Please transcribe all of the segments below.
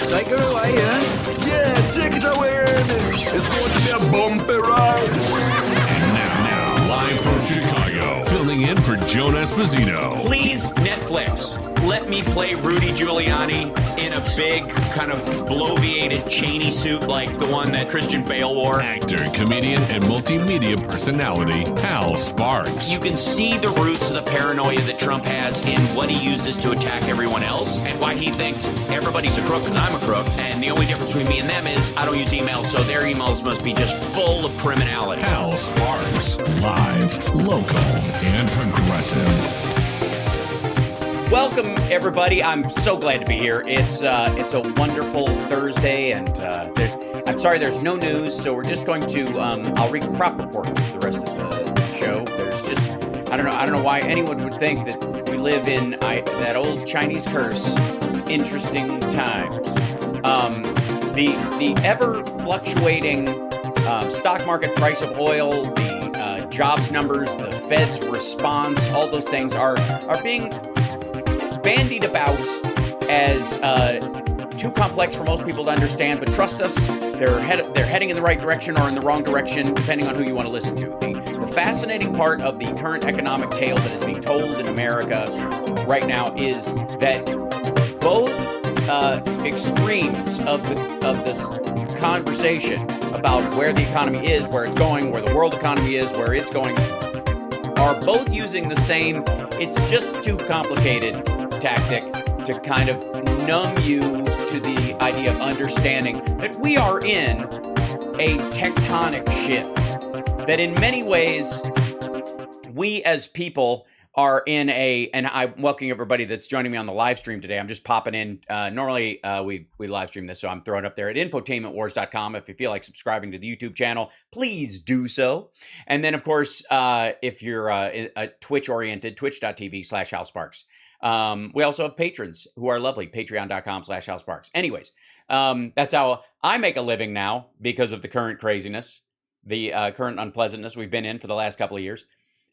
Take her away, huh? Yeah, take it away, Ernie. It's going to be a bumpy ride. And now, live from Chicago, filling in for Joan Esposito. Please, Netflix, let me play Rudy Giuliani in a big, kind of bloviated Cheney suit like the one that Christian Bale wore. Actor, comedian, and multimedia personality, HAL Sparks. You can see the roots of the paranoia that Trump has in what he uses to attack everyone else and why he thinks everybody's a crook because I'm a crook. And the only difference between me and them is I don't use emails, so their emails must be just full of criminality. HAL Sparks. Live, local, and progressive. Welcome, everybody. I'm so glad to be here. It's a wonderful Thursday, and I'm sorry there's no news, so we're just going to I'll read crop reports the rest of the show. There's just I don't know why anyone would think that we live in that old Chinese curse, interesting times. The ever fluctuating stock market price of oil, the jobs numbers, the Fed's response, all those things are being bandied about as too complex for most people to understand, but trust us, they're heading in the right direction or in the wrong direction, depending on who you want to listen to. The fascinating part of the current economic tale that is being told in America right now is that both extremes of this conversation about where the economy is, where it's going, where the world economy is, where it's going, are both using the same, it's just too complicated tactic to kind of numb you to the idea of understanding that we are in a tectonic shift, that in many ways we as people are in and I welcome everybody that's joining me on the live stream today. I'm just popping in. Normally we live stream this, so I'm throwing it up there at infotainmentwars.com. If you feel like subscribing to the YouTube channel, please do so. And then, of course, if you're Twitch oriented, twitch.tv/HalSparks. We also have patrons who are lovely, patreon.com/HalSparks. Anyways, that's how I make a living now because of the current craziness, the current unpleasantness we've been in for the last couple of years.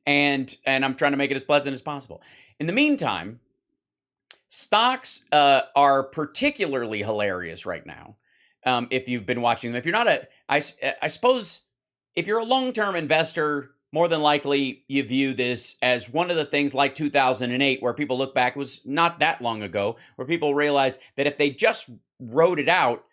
And I'm trying to make it as pleasant as possible. In the meantime, stocks are particularly hilarious right now. If you've been watching them, if you're not I suppose if you're a long-term investor, more than likely you view this as one of the things like 2008, where people look back, it was not that long ago, where people realized that if they just rode it out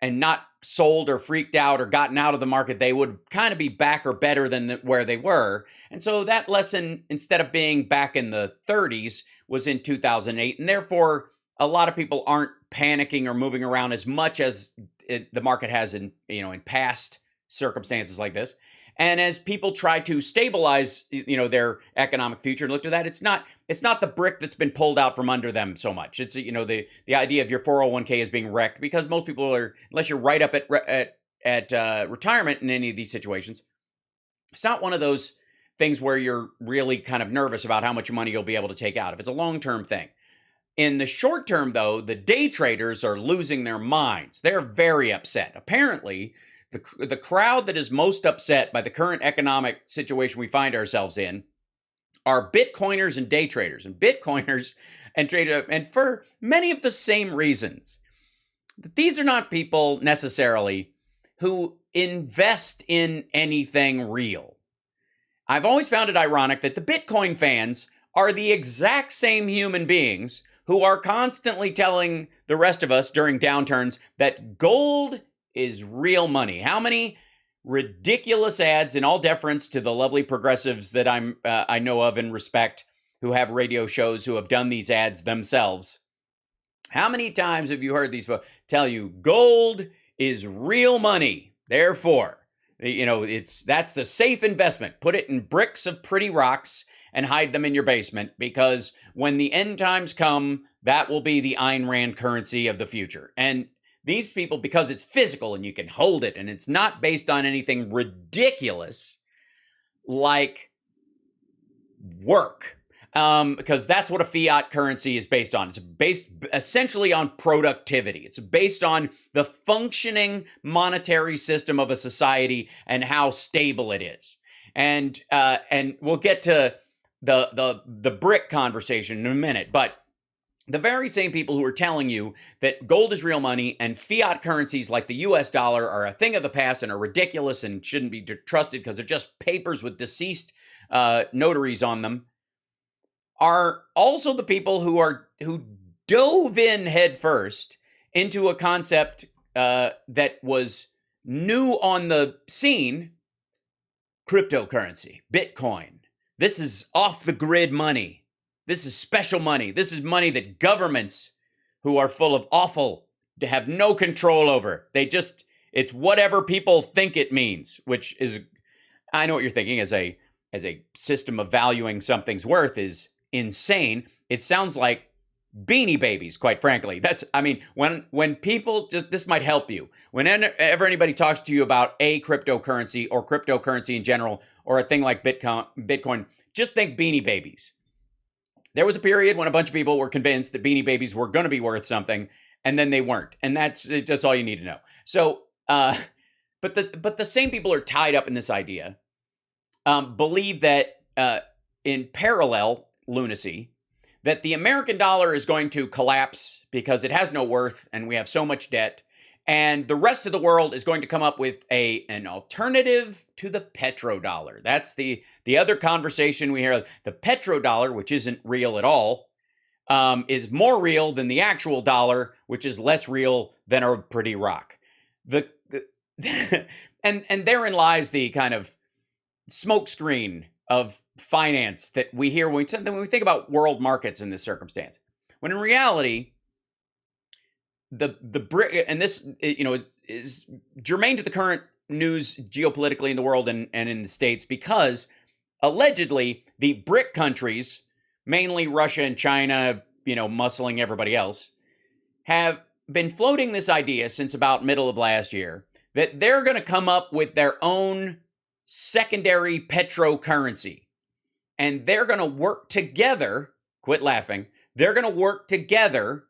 and not sold or freaked out or gotten out of the market, they would kind of be back or better than where they were. And so that lesson, instead of being back in the 30s, was in 2008. And therefore, a lot of people aren't panicking or moving around as much as the market has in past circumstances like this. And as people try to stabilize, their economic future and look to that, it's not the brick that's been pulled out from under them so much. It's, the idea of your 401k is being wrecked because most people are, unless you're right up at retirement in any of these situations, it's not one of those things where you're really kind of nervous about how much money you'll be able to take out. If it's a long-term thing. In the short term, though, the day traders are losing their minds. They're very upset. Apparently, the crowd that is most upset by the current economic situation we find ourselves in are Bitcoiners and day traders. And Bitcoiners and traders, and for many of the same reasons. These are not people necessarily who invest in anything real. I've always found it ironic that the Bitcoin fans are the exact same human beings who are constantly telling the rest of us during downturns that gold is real money. How many ridiculous ads, in all deference to the lovely progressives that I know of and respect, who have radio shows who have done these ads themselves. How many times have you heard these folks tell you gold is real money? Therefore, that's the safe investment. Put it in bricks of pretty rocks and hide them in your basement, because when the end times come, that will be the Ayn Rand currency of the future. And these people, because it's physical and you can hold it and it's not based on anything ridiculous like work, because that's what a fiat currency is based on. It's based essentially on productivity. It's based on the functioning monetary system of a society and how stable it is. And we'll get to the brick conversation in a minute, but The very same people who are telling you that gold is real money and fiat currencies like the US dollar are a thing of the past and are ridiculous and shouldn't be trusted because they're just papers with deceased notaries on them, are also the people who dove in headfirst into a concept that was new on the scene: cryptocurrency, Bitcoin. This is off the grid money. This is special money. This is money that governments who are full of awful have no control over. It's whatever people think it means, which is, I know what you're thinking, as a system of valuing something's worth is insane. It sounds like Beanie Babies, quite frankly. When people, this might help you. Whenever anybody talks to you about a cryptocurrency or cryptocurrency in general, or a thing like Bitcoin, just think Beanie Babies. There was a period when a bunch of people were convinced that Beanie Babies were going to be worth something, and then they weren't. And that's all you need to know. So, but the same people are tied up in this idea, believe that in parallel lunacy, that the American dollar is going to collapse because it has no worth and we have so much debt, and the rest of the world is going to come up with an alternative to the petrodollar. That's the other conversation we hear. The petrodollar, which isn't real at all, is more real than the actual dollar, which is less real than a pretty rock. And therein lies the kind of smokescreen of finance that we hear when we think about world markets in this circumstance. When in reality, and this is germane to the current news geopolitically in the world and in the States, because allegedly the BRIC countries, mainly Russia and China, muscling everybody else, have been floating this idea since about middle of last year that they're going to come up with their own secondary petrocurrency, and they're going to work together. Quit laughing. They're going to work together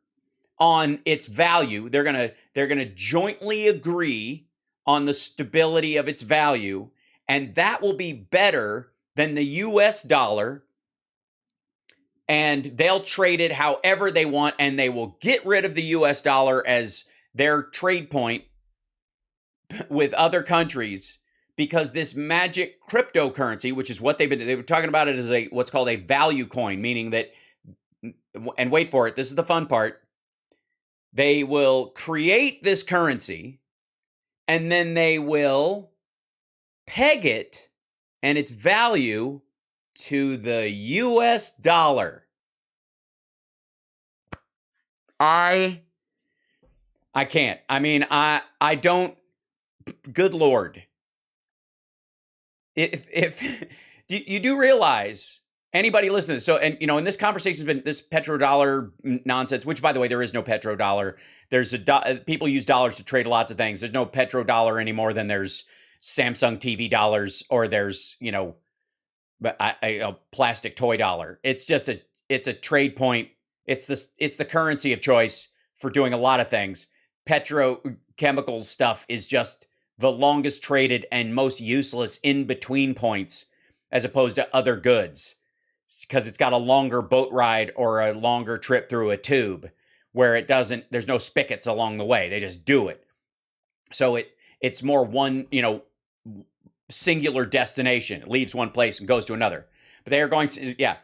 on its value. They're going to jointly agree on the stability of its value, and that will be better than the US dollar, and they'll trade it however they want, and they will get rid of the US dollar as their trade point with other countries, because this magic cryptocurrency, which is what they were talking about it as what's called a value coin, meaning that, and wait for it, this is the fun part, they will create this currency and then they will peg it and its value to the US dollar. I can't. I don't. Good Lord. If you do realize, anybody listening, so, and and this conversation's been this petrodollar nonsense, which, by the way, there is no petrodollar. There's people use dollars to trade lots of things. There's no petrodollar any more than there's Samsung TV dollars, or there's a plastic toy dollar. It's just it's a trade point. It's the currency of choice for doing a lot of things. Petrochemical stuff is just the longest traded and most useless in between points, as opposed to other goods, because it's got a longer boat ride or a longer trip through a tube, where there's no spigots along the way. They just do it. So it's more one, singular destination. It leaves one place and goes to another. But they are going to, yeah.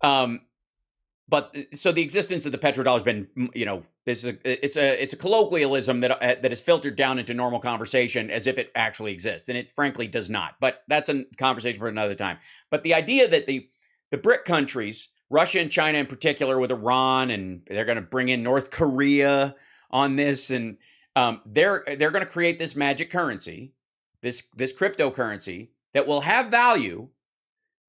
But so the existence of the petrodollar has been, it's a colloquialism that is filtered down into normal conversation as if it actually exists, and it frankly does not. But that's a conversation for another time. But the idea that the BRIC countries, Russia and China in particular, with Iran, and they're going to bring in North Korea on this, and they're going to create this magic currency, this cryptocurrency that will have value,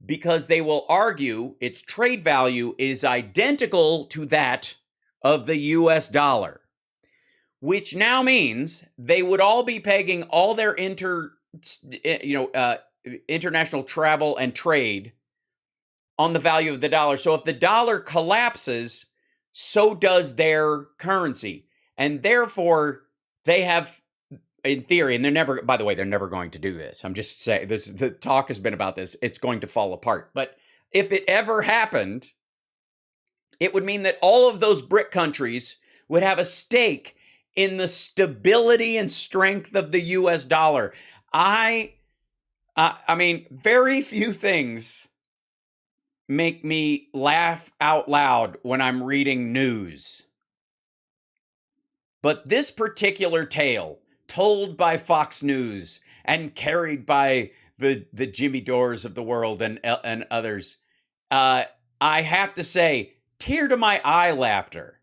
because they will argue its trade value is identical to that of the US dollar, which now means they would all be pegging all their international travel and trade on the value of the dollar. So if the dollar collapses, so does their currency. And therefore, they have, in theory, and they're never going to do this. I'm just saying, the talk has been about this. It's going to fall apart. But if it ever happened, It would mean that all of those BRIC countries would have a stake in the stability and strength of the US dollar. I mean, very few things make me laugh out loud when I'm reading news. But this particular tale, told by Fox News and carried by the Jimmy Dores of the world and others, I have to say, tear to my eye laughter.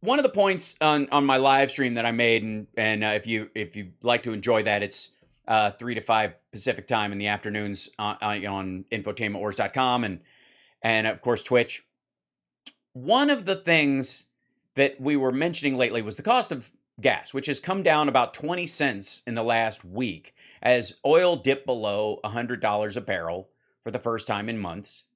One of the points on my live stream that I made, and if you'd like to enjoy that, it's 3 to 5 Pacific time in the afternoons on infotainmentwars.com and of course Twitch. One of the things that we were mentioning lately was the cost of gas, which has come down about 20 cents in the last week as oil dipped below $100 a barrel for the first time in months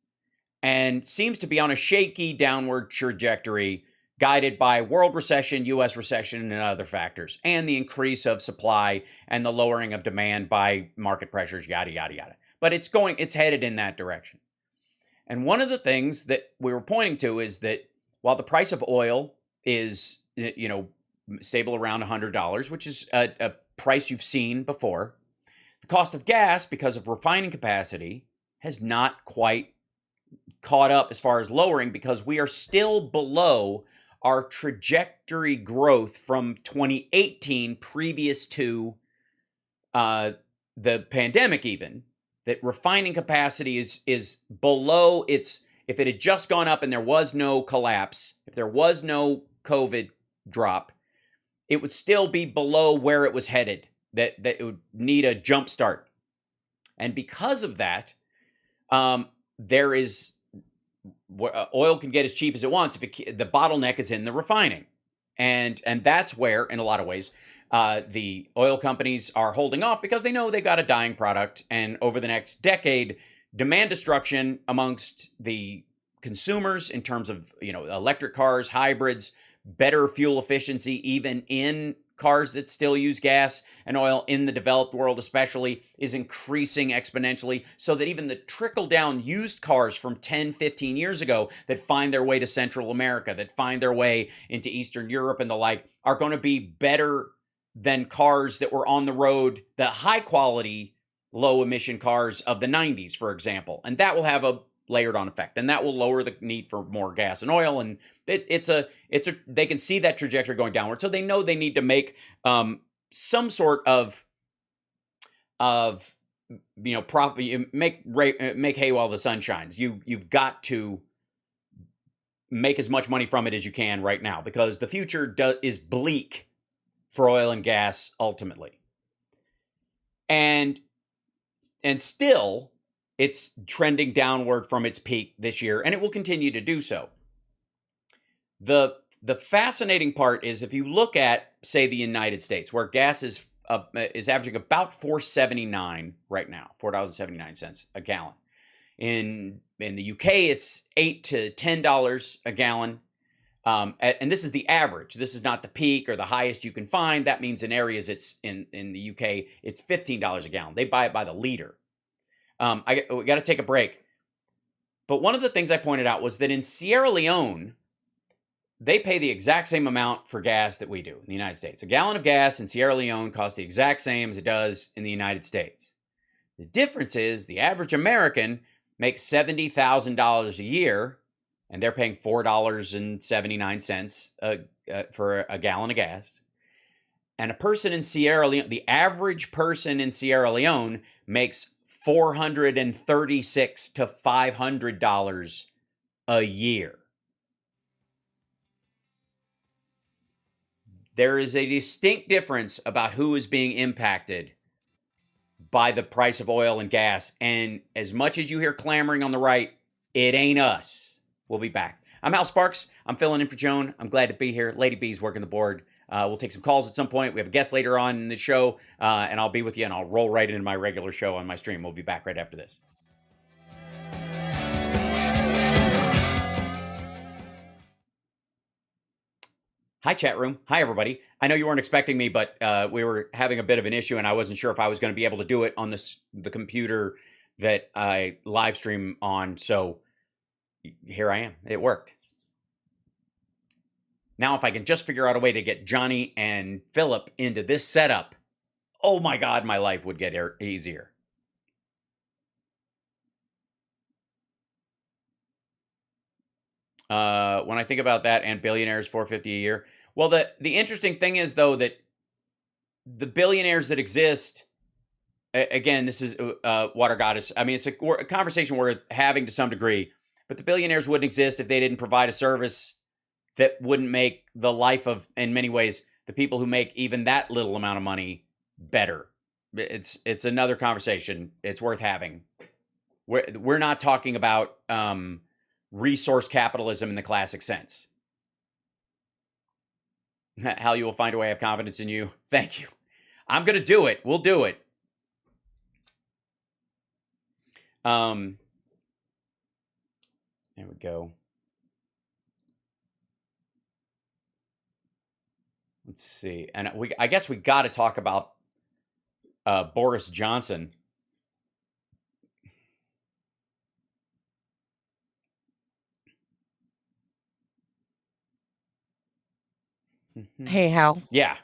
and seems to be on a shaky downward trajectory guided by world recession, U.S. recession, and other factors, and the increase of supply and the lowering of demand by market pressures, yada, yada, yada. But it's headed in that direction. And one of the things that we were pointing to is that while the price of oil is, stable around $100, which is a price you've seen before, the cost of gas, because of refining capacity, has not quite caught up as far as lowering, because we are still below our trajectory growth from 2018, previous to the pandemic even. That refining capacity is below its, if it had just gone up and there was no collapse, if there was no COVID drop, it would still be below where it was headed, that it would need a jump start. And because of that, there is, oil can get as cheap as it wants if the bottleneck is in the refining. And that's where, in a lot of ways, the oil companies are holding off because they know they got a dying product. And over the next decade, demand destruction amongst the consumers in terms of, electric cars, hybrids, better fuel efficiency, even in cars that still use gas and oil in the developed world especially, is increasing exponentially, so that even the trickle-down used cars from 10, 15 years ago that find their way to Central America, that find their way into Eastern Europe and the like, are going to be better than cars that were on the road, the high-quality, low-emission cars of the 90s, for example. And that will have a layered-on effect, and that will lower the need for more gas and oil. And they can see that trajectory going downward, so they know they need to make some sort of make hay while the sun shines. You've got to make as much money from it as you can right now, because the future is bleak for oil and gas ultimately. And still, it's trending downward from its peak this year, and it will continue to do so. The fascinating part is, if you look at, say, the United States, where gas is averaging about $4.79 right now, $4.79 a gallon. In the UK, it's $8 to $10 a gallon. And this is the average. This is not the peak or the highest you can find. That means in areas it's in the UK, it's $15 a gallon. They buy it by the liter. We got to take a break. But one of the things I pointed out was that in Sierra Leone, they pay the exact same amount for gas that we do in the United States. A gallon of gas in Sierra Leone costs the exact same as it does in the United States. The difference is the average American makes $70,000 a year, and they're paying $4.79 for a gallon of gas. And a person in Sierra Leone, the average person in Sierra Leone makes $436 to $500 a year. There is a distinct difference about who is being impacted by the price of oil and gas. And as much as you hear clamoring on the right, it ain't us. We'll be back. I'm Hal Sparks. I'm filling in for Joan. I'm glad to be here. Lady B's working the board. We'll take some calls at some point. We have a guest later on in the show, and I'll be with you, and I'll roll right into my regular show on my stream. We'll be back right after this. Hi, chat room. Hi, everybody. I know you weren't expecting me, but we were having a bit of an issue, and I wasn't sure if I was going to be able to do it on the computer that I live stream on. So here I am. It worked. Now, if I can just figure out a way to get Johnny and Philip into this setup, oh my God, my life would get easier. When I think about that and billionaires, $450 a year. Well, the interesting thing is, though, that the billionaires that exist, again, this is Water Goddess. I mean, it's a conversation we're having to some degree, but the billionaires wouldn't exist if they didn't provide a service that wouldn't make the life of, in many ways, the people who make even that little amount of money better. It's another conversation. It's worth having. We're not talking about resource capitalism in the classic sense. Hal, you will find a way. I have confidence in you. Thank you. I'm going to do it. We'll do it. There we go. Let's see. And I guess we got to talk about Boris Johnson. Hey, Hal. Yeah.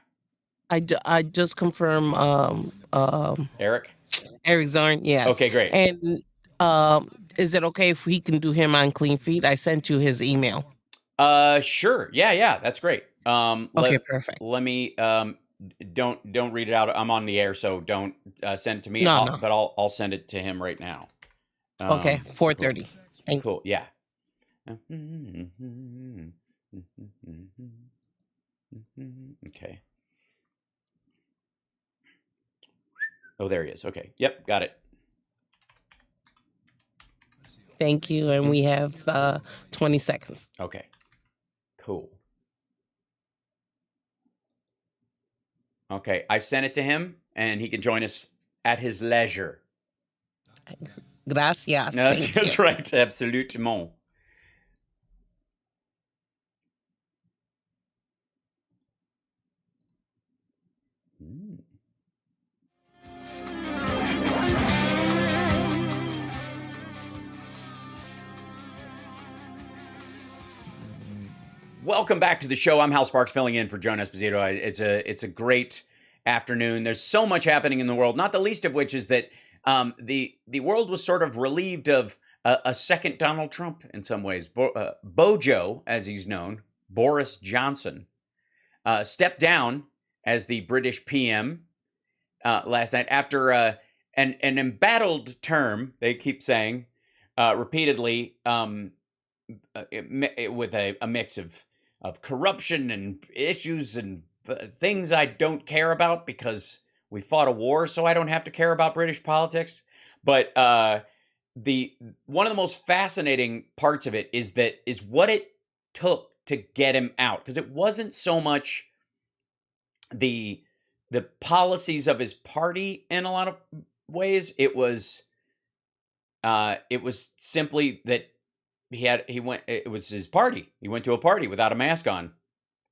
I just confirmed Eric? Eric Zarn, yes. Okay, great. And is it okay if we can do him on Clean Feed? I sent you his email. Sure. Yeah, that's great. Okay, perfect. Let me don't read it out. I'm on the air, so don't send it to me. No. But I'll send it to him right now. Okay, 4:30. Thank Cool. Yeah. Okay. Oh, there he is. Okay. Yep, got it. Thank you, and we have 20 seconds. Okay. Cool. Okay, I sent it to him, and he can join us at his leisure. Gracias. No, Thank that's you. right. Absolutement. Welcome back to the show. I'm Hal Sparks, filling in for Joan Esposito. It's a great afternoon. There's so much happening in the world, not the least of which is that the world was sort of relieved of a second Donald Trump in some ways. Bojo, as he's known, Boris Johnson, stepped down as the British PM last night after an embattled term, they keep saying repeatedly, with a mix of corruption and issues and things I don't care about because we fought a war, so I don't have to care about British politics. But one of the most fascinating parts of it is what it took to get him out, because it wasn't so much the policies of his party in a lot of ways. It was simply that it was his party. He went to a party without a mask on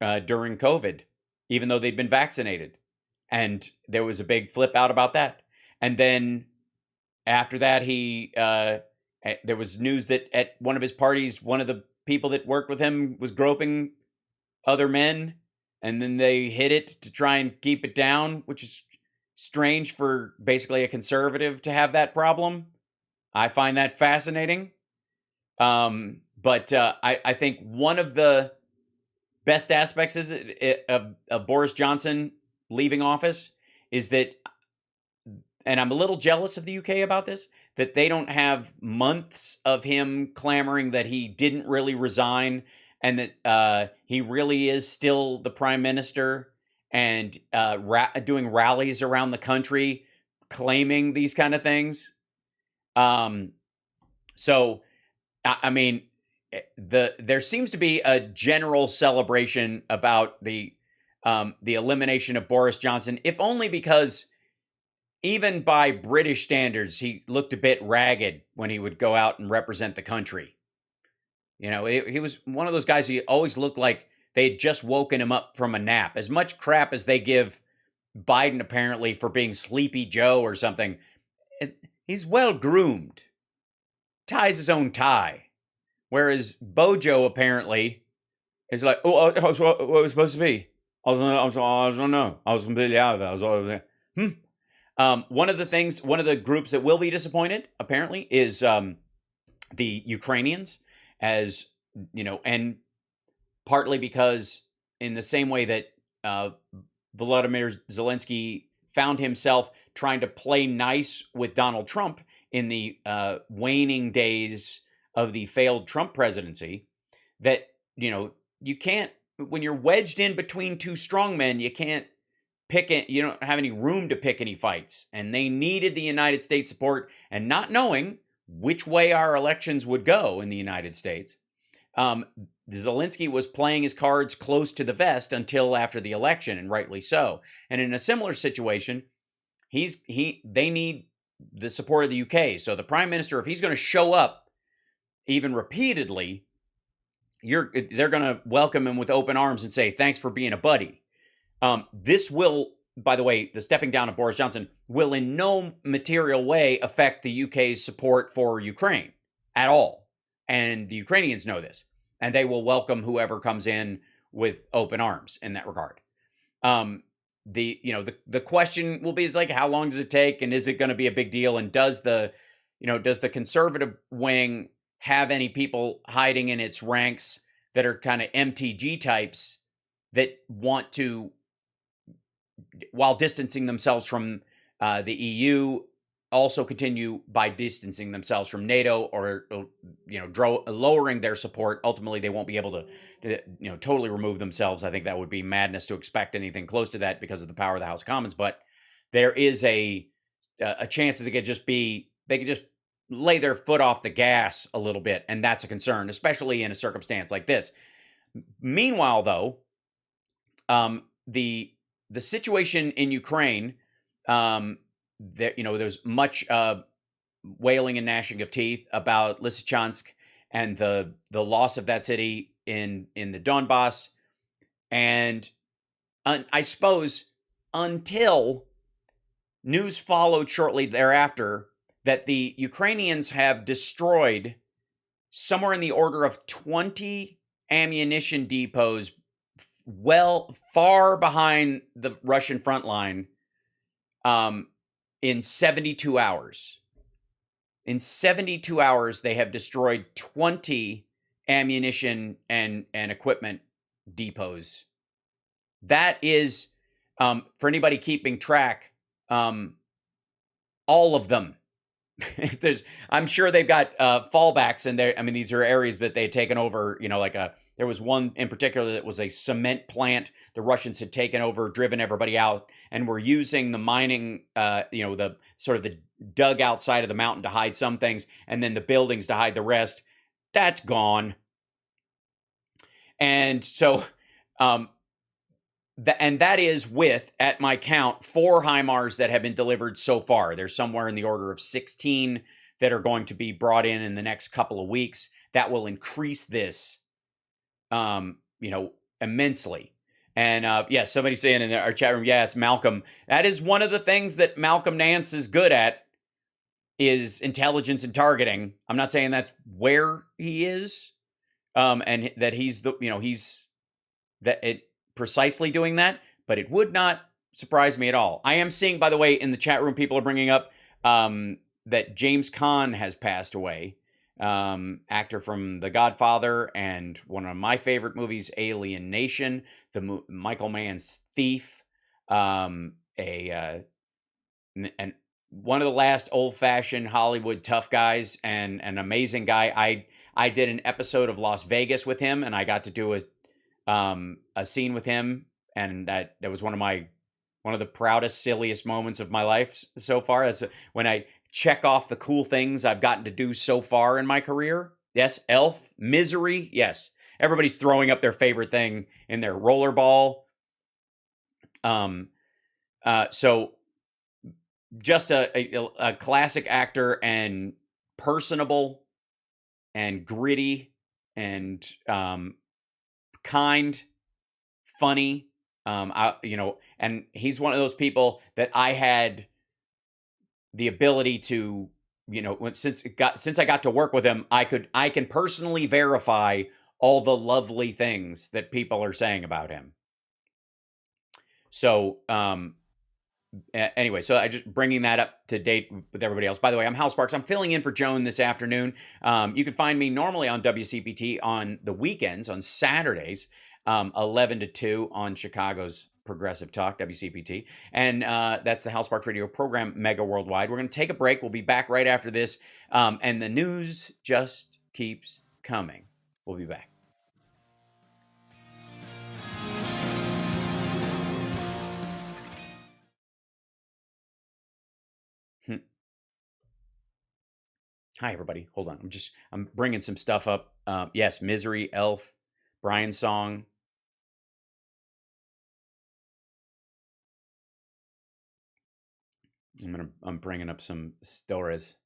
during COVID, even though they'd been vaccinated. And there was a big flip out about that. And then after that, there was news that at one of his parties, one of the people that worked with him was groping other men. And then they hid it to try and keep it down, which is strange for basically a conservative to have that problem. I find that fascinating. But I think one of the best aspects of Boris Johnson leaving office is that, and I'm a little jealous of the UK about this, that they don't have months of him clamoring that he didn't really resign and that he really is still the prime minister and doing rallies around the country claiming these kind of things. So, I mean, there seems to be a general celebration about the elimination of Boris Johnson, if only because even by British standards, he looked a bit ragged when he would go out and represent the country. You know, he was one of those guys who always looked like they had just woken him up from a nap. As much crap as they give Biden apparently for being Sleepy Joe or something, He's well groomed, ties his own tie. Whereas Bojo apparently is like, oh, that's what it was supposed to be. I don't know. I was completely out of that. I was all there. One of the groups that will be disappointed, apparently, is the Ukrainians, as you know, and partly because in the same way that Volodymyr Zelensky found himself trying to play nice with Donald Trump in the waning days of the failed Trump presidency, that, you can't, when you're wedged in between two strong men, you can't pick it, you don't have any room to pick any fights. And they needed the United States support, and not knowing which way our elections would go in the United States, Zelensky was playing his cards close to the vest until after the election, and rightly so. And in a similar situation, they need the support of the UK. So the prime minister, if he's going to show up even repeatedly, they're going to welcome him with open arms and say, thanks for being a buddy. This will, by the way, the stepping down of Boris Johnson will in no material way affect the UK's support for Ukraine at all. And the Ukrainians know this, and they will welcome whoever comes in with open arms in that regard. The question will be, is like, how long does it take, and is it going to be a big deal? And does the conservative wing have any people hiding in its ranks that are kind of MTG types that want to, while distancing themselves from the EU, also continue by distancing themselves from NATO, or lowering their support? Ultimately, they won't be able to totally remove themselves. I think that would be madness to expect anything close to that because of the power of the House of Commons. But there is a chance that they could just lay their foot off the gas a little bit, and that's a concern, especially in a circumstance like this. Meanwhile, though, the situation in Ukraine, there's much wailing and gnashing of teeth about Lysychansk and the loss of that city in the Donbass, and I suppose until news followed shortly thereafter that the Ukrainians have destroyed somewhere in the order of 20 ammunition depots far behind the Russian front line in 72 hours. In 72 hours, they have destroyed 20 ammunition and equipment depots. That is, for anybody keeping track, all of them. I'm sure they've got fallbacks in there. I mean, these are areas that they had taken over. There was one in particular that was a cement plant. The Russians had taken over, driven everybody out, and were using the mining, the sort of the dugout side of the mountain to hide some things, and then the buildings to hide the rest. That's gone. And so, that is with, at my count, 4 HIMARS that have been delivered so far. There's somewhere in the order of 16 that are going to be brought in the next couple of weeks. That will increase this, immensely. And somebody's saying in our chat room, yeah, it's Malcolm. That is one of the things that Malcolm Nance is good at, is intelligence and targeting. I'm not saying that's where he is, and that he's precisely doing that, but it would not surprise me at all. I am seeing, by the way, in the chat room, people are bringing up that James Caan has passed away, actor from The Godfather and one of my favorite movies, Alien Nation, Michael Mann's Thief, and one of the last old-fashioned Hollywood tough guys, and an amazing guy. I did an episode of Las Vegas with him, and I got to do a scene with him, and that was one of the proudest, silliest moments of my life so far. That's when I check off the cool things I've gotten to do so far in my career. Yes, Elf, Misery, yes. Everybody's throwing up their favorite thing in their rollerball. So just a classic actor, and personable and gritty and kind, funny, and he's one of those people that I had the ability to, since I got to work with him, I can personally verify all the lovely things that people are saying about him. So, anyway, so I just bringing that up to date with everybody else. By the way, I'm Hal Sparks. I'm filling in for Joan this afternoon. You can find me normally on WCPT on the weekends, on Saturdays, 11 to 2 on Chicago's Progressive Talk, WCPT. And that's the Hal Sparks radio program, Mega Worldwide. We're going to take a break. We'll be back right after this. And the news just keeps coming. We'll be back. Hi, everybody. Hold on. I'm bringing some stuff up. Yes, Misery, Elf, Brian's song. I'm bringing up some stories.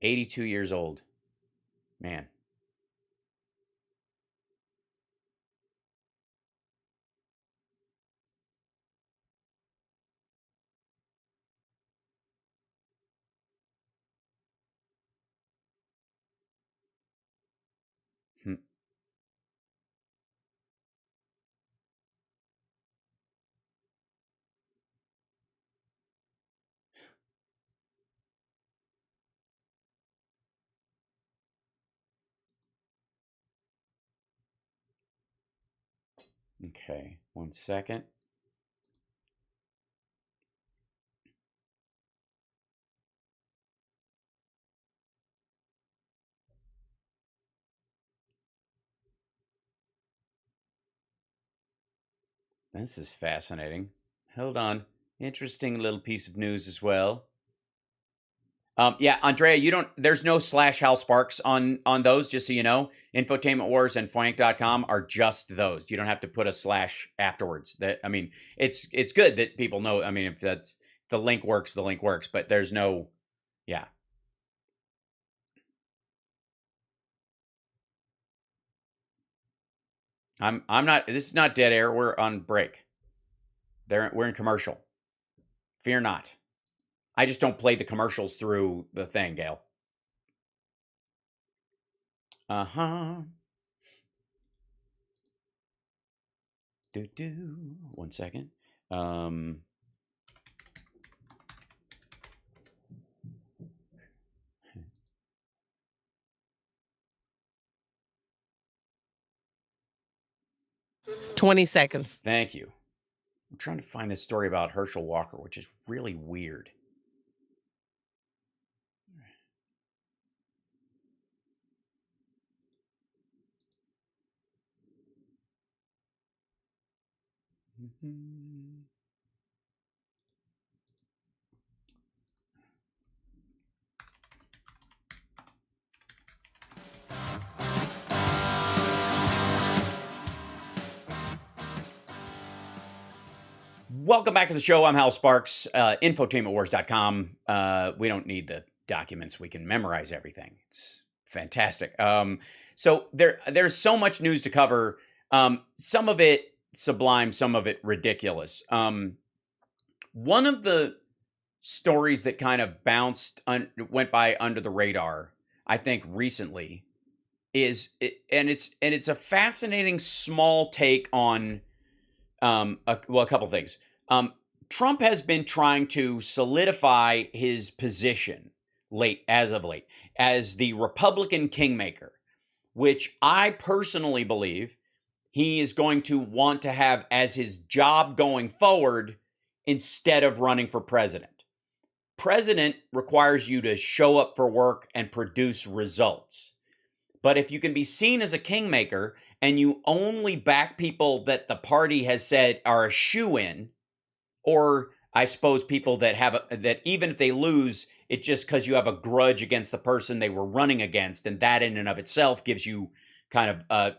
"82 years old. Man. Hmm. Okay, 1 second. This is fascinating. Hold on. Interesting little piece of news as well. Yeah, Andrea, there's no /Hal Sparks on those, just so you know. Infotainment Wars and Flank.com are just those. You don't have to put a slash afterwards. It's good that people know. I mean, if the link works, the link works, but there's no, yeah. I'm not, this is not dead air. We're on break. We're in commercial. Fear not. I just don't play the commercials through the thing, Gail. Uh-huh. 1 second. 20 seconds. Thank you. I'm trying to find this story about Herschel Walker, which is really weird. Welcome back to the show. I'm Hal Sparks, infotainmentwars.com. We don't need the documents. We can memorize everything. It's fantastic. So there's so much news to cover. Some of it sublime, some of it ridiculous. One of the stories that kind of went by under the radar, I think recently, it's a fascinating small take on a couple things. Trump has been trying to solidify his position as of late as the Republican kingmaker, which I personally believe he is going to want to have as his job going forward instead of running for president. President requires you to show up for work and produce results. But if you can be seen as a kingmaker and you only back people that the party has said are a shoo-in, or I suppose people that that even if they lose, it's just because you have a grudge against the person they were running against, and that in and of itself gives you kind of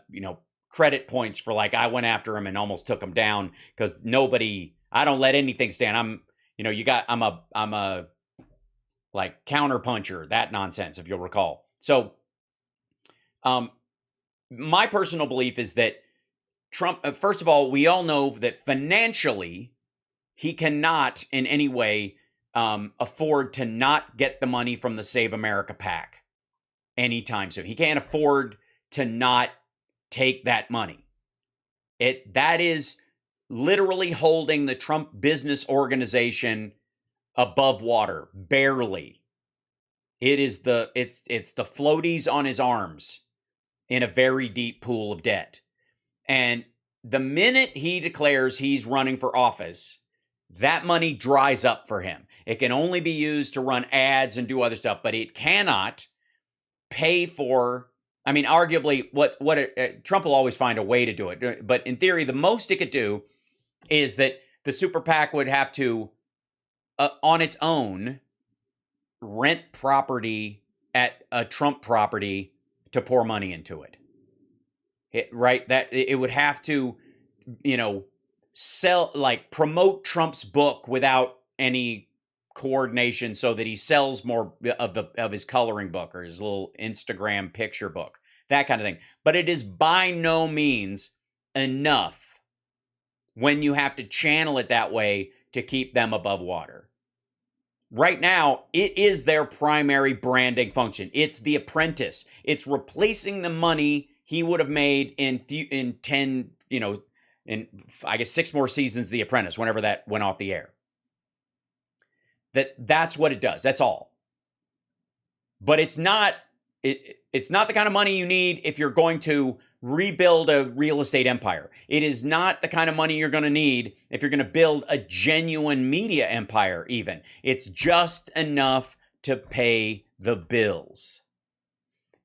credit points for, like, I went after him and almost took him down, because I don't let anything stand. I'm a like counter puncher, that nonsense, if you'll recall. So my personal belief is that Trump, first of all, we all know that financially, he cannot in any way afford to not get the money from the Save America PAC anytime soon. He can't afford to not take that money. That is literally holding the Trump business organization above water, barely. It's the floaties on his arms in a very deep pool of debt. And the minute he declares he's running for office, that money dries up for him. It can only be used to run ads and do other stuff, but it cannot pay for, I mean, arguably, Trump will always find a way to do it. But in theory, the most it could do is that the super PAC would have to, on its own, rent property at a Trump property to pour money into it. Right? That it would have to, sell, like, promote Trump's book without any coordination so that he sells more of his coloring book or his little Instagram picture book, that kind of thing. But it is by no means enough when you have to channel it that way to keep them above water. Right now, it is their primary branding function. It's The Apprentice. It's replacing the money he would have made in 10, in I guess 6 more seasons, The Apprentice, whenever that went off the air. That's what it does. That's all. But it's not the kind of money you need if you're going to rebuild a real estate empire. It is not the kind of money you're going to need if you're going to build a genuine media empire even. It's just enough to pay the bills.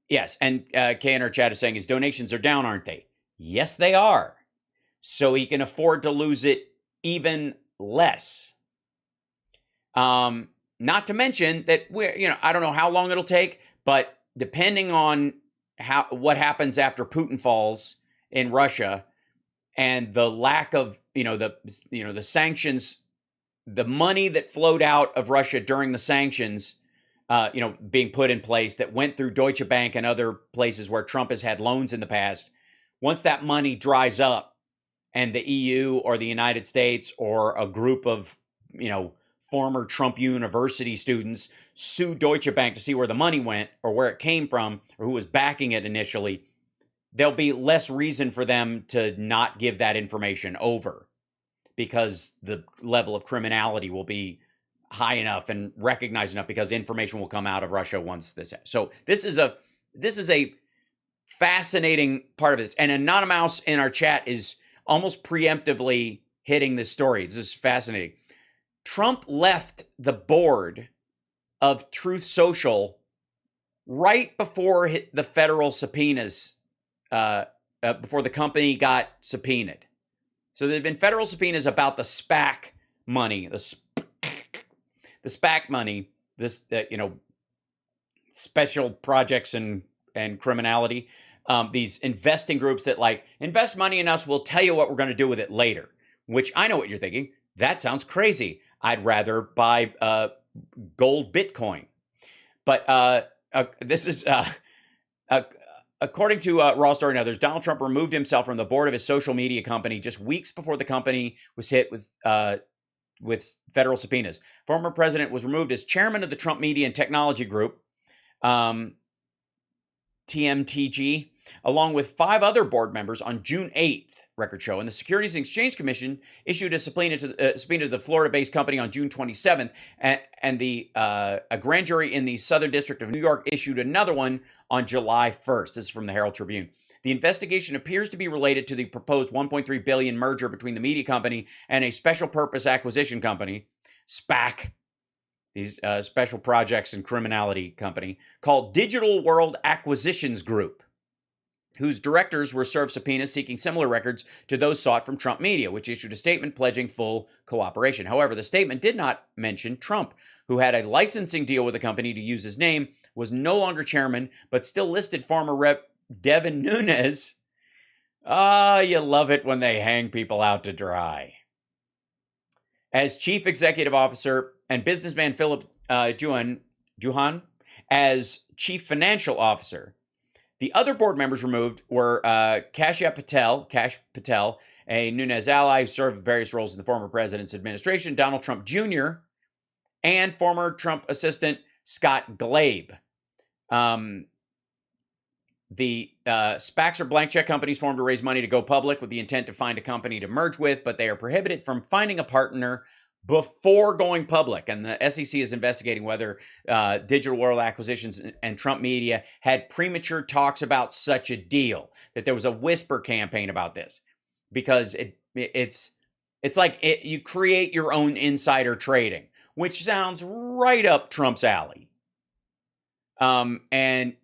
Yes, and Kay in our chat is saying his donations are down, aren't they? Yes, they are. So he can afford to lose it even less. Not to mention that I don't know how long it'll take, but depending on what happens after Putin falls in Russia and the lack of the sanctions, the money that flowed out of Russia during the sanctions, being put in place that went through Deutsche Bank and other places where Trump has had loans in the past. Once that money dries up and the EU or the United States or a group of former Trump University students sue Deutsche Bank to see where the money went or where it came from or who was backing it initially, there'll be less reason for them to not give that information over because the level of criminality will be high enough and recognized enough because information will come out of Russia once this. So this is a fascinating part of this. And Anonymous in our chat is almost preemptively hitting this story. This is fascinating. Trump left the board of Truth Social right before the federal subpoenas, before the company got subpoenaed. So there have been federal subpoenas about the SPAC money, the SPAC money, this, special projects and criminality, these investing groups that invest money in us, we'll tell you what we're going to do with it later, which I know what you're thinking. That sounds crazy. I'd rather buy gold Bitcoin. But this is, according to Raw Story and others, Donald Trump removed himself from the board of his social media company just weeks before the company was hit with federal subpoenas. Former president was removed as chairman of the Trump Media and Technology Group, TMTG, along with 5 other board members on June 8th, record show. And the Securities and Exchange Commission issued a subpoena to the Florida-based company on June 27th. And a grand jury in the Southern District of New York issued another one on July 1st. This is from the Herald Tribune. The investigation appears to be related to the proposed $1.3 billion merger between the media company and a special purpose acquisition company, SPAC, these special projects and criminality company, called Digital World Acquisitions Group, whose directors were served subpoenas seeking similar records to those sought from Trump Media, which issued a statement pledging full cooperation. However, the statement did not mention Trump, who had a licensing deal with the company to use his name, was no longer chairman, but still listed former Rep. Devin Nunes. You love it when they hang people out to dry. As chief executive officer and businessman Philip Juhan as chief financial officer. The other board members removed were Kash Patel, a Nunez ally who served various roles in the former president's administration, Donald Trump Jr., and former Trump assistant Scott Glabe. The SPACs are blank check companies formed to raise money to go public with the intent to find a company to merge with, but they are prohibited from finding a partner before going public. And the SEC is investigating whether Digital World Acquisitions and Trump Media had premature talks about such a deal, that there was a whisper campaign about this, because it's like you create your own insider trading, which sounds right up Trump's alley. And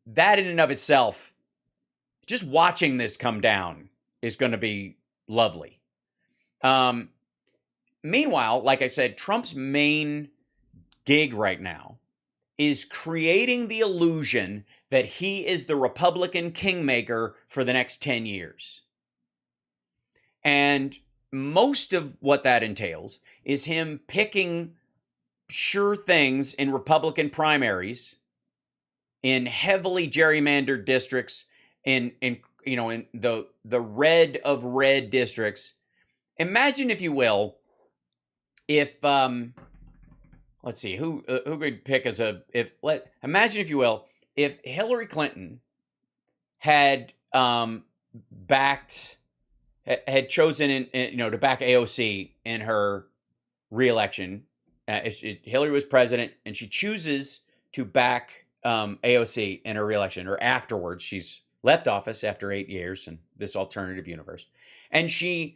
that in and of itself, just watching this come down is going to be lovely. Meanwhile, like I said, Trump's main gig right now is creating the illusion that he is the Republican kingmaker for the next 10 years. And most of what that entails is him picking sure things in Republican primaries, in heavily gerrymandered districts, in the red of red districts. Imagine, if you will, if let's see who could pick as imagine, if you will, if Hillary Clinton had chosen to back AOC in her reelection. Hillary was president, and she chooses to back AOC in her reelection, or afterwards. She's left office after 8 years in this alternative universe, and she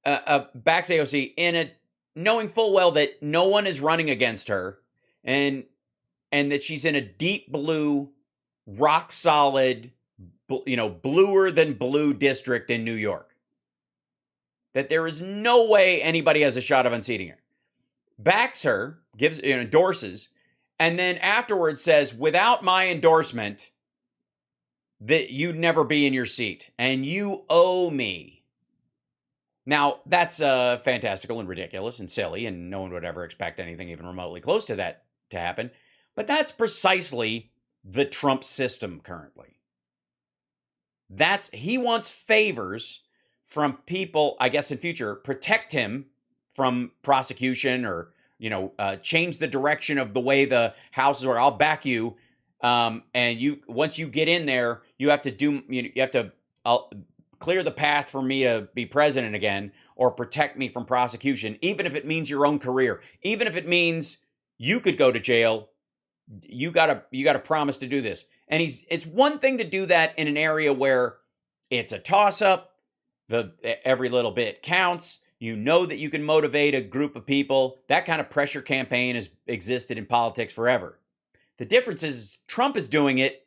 backs AOC knowing full well that no one is running against her, and that she's in a deep blue, rock solid, bluer than blue district in New York. That there is no way anybody has a shot of unseating her. Backs her, endorses, and then afterwards says, without my endorsement, that you'd never be in your seat, and you owe me. Now, that's fantastical and ridiculous and silly, and no one would ever expect anything even remotely close to that to happen. But that's precisely the Trump system currently. He wants favors from people, I guess in future, protect him from prosecution, or change the direction of the way the House is, or I'll back you. And once you get in there, you have to clear the path for me to be president again, or protect me from prosecution, even if it means your own career, even if it means you could go to jail. You gotta promise to do this. And it's one thing to do that in an area where it's a toss-up. Every little bit counts. You know that you can motivate a group of people. That kind of pressure campaign has existed in politics forever. The difference is Trump is doing it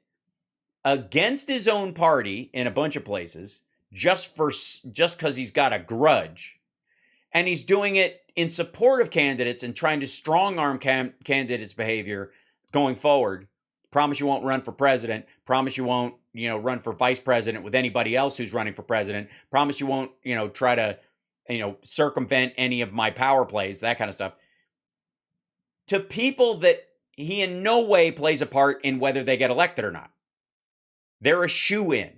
against his own party in a bunch of places, just because he's got a grudge. And he's doing it in support of candidates and trying to strong-arm candidates' behavior going forward. Promise you won't run for president. Promise you won't, run for vice president with anybody else who's running for president. Promise you won't, try to, circumvent any of my power plays, that kind of stuff. To people that he in no way plays a part in whether they get elected or not. They're a shoo-in.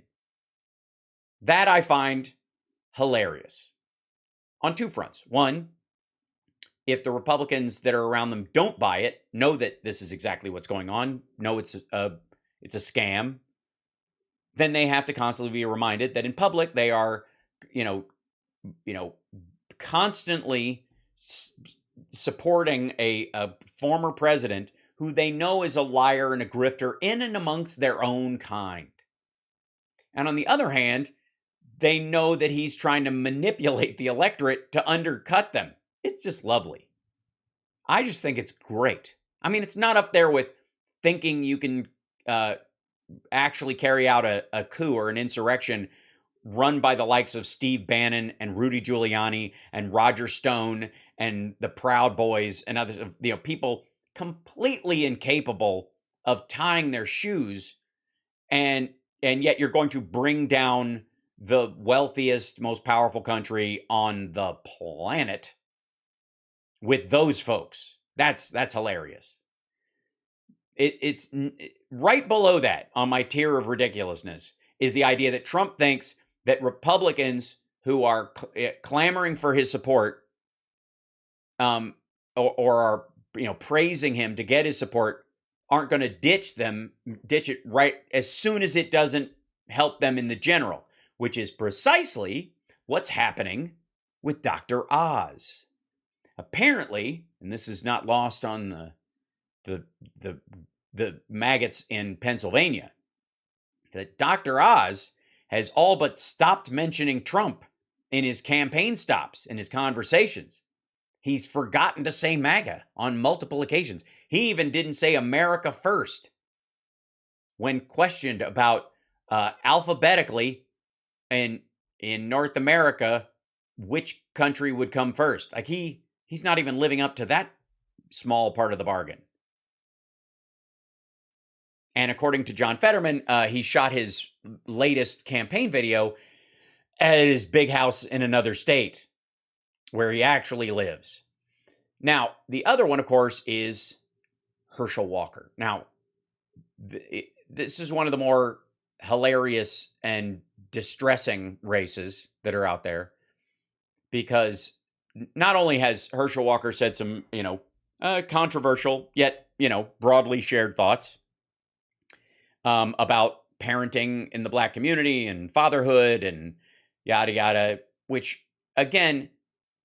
That I find hilarious. On two fronts. One, if the Republicans that are around them don't buy it, know that this is exactly what's going on, know it's a scam, then they have to constantly be reminded that in public they are, constantly supporting a former president who they know is a liar and a grifter in and amongst their own kind. And on the other hand, they know that he's trying to manipulate the electorate to undercut them. It's just lovely. I just think it's great. I mean, it's not up there with thinking you can actually carry out a coup or an insurrection run by the likes of Steve Bannon and Rudy Giuliani and Roger Stone and the Proud Boys and others, people completely incapable of tying their shoes, and yet you're going to bring down the wealthiest, most powerful country on the planet with those folks. That's hilarious. right below that on my tier of ridiculousness is the idea that Trump thinks that Republicans who are clamoring for his support, or are praising him to get his support, aren't going to ditch it right as soon as it doesn't help them in the general, which is precisely what's happening with Dr. Oz. Apparently, and this is not lost on the maggots in Pennsylvania, that Dr. Oz has all but stopped mentioning Trump in his campaign stops, in his conversations. He's forgotten to say MAGA on multiple occasions. He even didn't say America first when questioned about alphabetically in North America, which country would come first. Like he's not even living up to that small part of the bargain. And according to John Fetterman, he shot his latest campaign video at his big house in another state where he actually lives. Now, the other one, of course, is Herschel Walker. Now, this is one of the more hilarious and distressing races that are out there, because not only has Herschel Walker said some, controversial yet, broadly shared thoughts about parenting in the Black community and fatherhood and yada, yada, which, again,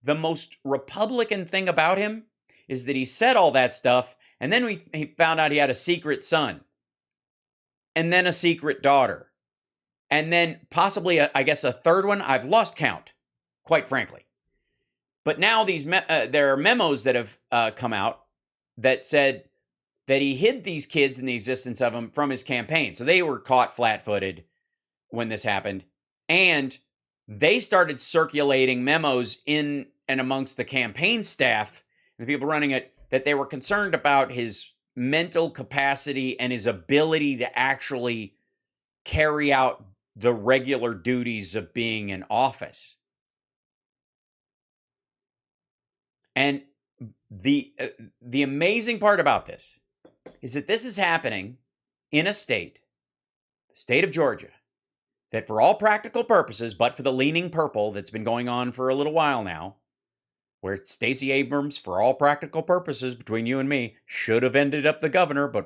the most Republican thing about him is that he said all that stuff, and then he found out he had a secret son, and then a secret daughter, and then possibly, a third one. I've lost count, quite frankly. But now there are memos that have come out that said that he hid these kids and the existence of them from his campaign. So they were caught flat-footed when this happened, and they started circulating memos in and amongst the campaign staff and the people running it that they were concerned about his mental capacity and his ability to actually carry out the regular duties of being in office. And the amazing part about this is that this is happening in a state, the state of Georgia, that for all practical purposes, but for the leaning purple that's been going on for a little while now, where Stacey Abrams, for all practical purposes, between you and me, should have ended up the governor, but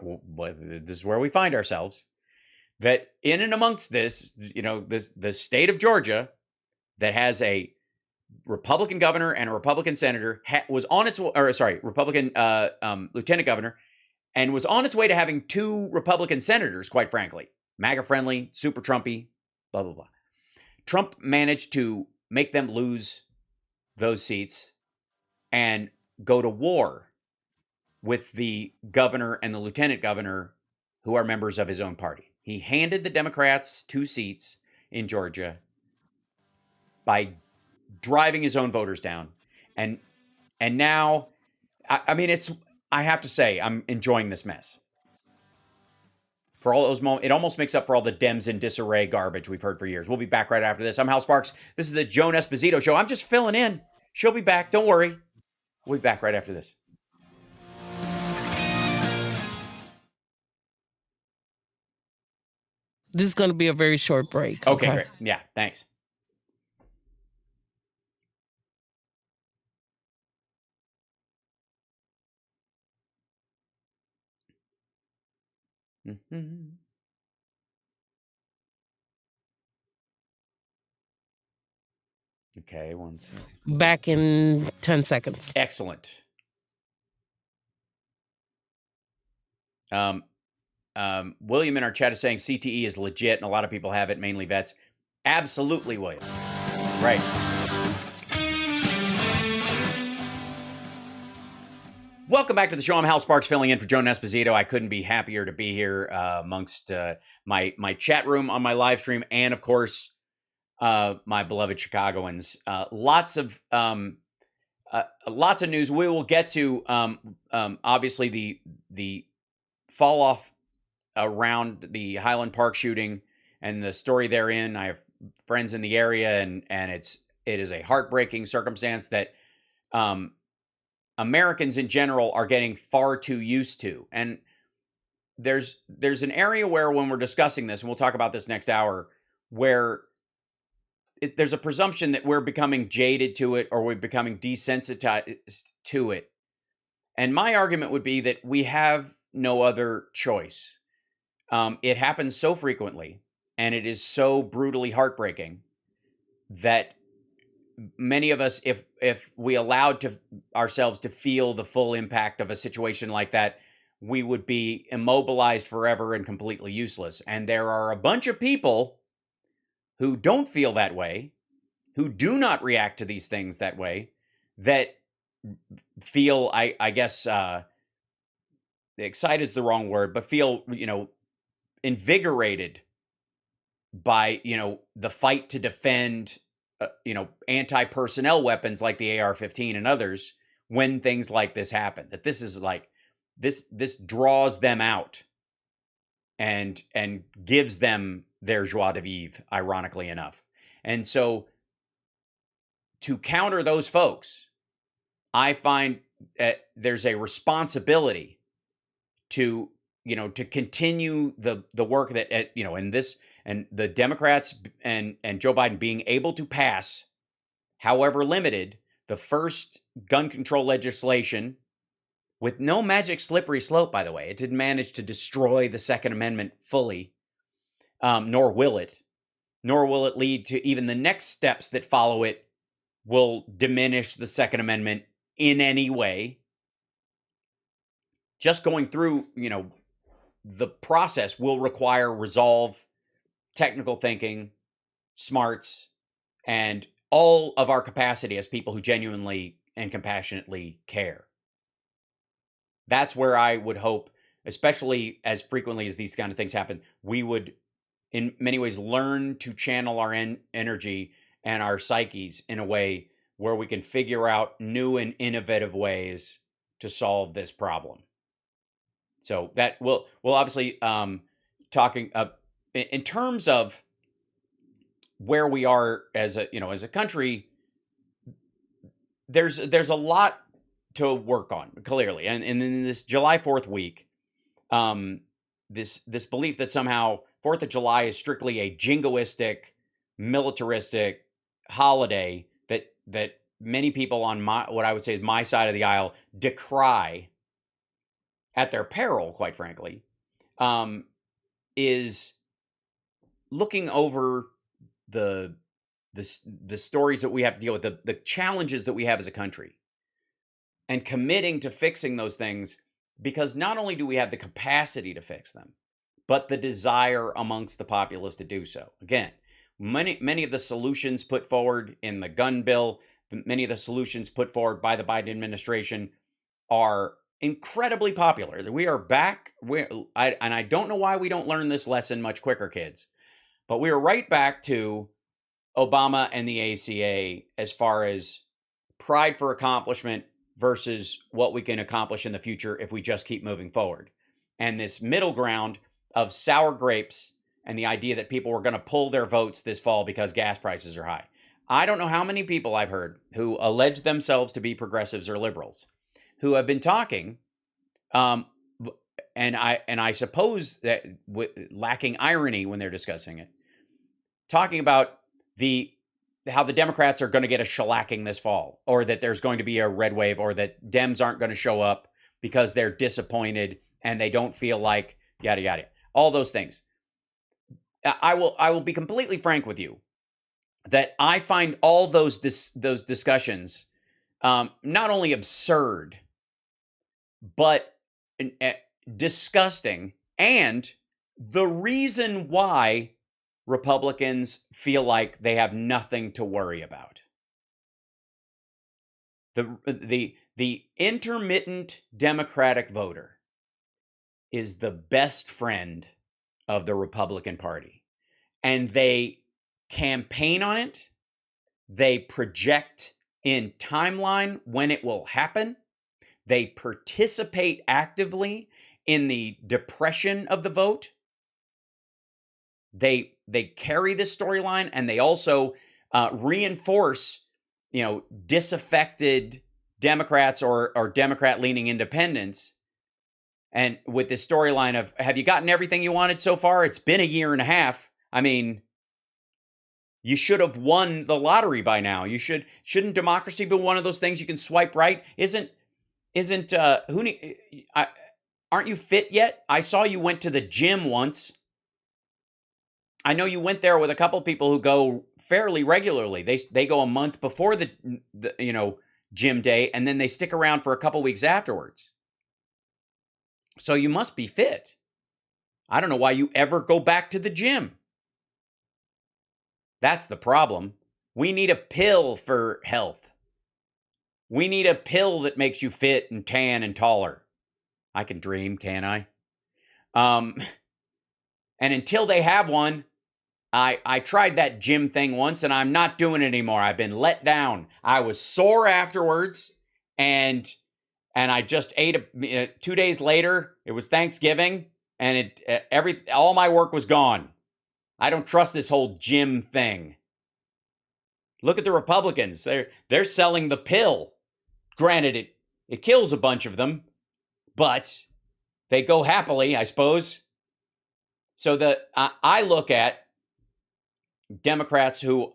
this is where we find ourselves, that in and amongst this, the state of Georgia that has a Republican governor and a Republican senator Republican lieutenant governor, and was on its way to having two Republican senators, quite frankly, MAGA friendly, super Trumpy, blah, blah, blah. Trump managed to make them lose those seats and go to war with the governor and the lieutenant governor, who are members of his own party. He handed the Democrats 2 seats in Georgia by driving his own voters down. And now, I have to say, I'm enjoying this mess. For all those moments, it almost makes up for all the Dems in disarray garbage we've heard for years. We'll be back right after this. I'm Hal Sparks. This is the Joan Esposito Show. I'm just filling in. She'll be back. Don't worry. We'll be back right after this. This is going to be a very short break. Okay, great. Yeah, thanks. Mm-hmm. Okay, one second. Back in 10 seconds. Excellent. William in our chat is saying CTE is legit, and a lot of people have it, mainly vets. Absolutely, William. Right. Welcome back to the show. I'm Hal Sparks, filling in for Joan Esposito. I couldn't be happier to be here amongst my chat room on my live stream, and of course, my beloved Chicagoans. Lots of news. We will get to obviously the fall off around the Highland Park shooting and the story therein. I have friends in the area, and it is a heartbreaking circumstance that Americans in general are getting far too used to. And there's an area where when we're discussing this, and we'll talk about this next hour, where there's a presumption that we're becoming jaded to it or we're becoming desensitized to it. And my argument would be that we have no other choice. It happens so frequently, and it is so brutally heartbreaking that many of us, if we allowed ourselves to feel the full impact of a situation like that, we would be immobilized forever and completely useless. And there are a bunch of people who don't feel that way, who do not react to these things that way, that feel, I guess, excited is the wrong word, but feel, invigorated by, the fight to defend, anti-personnel weapons like the AR-15 and others when things like this happen. That this is like, this draws them out and gives them their joie de vivre, ironically enough. And so to counter those folks, I find there's a responsibility to continue the work that, in this, and the Democrats and Joe Biden being able to pass, however limited, the first gun control legislation with no magic slippery slope, by the way. It didn't manage to destroy the Second Amendment fully, nor will it. Nor will it lead to even the next steps that follow it will diminish the Second Amendment in any way. Just going through, the process will require resolve, technical thinking, smarts, and all of our capacity as people who genuinely and compassionately care. That's where I would hope, especially as frequently as these kind of things happen, we would, in many ways, learn to channel our energy and our psyches in a way where we can figure out new and innovative ways to solve this problem. So that we'll obviously talking in terms of where we are as a country. There's a lot to work on, clearly, and in this July 4th week, this belief that somehow 4th of July is strictly a jingoistic, militaristic holiday that many people on what I would say is my side of the aisle decry at their peril, quite frankly, is looking over the stories that we have to deal with, the challenges that we have as a country, and committing to fixing those things, because not only do we have the capacity to fix them, but the desire amongst the populace to do so. Again, many of the solutions put forward in the gun bill, many of the solutions put forward by the Biden administration are incredibly popular. We are back, and I don't know why we don't learn this lesson much quicker, kids, but we are right back to Obama and the ACA as far as pride for accomplishment versus what we can accomplish in the future if we just keep moving forward. And this middle ground of sour grapes and the idea that people were going to pull their votes this fall because gas prices are high. I don't know how many people I've heard who allege themselves to be progressives or liberals who have been talking, and I suppose that lacking irony when they're discussing it, talking about how the Democrats are going to get a shellacking this fall, or that there's going to be a red wave, or that Dems aren't going to show up because they're disappointed and they don't feel like yada yada, all those things. I will be completely frank with you that I find all those discussions not only absurd, but disgusting, and the reason why Republicans feel like they have nothing to worry about. The intermittent Democratic voter is the best friend of the Republican Party, and they campaign on it. They project in timeline when it will happen. They participate actively in the depression of the vote. They carry this storyline, and they also reinforce, disaffected Democrats or Democrat-leaning independents And with this storyline of, have you gotten everything you wanted so far? It's been a year and a half. I mean, you should have won the lottery by now. Shouldn't democracy be one of those things you can swipe right? Aren't you fit yet? I saw you went to the gym once. I know you went there with a couple people who go fairly regularly. They go a month before the gym day, and then they stick around for a couple weeks afterwards. So you must be fit. I don't know why you ever go back to the gym. That's the problem. We need a pill for health. We need a pill that makes you fit and tan and taller. I can dream, can I? And until they have one, I tried that gym thing once, and I'm not doing it anymore. I've been let down. I was sore afterwards, and I just ate 2 days later. It was Thanksgiving, and all my work was gone. I don't trust this whole gym thing. Look at the Republicans. They're selling the pill. Granted, it kills a bunch of them, but they go happily, I suppose. So I look at Democrats who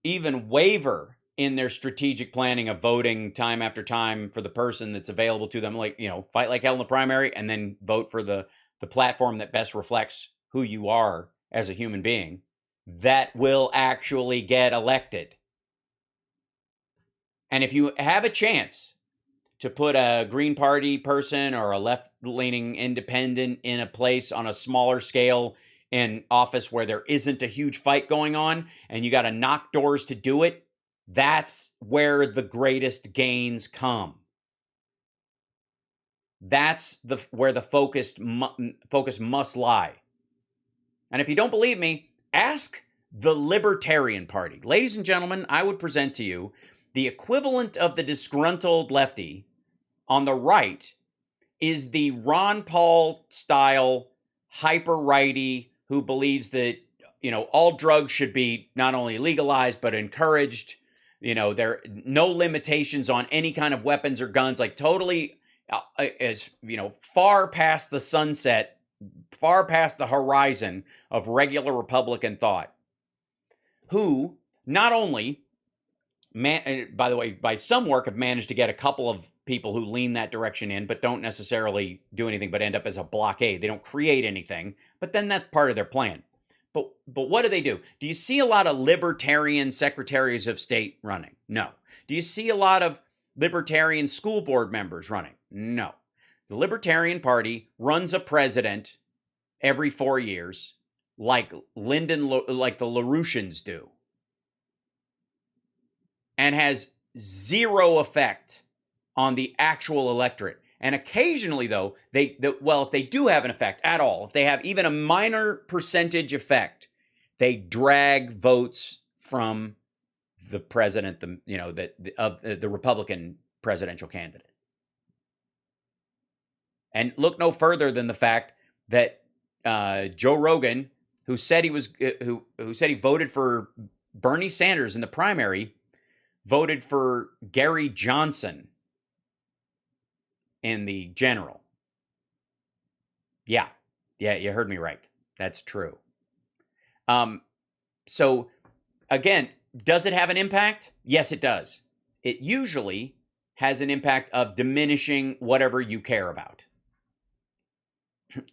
even waver in their strategic planning of voting time after time for the person that's available to them, like, fight like hell in the primary and then vote for the platform that best reflects who you are as a human being, that will actually get elected. And if you have a chance to put a Green Party person or a left-leaning independent in a place on a smaller scale in office where there isn't a huge fight going on, and you got to knock doors to do it, that's where the greatest gains come. That's where the focus must lie. And if you don't believe me, ask the Libertarian Party. Ladies and gentlemen, I would present to you the equivalent of the disgruntled lefty on the right is the Ron Paul style hyper righty who believes that, all drugs should be not only legalized, but encouraged. There are no limitations on any kind of weapons or guns, like totally as, far past the sunset, far past the horizon of regular Republican thought, who not only, by the way, by some work have managed to get a couple of people who lean that direction in, but don't necessarily do anything but end up as a blockade. They don't create anything, but then that's part of their plan. But what do? Do you see a lot of libertarian secretaries of state running? No. Do you see a lot of libertarian school board members running? No. The Libertarian Party runs a president every 4 years, like the LaRouchians do, and has zero effect on the actual electorate. And occasionally, though, if they do have an effect at all, if they have even a minor percentage effect, they drag votes from the president, of the Republican presidential candidate. And look no further than the fact that Joe Rogan, who said he voted for Bernie Sanders in the primary, voted for Gary Johnson in the general. Yeah, you heard me right. That's true. So again, does it have an impact? Yes, it does. It usually has an impact of diminishing whatever you care about.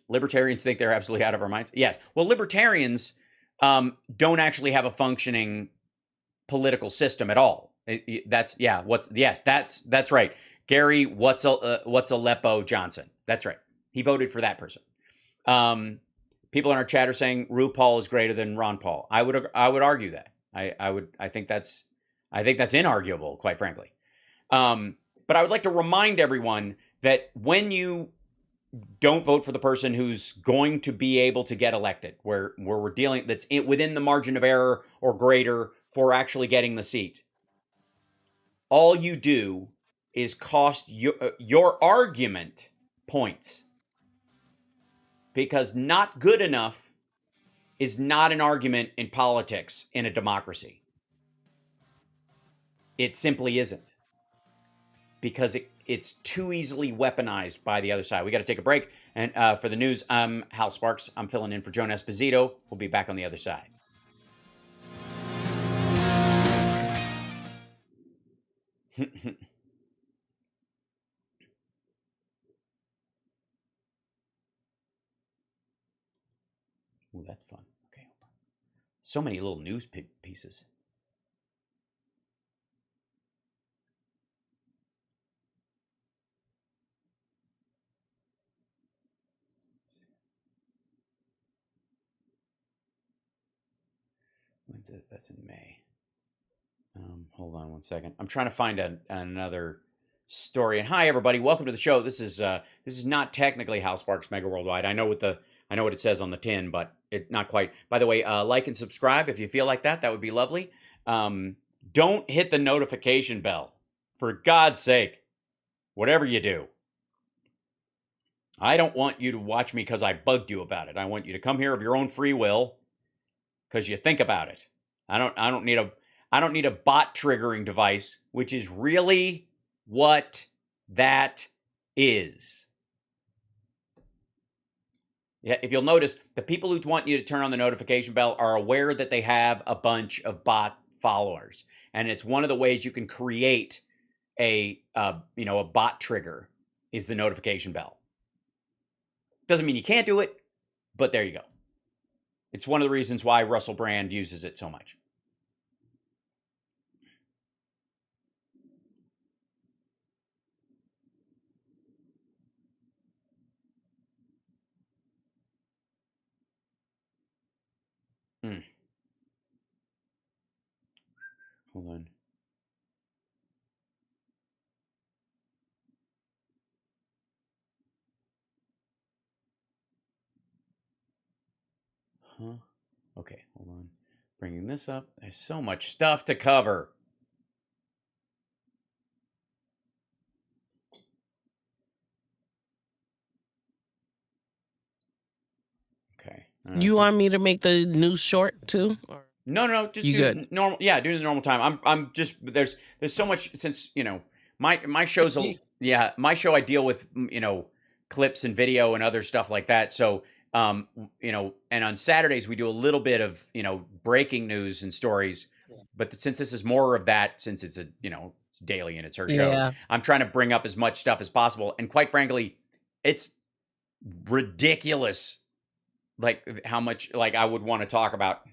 Libertarians think they're absolutely out of our minds. Yes. Well, libertarians don't actually have a functioning political system at all. That's right. Gary, what's Aleppo Johnson? That's right. He voted for that person. People in our chat are saying RuPaul is greater than Ron Paul. I would argue that. I think that's inarguable, quite frankly. But I would like to remind everyone that when you don't vote for the person who's going to be able to get elected, where we're dealing, that's within the margin of error or greater for actually getting the seat, all you do is cost your argument points. Because not good enough is not an argument in politics in a democracy. It simply isn't. Because it's too easily weaponized by the other side. We got to take a break. And for the news, I'm Hal Sparks. I'm filling in for Joan Esposito. We'll be back on the other side. Ooh, that's fun. Okay. So many little news pieces. When's this? That's in May. Hold on one second. I'm trying to find another story. And hi, everybody. Welcome to the show. This is not technically Hal Sparks Mega Worldwide. I know what it says on the tin, but it not quite. By the way, like and subscribe if you feel like that. That would be lovely. Don't hit the notification bell, for God's sake. Whatever you do, I don't want you to watch me because I bugged you about it. I want you to come here of your own free will because you think about it. I don't need a bot triggering device, which is really what that is. Yeah, if you'll notice, the people who want you to turn on the notification bell are aware that they have a bunch of bot followers, and it's one of the ways you can create a bot trigger is the notification bell. Doesn't mean you can't do it, but there you go. It's one of the reasons why Russell Brand uses it so much. Hold on. Huh? Okay, hold on. Bringing this up. There's so much stuff to cover. Okay. You want me to make the news short too? Or? No, just do normal. Yeah, do the normal time. I'm just there's so much since my show's my show I deal with clips and video and other stuff like that. So and on Saturdays we do a little bit of breaking news and stories. But since this is more of that, since it's it's daily and it's her show, I'm trying to bring up as much stuff as possible. And quite frankly, it's ridiculous, like how much I would want to talk about.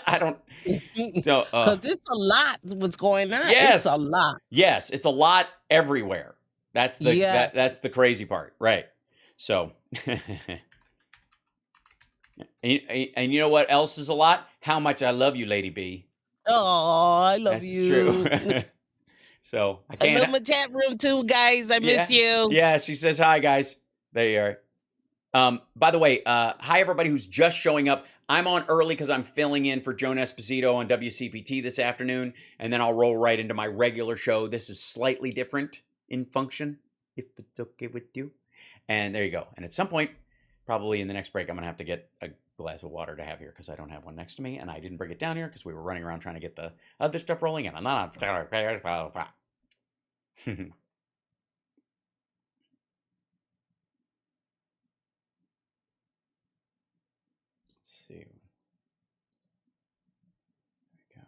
I don't. So because it's a lot. What's going on? Yes, it's a lot. Yes, it's a lot everywhere. That's the that's the crazy part, right? So, and you know what else is a lot? How much I love you, Lady B. Oh, I love you. That's true. So I can't. I love my chat room too, guys. I miss you. Yeah, she says hi, guys. There you are. By the way, hi everybody who's just showing up. I'm on early because I'm filling in for Joan Esposito on WCPT this afternoon, and then I'll roll right into my regular show. This is slightly different in function, if it's okay with you. And there you go. And at some point, probably in the next break, I'm going to have to get a glass of water to have here because I don't have one next to me, and I didn't bring it down here because we were running around trying to get the other stuff rolling in. See. There we go.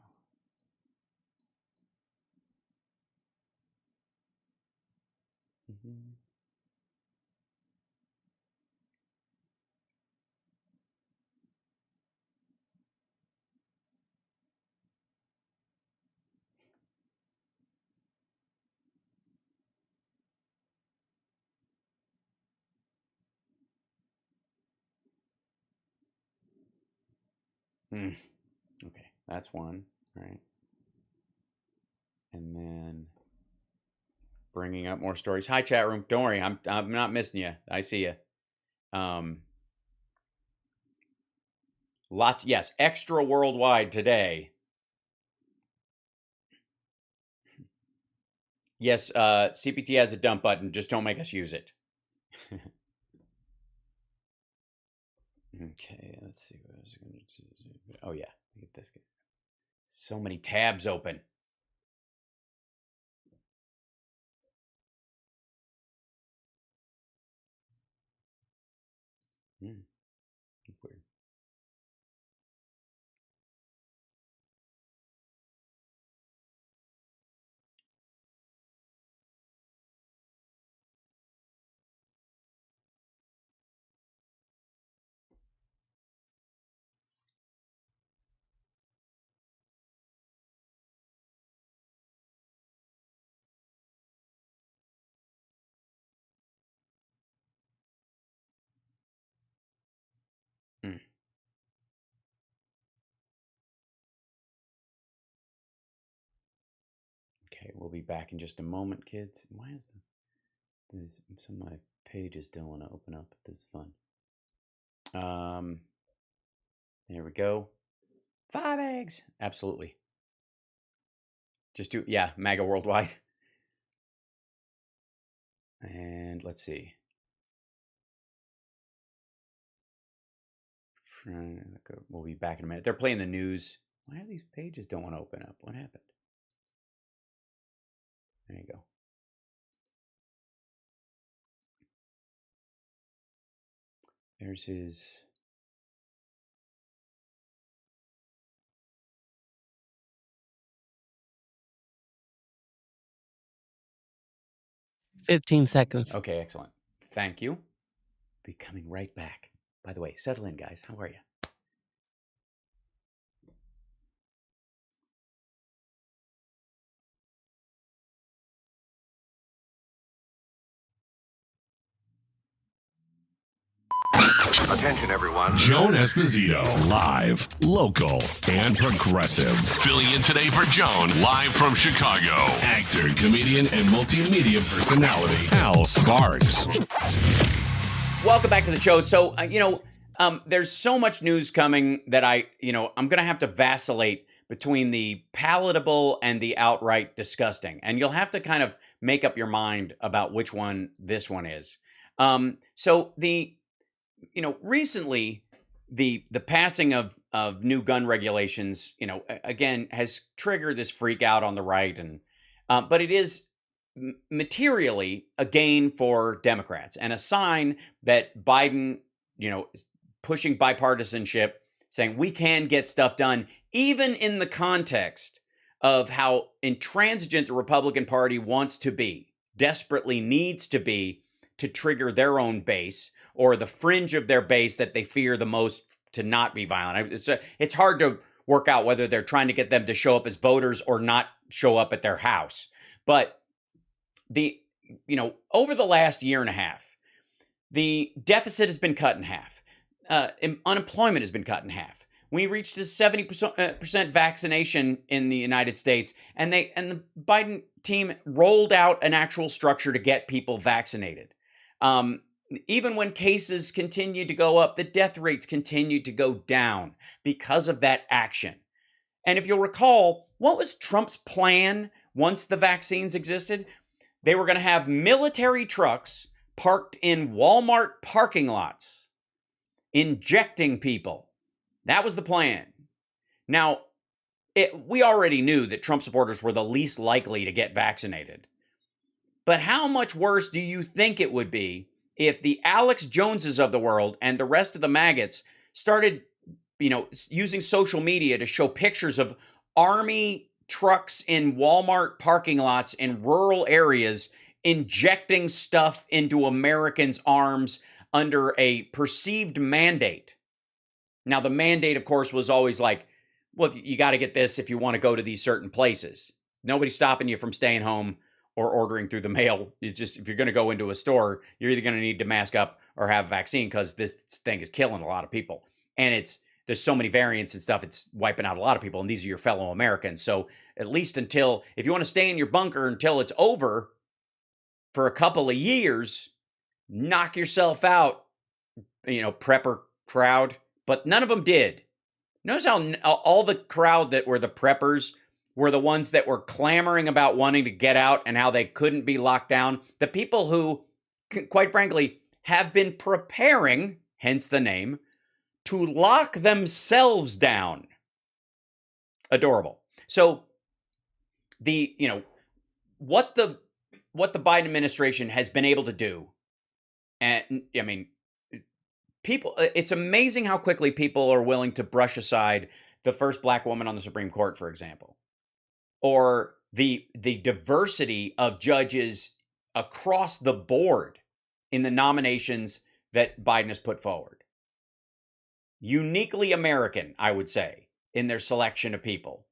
Okay, that's one, right? And then bringing up more stories. Hi, chat room. Don't worry, I'm not missing you. I see you. Lots, yes, extra worldwide today. Yes, CPT has a dump button. Just don't make us use it. Okay, let's see what I was going to do. Oh yeah, get this. So many tabs open. Weird. Hmm. Okay, we'll be back in just a moment, kids. Why is some of my pages don't want to open up? This is fun. There we go. 5 eggs. Absolutely. Just do, yeah, MAGA worldwide. And let's see. We'll be back in a minute. They're playing the news. Why are these pages don't want to open up? What happened? There you go. There's his. $15 seconds. Okay, excellent. Thank you. Be coming right back. By the way, settle in, guys. How are you? Attention, everyone. Joan Esposito, live, local, and progressive. Filling in today for Joan, live from Chicago. Actor, comedian, and multimedia personality, HAL Sparks. Welcome back to the show. So, there's so much news coming that I'm going to have to vacillate between the palatable and the outright disgusting. And you'll have to kind of make up your mind about which one this one is. Recently, the passing of new gun regulations, again, has triggered this freak out on the right, and but it is materially a gain for Democrats and a sign that Biden, is pushing bipartisanship, saying we can get stuff done, even in the context of how intransigent the Republican Party wants to be, desperately needs to be, to trigger their own base or the fringe of their base that they fear the most to not be violent. It's hard to work out whether they're trying to get them to show up as voters or not show up at their house. But over the last year and a half, the deficit has been cut in half. Unemployment has been cut in half. We reached a 70% vaccination in the United States, and the Biden team rolled out an actual structure to get people vaccinated. Even when cases continued to go up, the death rates continued to go down because of that action. And if you'll recall, what was Trump's plan once the vaccines existed? They were going to have military trucks parked in Walmart parking lots, injecting people. That was the plan. Now, we already knew that Trump supporters were the least likely to get vaccinated. But how much worse do you think it would be if the Alex Joneses of the world and the rest of the maggots started, using social media to show pictures of army trucks in Walmart parking lots in rural areas injecting stuff into Americans' arms under a perceived mandate? Now, the mandate, of course, was always like, well, you got to get this if you want to go to these certain places. Nobody's stopping you from staying home or ordering through the mail. It's just, if you're going to go into a store, you're either going to need to mask up or have a vaccine because this thing is killing a lot of people. And there's so many variants and stuff, it's wiping out a lot of people. And these are your fellow Americans. So at least if you want to stay in your bunker until it's over for a couple of years, knock yourself out, prepper crowd. But none of them did. Notice how all the crowd that were the preppers were the ones that were clamoring about wanting to get out and how they couldn't be locked down. The people who, quite frankly, have been preparing, hence the name, to lock themselves down. Adorable. So what the Biden administration has been able to do, and people, it's amazing how quickly people are willing to brush aside the first black woman on the Supreme Court, for example, or the diversity of judges across the board in the nominations that Biden has put forward. Uniquely American, I would say, in their selection of people.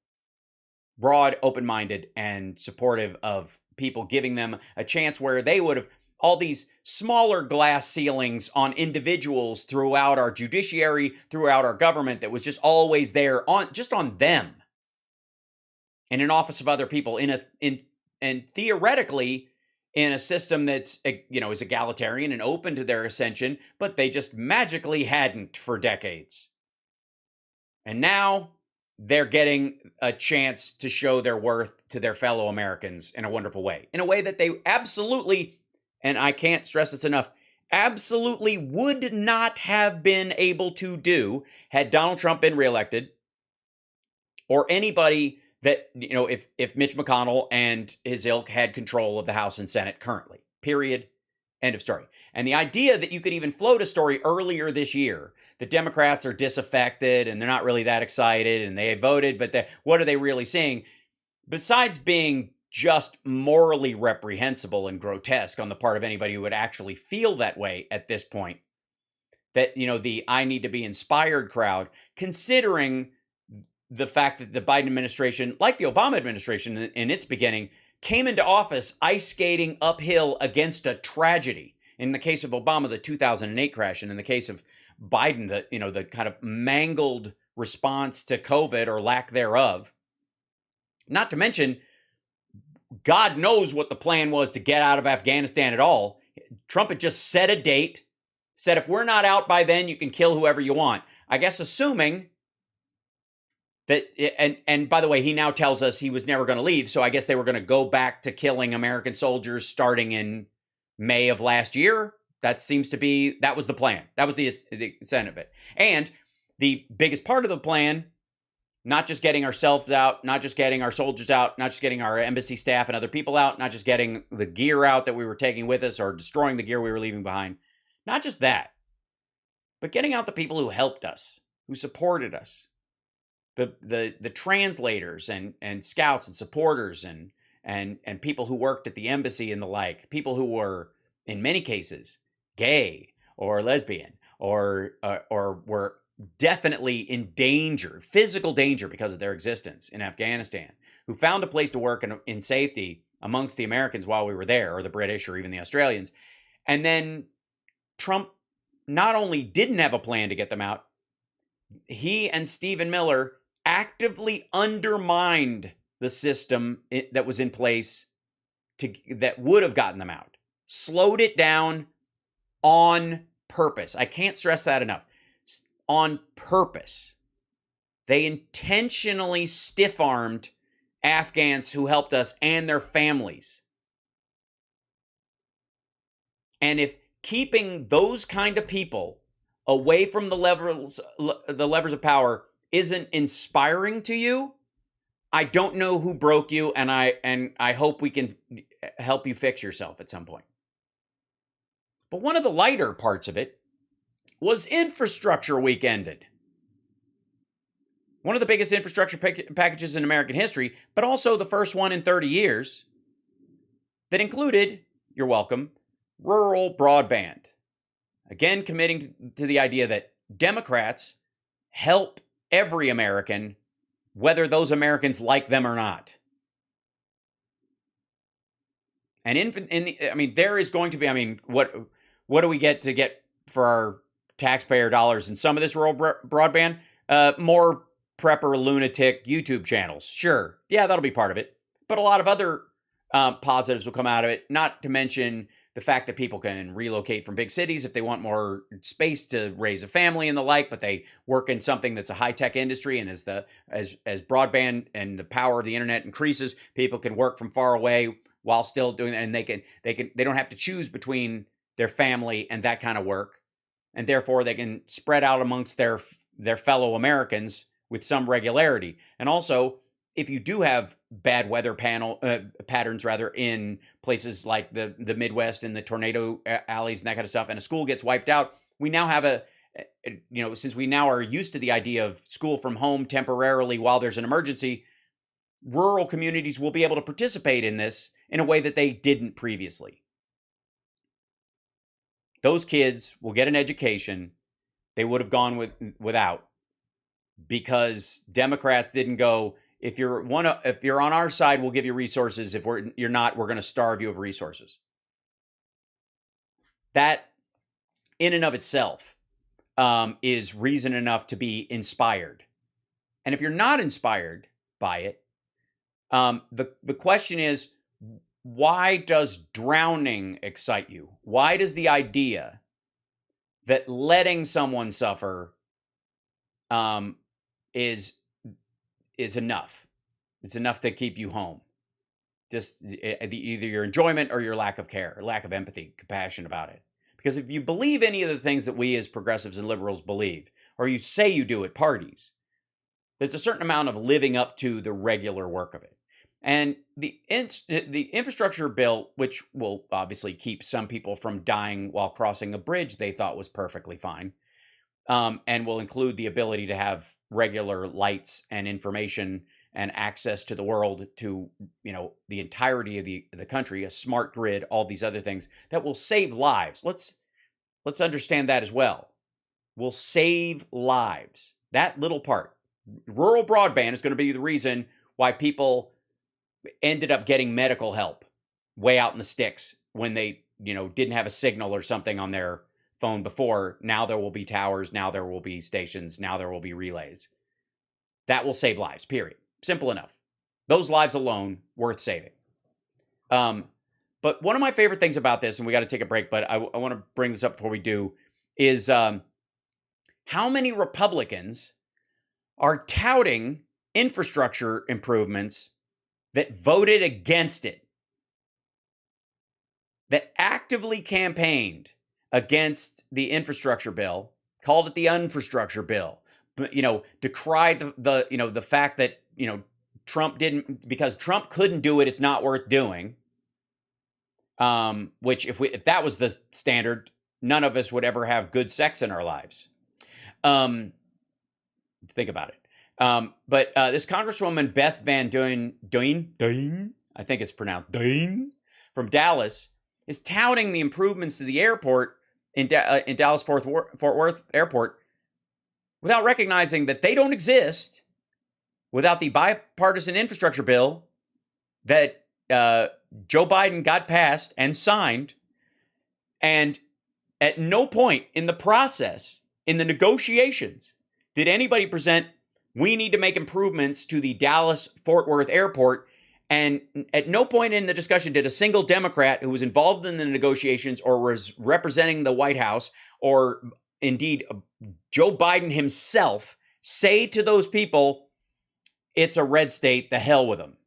Broad, open-minded, and supportive of people, giving them a chance where they would have all these smaller glass ceilings on individuals throughout our judiciary, throughout our government that was just always there on them. And in office of other people and theoretically in a system that's, is egalitarian and open to their ascension, but they just magically hadn't for decades. And now they're getting a chance to show their worth to their fellow Americans in a wonderful way. In a way that they absolutely, and I can't stress this enough, absolutely would not have been able to do had Donald Trump been reelected, or anybody that, if Mitch McConnell and his ilk had control of the House and Senate currently. Period. End of story. And the idea that you could even float a story earlier this year that Democrats are disaffected and they're not really that excited and they voted, but what are they really seeing? Besides being just morally reprehensible and grotesque on the part of anybody who would actually feel that way at this point, that, the I need to be inspired crowd, considering the fact that the Biden administration, like the Obama administration in its beginning, came into office ice skating uphill against a tragedy. In the case of Obama, the 2008 crash, and in the case of Biden, the kind of mangled response to COVID or lack thereof. Not to mention, God knows what the plan was to get out of Afghanistan at all. Trump had just set a date, said if we're not out by then, you can kill whoever you want. I guess assuming that, and by the way, he now tells us he was never going to leave, so I guess they were going to go back to killing American soldiers starting in May of last year. That seems to be, that was the plan. That was the extent of it. And the biggest part of the plan, not just getting ourselves out, not just getting our soldiers out, not just getting our embassy staff and other people out, not just getting the gear out that we were taking with us or destroying the gear we were leaving behind. Not just that, but getting out the people who helped us, who supported us. The translators and scouts and supporters and people who worked at the embassy and the like, people who were, in many cases, gay or lesbian or were definitely in danger, physical danger because of their existence in Afghanistan, who found a place to work in safety amongst the Americans while we were there, or the British or even the Australians. And then Trump not only didn't have a plan to get them out, he and Stephen Miller actively undermined the system that was in place that would have gotten them out. Slowed it down on purpose. I can't stress that enough. On purpose. They intentionally stiff-armed Afghans who helped us and their families. And if keeping those kind of people away from the levers of power isn't inspiring to you, I don't know who broke you, and I hope we can help you fix yourself at some point. But one of the lighter parts of it was Infrastructure Week ended. One of the biggest infrastructure packages in American history, but also the first one in 30 years that included, you're welcome, rural broadband. Again, committing to the idea that Democrats help every American, whether those Americans like them or not. And there is going to be, what do we get for our taxpayer dollars in some of this rural broadband? More prepper lunatic YouTube channels. Sure. Yeah, that'll be part of it. But a lot of other positives will come out of it, not to mention the fact that people can relocate from big cities if they want more space to raise a family and the like, but they work in something that's a high-tech industry, and as broadband and the power of the internet increases, people can work from far away while still doing that, and they don't have to choose between their family and that kind of work, and therefore they can spread out amongst their fellow Americans with some regularity. And also, if you do have bad weather patterns in places like the Midwest and the tornado alleys and that kind of stuff, and a school gets wiped out, we now have since we now are used to the idea of school from home temporarily while there's an emergency, rural communities will be able to participate in this in a way that they didn't previously. Those kids will get an education they would have gone without, because Democrats didn't go, if you're on our side, we'll give you resources. If you're not, we're going to starve you of resources. That in and of itself is reason enough to be inspired. And if you're not inspired by it, the question is, why does drowning excite you? Why does the idea that letting someone suffer is enough? It's enough to keep you home. Just either your enjoyment or your lack of care, or lack of empathy, compassion about it. Because if you believe any of the things that we as progressives and liberals believe, or you say you do at parties, there's a certain amount of living up to the regular work of it. And the infrastructure bill, which will obviously keep some people from dying while crossing a bridge they thought was perfectly fine, and will include the ability to have regular lights and information and access to the world, to the entirety of the country, a smart grid, all these other things that will save lives. Let's understand that as well. Will save lives. That little part. Rural broadband is going to be the reason why people ended up getting medical help way out in the sticks when they, didn't have a signal or something on their phone before. Now there will be towers. Now there will be stations. Now there will be relays. That will save lives, period. Simple enough. Those lives alone worth saving. But one of my favorite things about this, and we got to take a break, but I want to bring this up before we do, is how many Republicans are touting infrastructure improvements that voted against it, that actively campaigned against the infrastructure bill, called it the infrastructure bill, but, decried the fact that, Trump didn't, because Trump couldn't do it, it's not worth doing. Which if that was the standard, none of us would ever have good sex in our lives. Think about it. But this Congresswoman Beth Van Duyne, I think it's pronounced Duyne, from Dallas, is touting the improvements to the airport in Dallas Fort Worth Airport without recognizing that they don't exist without the bipartisan infrastructure bill that Joe Biden got passed and signed. And at no point in the process, in the negotiations, did anybody present, we need to make improvements to the Dallas Fort Worth Airport. And at no point in the discussion did a single Democrat who was involved in the negotiations or was representing the White House, or indeed Joe Biden himself, say to those people, it's a red state, the hell with them.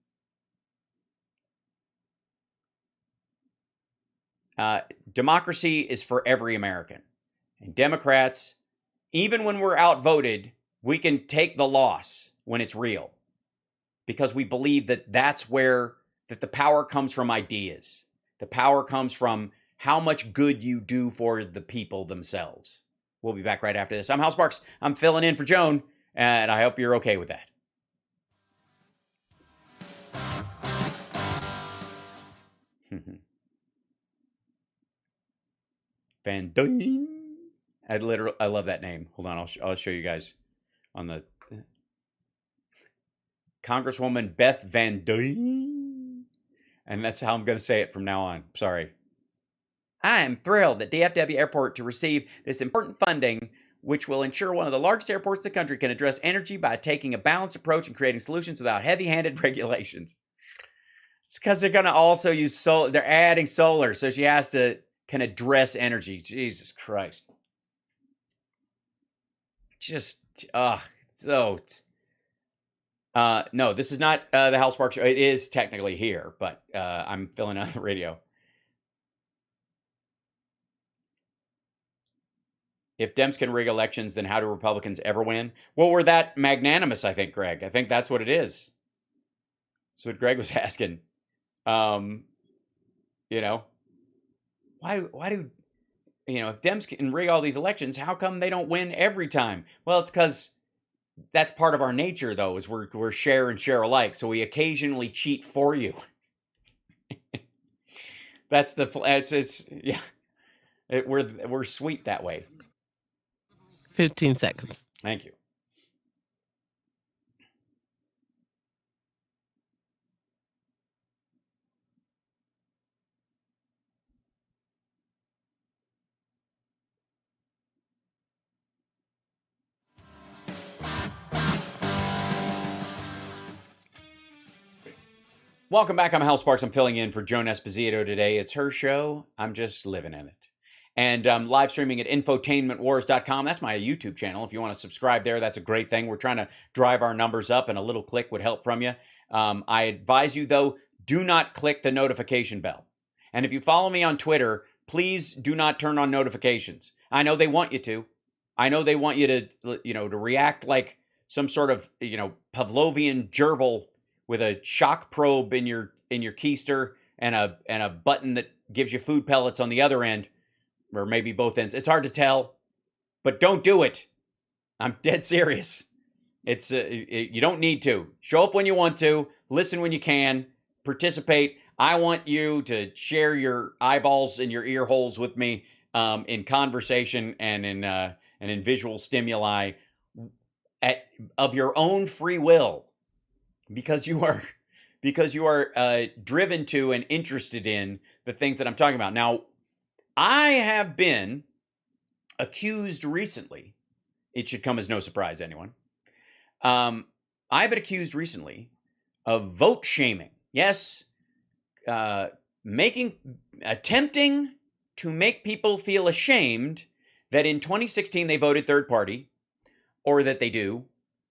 Democracy is for every American. And Democrats, even when we're outvoted, we can take the loss when it's real, because we believe that that's where the power comes from. Ideas. The power comes from how much good you do for the people themselves. We'll be back right after this. I'm Hal Sparks. I'm filling in for Joan, and I hope you're okay with that. Van Duyne. I love that name. Hold on, I'll show you guys on the Congresswoman Beth Van Duyne, and that's how I'm going to say it from now on. Sorry. I am thrilled that DFW Airport to receive this important funding, which will ensure one of the largest airports in the country can address energy by taking a balanced approach and creating solutions without heavy-handed regulations. It's because they're going to also use solar. They're adding solar, so she has to can address energy. Jesus Christ. Just, no, this is not the Hal Sparks show. It is technically here, but I'm filling out the radio. If Dems can rig elections, then how do Republicans ever win? Well, we're that magnanimous, I think, Greg. I think that's what it is. That's what Greg was asking. Why do if Dems can rig all these elections, how come they don't win every time? Well, it's because that's part of our nature, though, is we're share and share alike. So we occasionally cheat for you. That's we're sweet that way. 15 seconds. Thank you. Welcome back. I'm Hal Sparks. I'm filling in for Joan Esposito today. It's her show. I'm just living in it. And I'm live streaming at infotainmentwars.com. That's my YouTube channel. If you want to subscribe there, that's a great thing. We're trying to drive our numbers up, and a little click would help from you. I advise you, though, do not click the notification bell. And if you follow me on Twitter, please do not turn on notifications. I know they want you to. I know they want you to react like some sort of, Pavlovian gerbil with a shock probe in your keister and a button that gives you food pellets on the other end, or maybe both ends. It's hard to tell, but don't do it. I'm dead serious. It's you don't need to. Show up when you want to, listen when you can, participate. I want you to share your eyeballs and your ear holes with me in conversation and in visual stimuli of your own free will. Because you are driven to and interested in the things that I'm talking about. Now, I have been accused recently. It should come as no surprise to anyone. I've been accused recently of vote shaming. Yes, attempting to make people feel ashamed that in 2016 they voted third party, or that they do,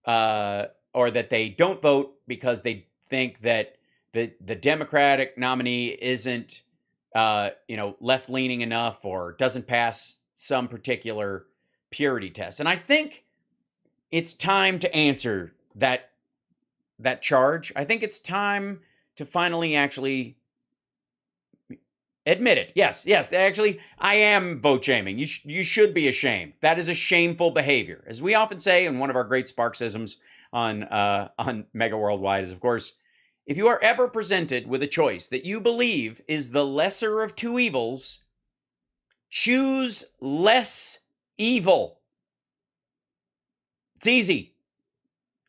or that they don't vote because they think that the Democratic nominee isn't, left-leaning enough or doesn't pass some particular purity test. And I think it's time to answer that charge. I think it's time to finally actually admit it. Yes, actually, I am vote shaming. You should be ashamed. That is a shameful behavior. As we often say in one of our great Sparksisms on Mega Worldwide is, of course, if you are ever presented with a choice that you believe is the lesser of two evils, choose less evil. It's easy.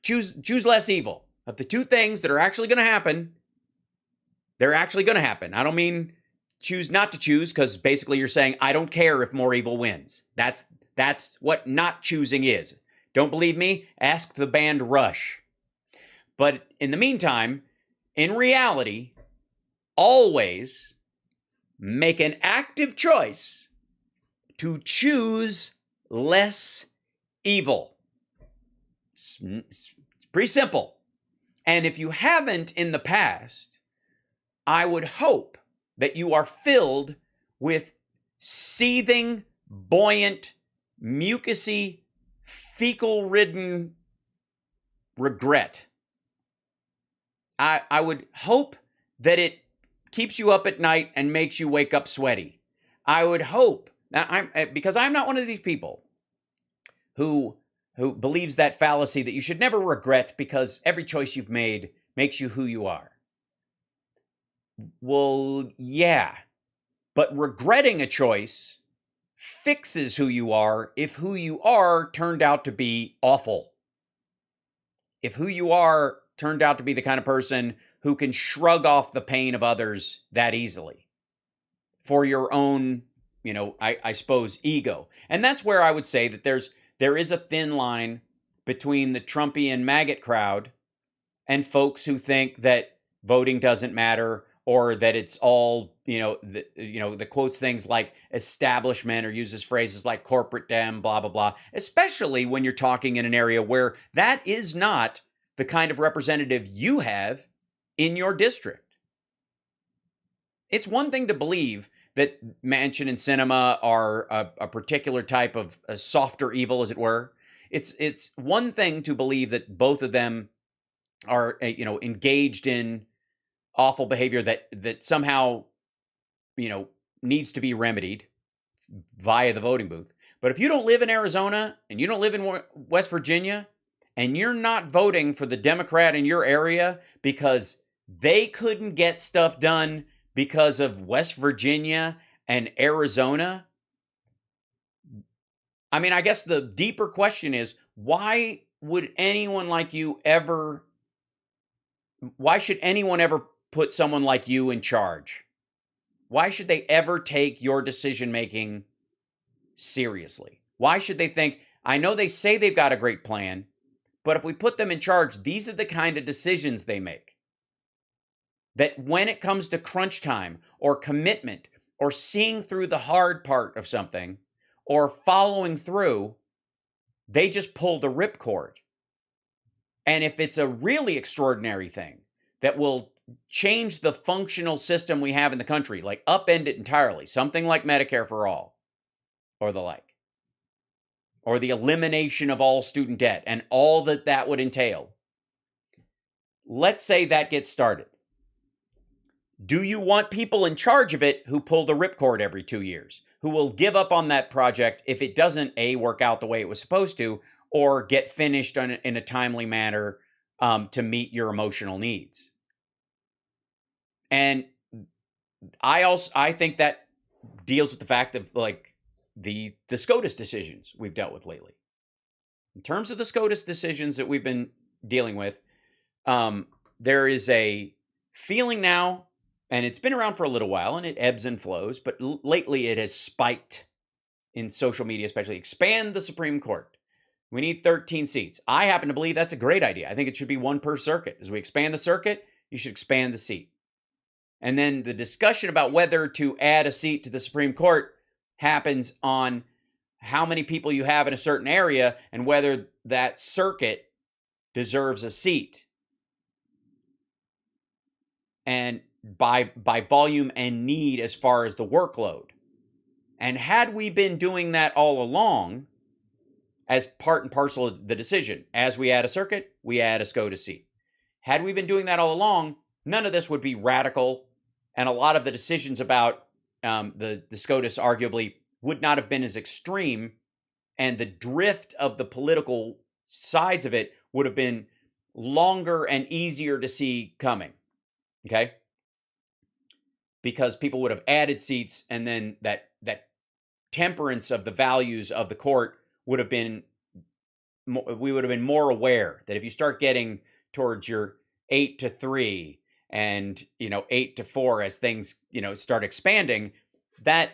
Choose less evil. Of the two things that are actually going to happen, they're actually going to happen. I don't mean choose not to choose, because basically you're saying, I don't care if more evil wins. That's what not choosing is. Don't believe me? Ask the band Rush. But in the meantime, in reality, always make an active choice to choose less evil. It's pretty simple. And if you haven't in the past, I would hope that you are filled with seething, buoyant, mucusy, fecal-ridden regret. I would hope that it keeps you up at night and makes you wake up sweaty. I would hope, because I'm not one of these people who believes that fallacy that you should never regret because every choice you've made makes you who you are. Well, yeah, but regretting a choice fixes who you are if who you are turned out to be awful. If who you are turned out to be the kind of person who can shrug off the pain of others that easily for your own, I suppose, ego. And that's where I would say that there is a thin line between the Trumpian maggot crowd and folks who think that voting doesn't matter, or that it's all, that quotes things like establishment or uses phrases like corporate dem, blah, blah, blah, especially when you're talking in an area where that is not the kind of representative you have in your district. It's one thing to believe that Manchin and Sinema are a particular type of a softer evil, as it were. It's one thing to believe that both of them are, engaged in awful behavior that somehow, needs to be remedied via the voting booth. But if you don't live in Arizona and you don't live in West Virginia and you're not voting for the Democrat in your area because they couldn't get stuff done because of West Virginia and Arizona, I mean, I guess the deeper question is, why would anyone like you ever, why should anyone ever put someone like you in charge? Why should they ever take your decision-making seriously? Why should they think, I know they say they've got a great plan, but if we put them in charge, these are the kind of decisions they make. That when it comes to crunch time or commitment or seeing through the hard part of something or following through, they just pull the ripcord. And if it's a really extraordinary thing that will change the functional system we have in the country, like upend it entirely, something like Medicare for all or the like, or the elimination of all student debt and all that that would entail. Let's say that gets started. Do you want people in charge of it who pull the ripcord every 2 years, who will give up on that project if it doesn't, A, work out the way it was supposed to, or get finished in a timely manner to meet your emotional needs? And I think that deals with the fact of like the SCOTUS decisions we've dealt with lately. In terms of the SCOTUS decisions that we've been dealing with, there is a feeling now, and it's been around for a little while, and it ebbs and flows, but lately it has spiked in social media, especially. Expand the Supreme Court. We need 13 seats. I happen to believe that's a great idea. I think it should be one per circuit. As we expand the circuit, you should expand the seat. And then the discussion about whether to add a seat to the Supreme Court happens on how many people you have in a certain area and whether that circuit deserves a seat. And by volume and need as far as the workload. And had we been doing that all along as part and parcel of the decision, as we add a circuit, we add a SCOTUS seat. Had we been doing that all along, none of this would be radical, and a lot of the decisions about the SCOTUS arguably would not have been as extreme, and the drift of the political sides of it would have been longer and easier to see coming, okay? Because people would have added seats, and then that temperance of the values of the court would have been, we would have been more aware that if you start getting towards your 8-3 and 8-4 as things start expanding, that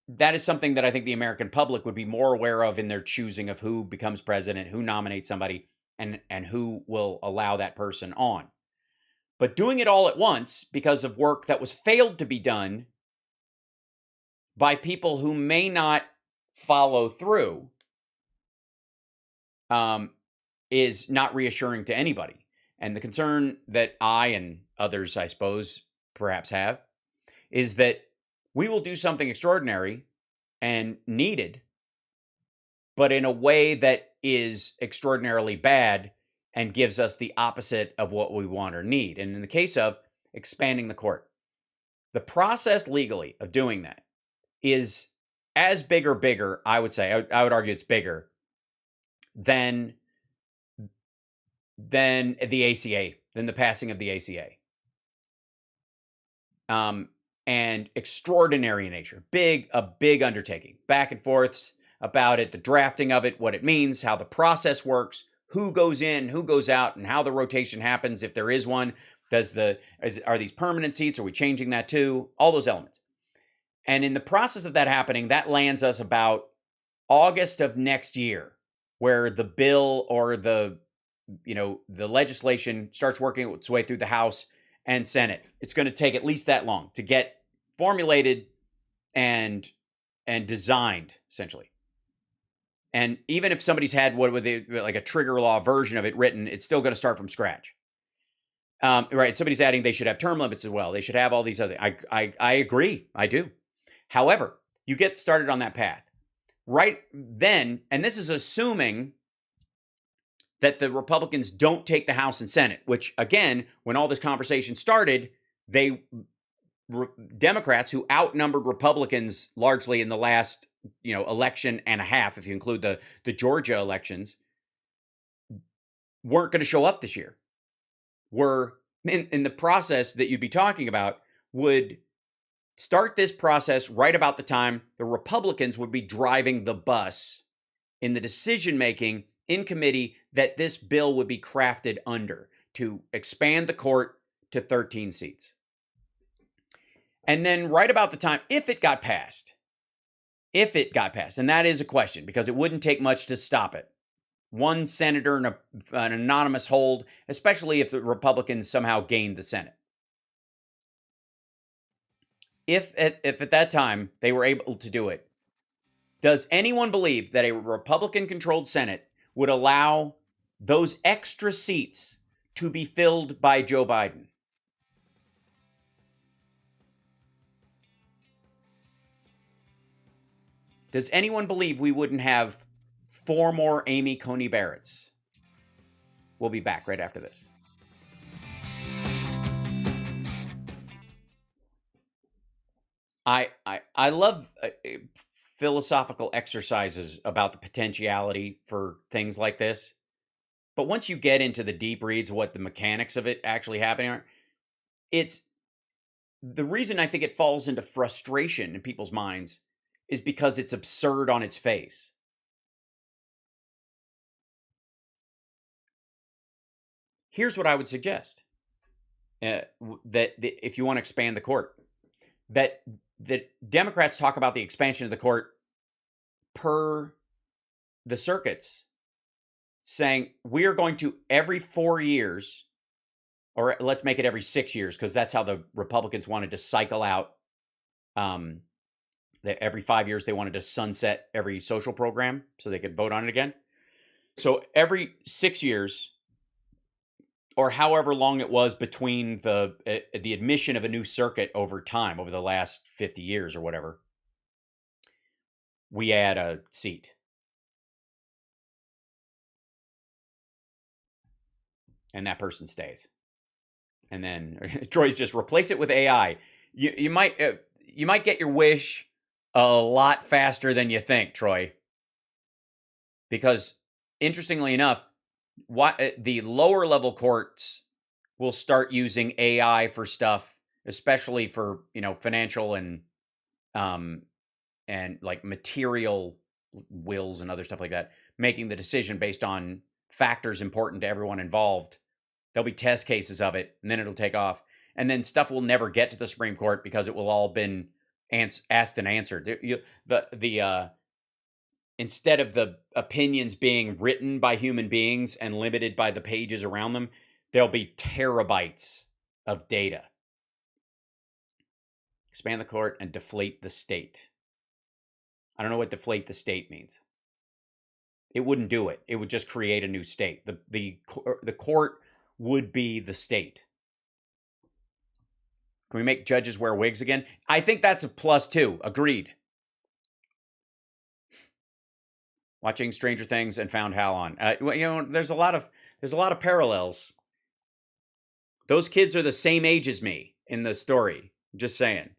is something that I think the American public would be more aware of in their choosing of who becomes president, who nominates somebody, and who will allow that person on. But doing it all at once because of work that was failed to be done by people who may not follow through is not reassuring to anybody. And the concern that I and others, I suppose, perhaps have, is that we will do something extraordinary and needed, but in a way that is extraordinarily bad and gives us the opposite of what we want or need. And in the case of expanding the court, the process legally of doing that is as big or bigger, I would say, I would argue it's bigger than the ACA, than the passing of the ACA. And extraordinary in nature, a big undertaking, back and forths about it, the drafting of it, what it means, how the process works, who goes in, who goes out, and how the rotation happens, if there is one. Are these permanent seats? Are we changing that too? All those elements. And in the process of that happening, that lands us about August of next year, where the bill or the legislation starts working its way through the House and Senate. It's going to take at least that long to get formulated and designed, essentially. And even if somebody's had like a trigger law version of it written, it's still going to start from scratch. Right? Somebody's adding they should have term limits as well. They should have all these other. I agree. I do. However, you get started on that path right then, and this is assuming that the Republicans don't take the House and Senate, which again, when all this conversation started, Democrats who outnumbered Republicans largely in the last election and a half, if you include the Georgia elections, weren't going to show up this year. Were in the process that you'd be talking about would start this process right about the time the Republicans would be driving the bus in the decision making in committee that this bill would be crafted under to expand the court to 13 seats. And then right about the time, if it got passed, and that is a question because it wouldn't take much to stop it. One senator and an anonymous hold, especially if the Republicans somehow gained the Senate. If at that time they were able to do it, does anyone believe that a Republican-controlled Senate would allow those extra seats to be filled by Joe Biden? Does anyone believe we wouldn't have 4 more Amy Coney Barretts? We'll be back right after this. I love philosophical exercises about the potentiality for things like this. But once you get into the deep reads of what the mechanics of it actually happening are, it's the reason I think it falls into frustration in people's minds is because it's absurd on its face. Here's what I would suggest. That if you want to expand the court, that Democrats talk about the expansion of the court per the circuits, saying we are going to every 4 years, or let's make it every 6 years, because that's how the Republicans wanted to cycle out. That every 5 years they wanted to sunset every social program so they could vote on it again. So every 6 years, or however long it was between the admission of a new circuit over time, over the last 50 years or whatever, we add a seat. And that person stays. And then Troy's just replace it with AI. You might get your wish a lot faster than you think, Troy. Because interestingly enough, the lower level courts will start using AI for stuff, especially for financial and like material wills and other stuff like that, making the decision based on factors important to everyone involved. There'll be test cases of it, and then it'll take off. And then stuff will never get to the Supreme Court because it will all been asked and answered. Instead of the opinions being written by human beings and limited by the pages around them, there'll be terabytes of data. Expand the court and deflate the state. I don't know what deflate the state means. It wouldn't do it. It would just create a new state. The court would be the state. Can we make judges wear wigs again? I think that's a plus too. Agreed. Watching Stranger Things and found HAL on. There's a lot of parallels. Those kids are the same age as me in the story. Just saying.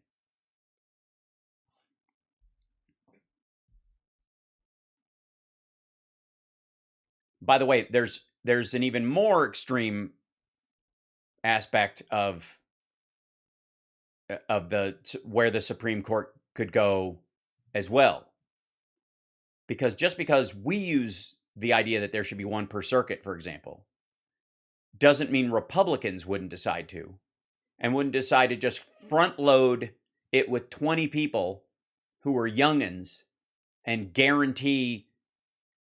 By the way, there's an even more extreme aspect of where the Supreme Court could go as well. Because we use the idea that there should be one per circuit, for example, doesn't mean Republicans wouldn't decide to, and wouldn't decide to just front load it with 20 people who are youngins and guarantee,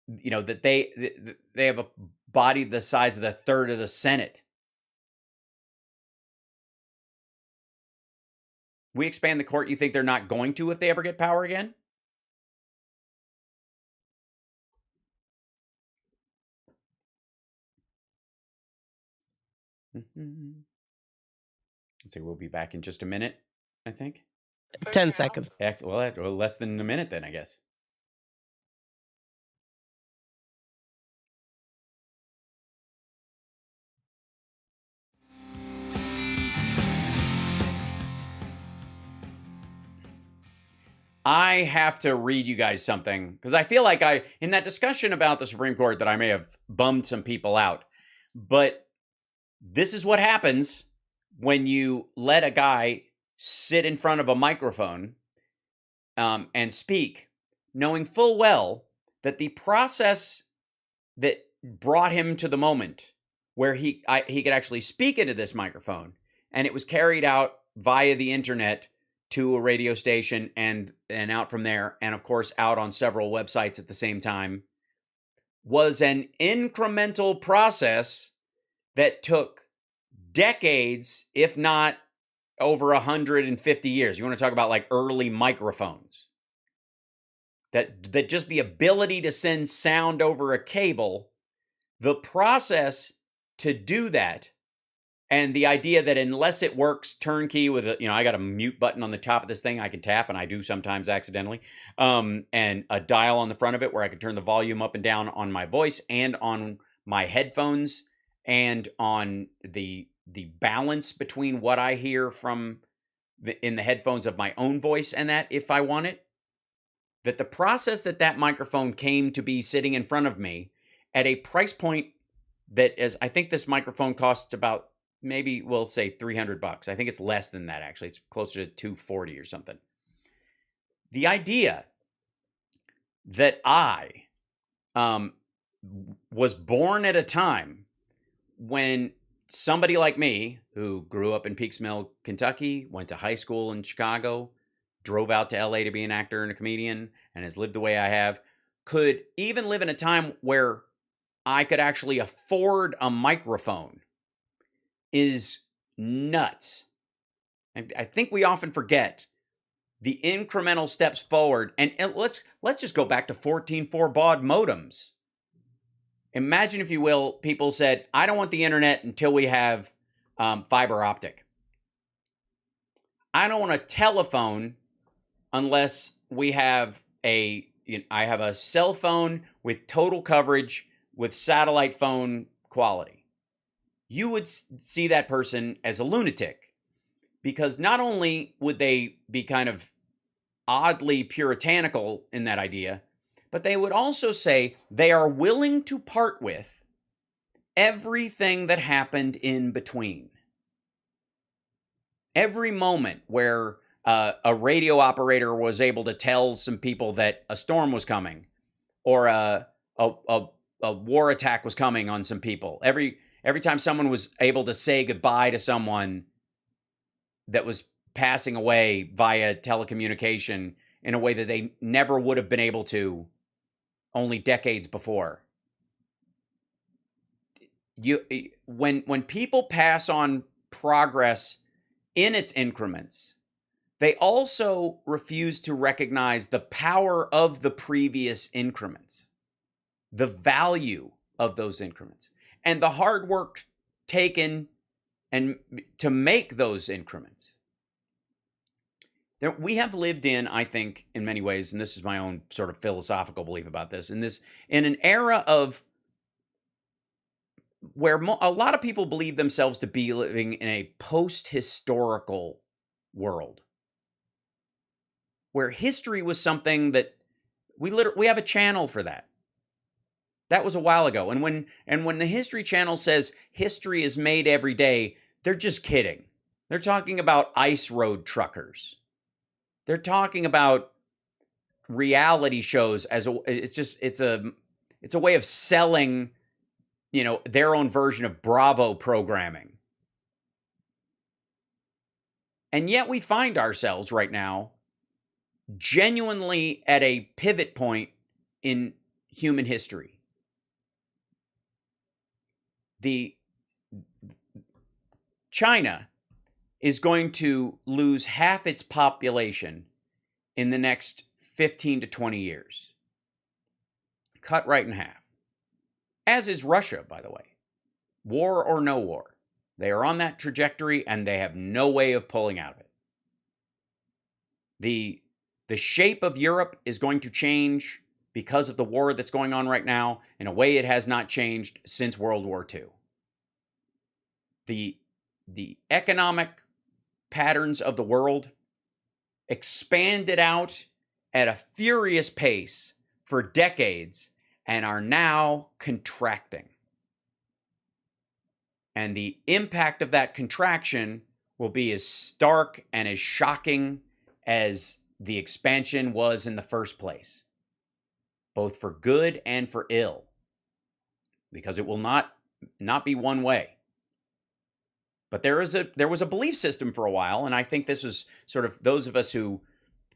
that they have a body the size of the third of the Senate. We expand the court. You think they're not going to if they ever get power again? So we'll be back in just a minute, I think. 10 seconds. Well, less than a minute then, I guess. I have to read you guys something because I feel like in that discussion about the Supreme Court, that I may have bummed some people out. But this is what happens when you let a guy sit in front of a microphone and speak, knowing full well that the process that brought him to the moment where he could actually speak into this microphone, and it was carried out via the internet to a radio station and out from there, and of course out on several websites at the same time, was an incremental process that took decades, if not over 150 years. You want to talk about like early microphones. That just the ability to send sound over a cable, the process to do that, and the idea that unless it works turnkey with I got a mute button on the top of this thing I can tap, and I do sometimes accidentally, and a dial on the front of it where I can turn the volume up and down on my voice and on my headphones and on the balance between what I hear from in the headphones of my own voice and that if I want it. That the process that microphone came to be sitting in front of me at a price point that is, I think this microphone costs about, maybe we'll say $300. I think it's less than that, actually. It's closer to $240 or something. The idea that I was born at a time when somebody like me, who grew up in Peeks Mill, Kentucky, went to high school in Chicago, drove out to LA to be an actor and a comedian, and has lived the way I have, could even live in a time where I could actually afford a microphone is nuts. And I think we often forget the incremental steps forward. And let's just go back to 14.4 baud modems. Imagine, if you will, people said, I don't want the internet until we have fiber optic. I don't want a telephone unless we have I have a cell phone with total coverage with satellite phone quality. You would see that person as a lunatic, because not only would they be kind of oddly puritanical in that idea, but they would also say they are willing to part with everything that happened in between. Every moment where a radio operator was able to tell some people that a storm was coming, or a war attack was coming on some people. Every time someone was able to say goodbye to someone that was passing away via telecommunication in a way that they never would have been able to only decades before. When people pass on progress in its increments, they also refuse to recognize the power of the previous increments, the value of those increments, and the hard work taken and to make those increments. We have lived in, I think, in many ways, and this is my own sort of philosophical belief about this, in an era of where a lot of people believe themselves to be living in a post-historical world, where history was something that we have a channel for that. That was a while ago. And when the History Channel says history is made every day, they're just kidding. They're talking about ice road truckers. They're talking about reality shows it's a way of selling, their own version of Bravo programming. And yet we find ourselves right now genuinely at a pivot point in human history. China is going to lose half its population in the next 15 to 20 years. Cut right in half. As is Russia, by the way. War or no war. They are on that trajectory, and they have no way of pulling out of it. The shape of Europe is going to change because of the war that's going on right now in a way it has not changed since World War II. The economic patterns of the world expanded out at a furious pace for decades and are now contracting. And the impact of that contraction will be as stark and as shocking as the expansion was in the first place, both for good and for ill, because it will not be one way. But there was a belief system for a while, and I think this is sort of those of us who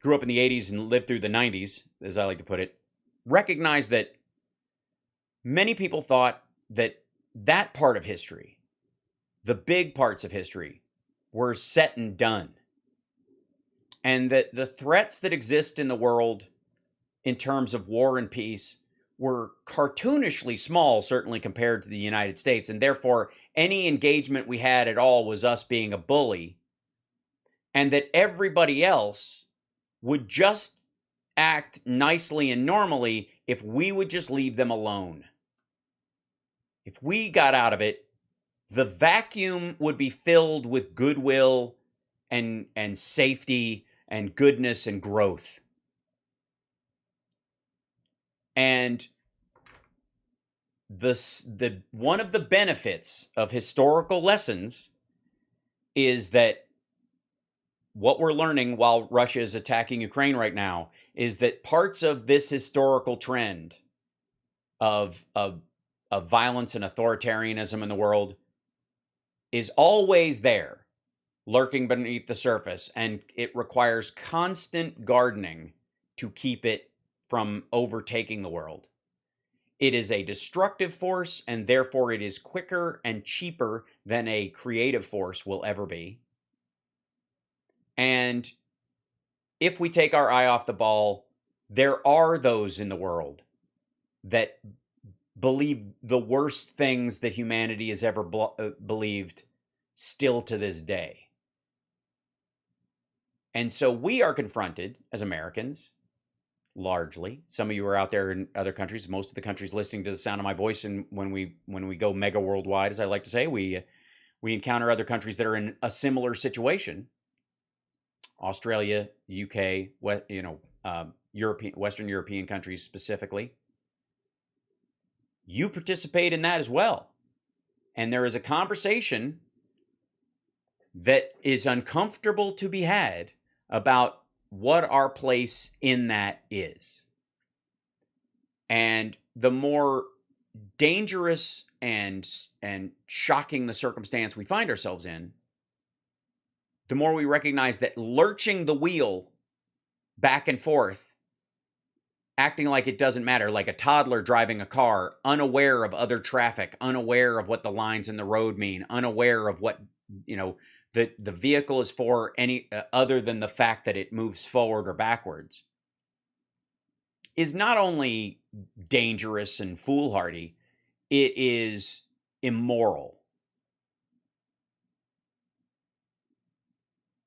grew up in the 80s and lived through the 90s, as I like to put it, recognize that many people thought that that part of history, the big parts of history, were set and done. And that the threats that exist in the world in terms of war and peace were cartoonishly small, certainly compared to the United States. And therefore, any engagement we had at all was us being a bully. And that everybody else would just act nicely and normally if we would just leave them alone. If we got out of it, the vacuum would be filled with goodwill and safety and goodness and growth. And the one of the benefits of historical lessons is that what we're learning while Russia is attacking Ukraine right now is that parts of this historical trend of violence and authoritarianism in the world is always there, lurking beneath the surface, and it requires constant gardening to keep it from overtaking the world. It is a destructive force, and therefore it is quicker and cheaper than a creative force will ever be. And if we take our eye off the ball, there are those in the world that believe the worst things that humanity has ever believed still to this day. And so we are confronted as Americans, largely. Some of you are out there in other countries, most of the countries listening to the sound of my voice, and when we go mega worldwide, as I like to say, we encounter other countries that are in a similar situation. Australia, UK, Western European countries specifically. You participate in that as well. And there is a conversation that is uncomfortable to be had about what our place in that is. And the more dangerous and shocking the circumstance we find ourselves in, the more we recognize that lurching the wheel back and forth, acting like it doesn't matter, like a toddler driving a car, unaware of other traffic, unaware of what the lines in the road mean, unaware of what, the vehicle is for any other than the fact that it moves forward or backwards, is not only dangerous and foolhardy, it is immoral.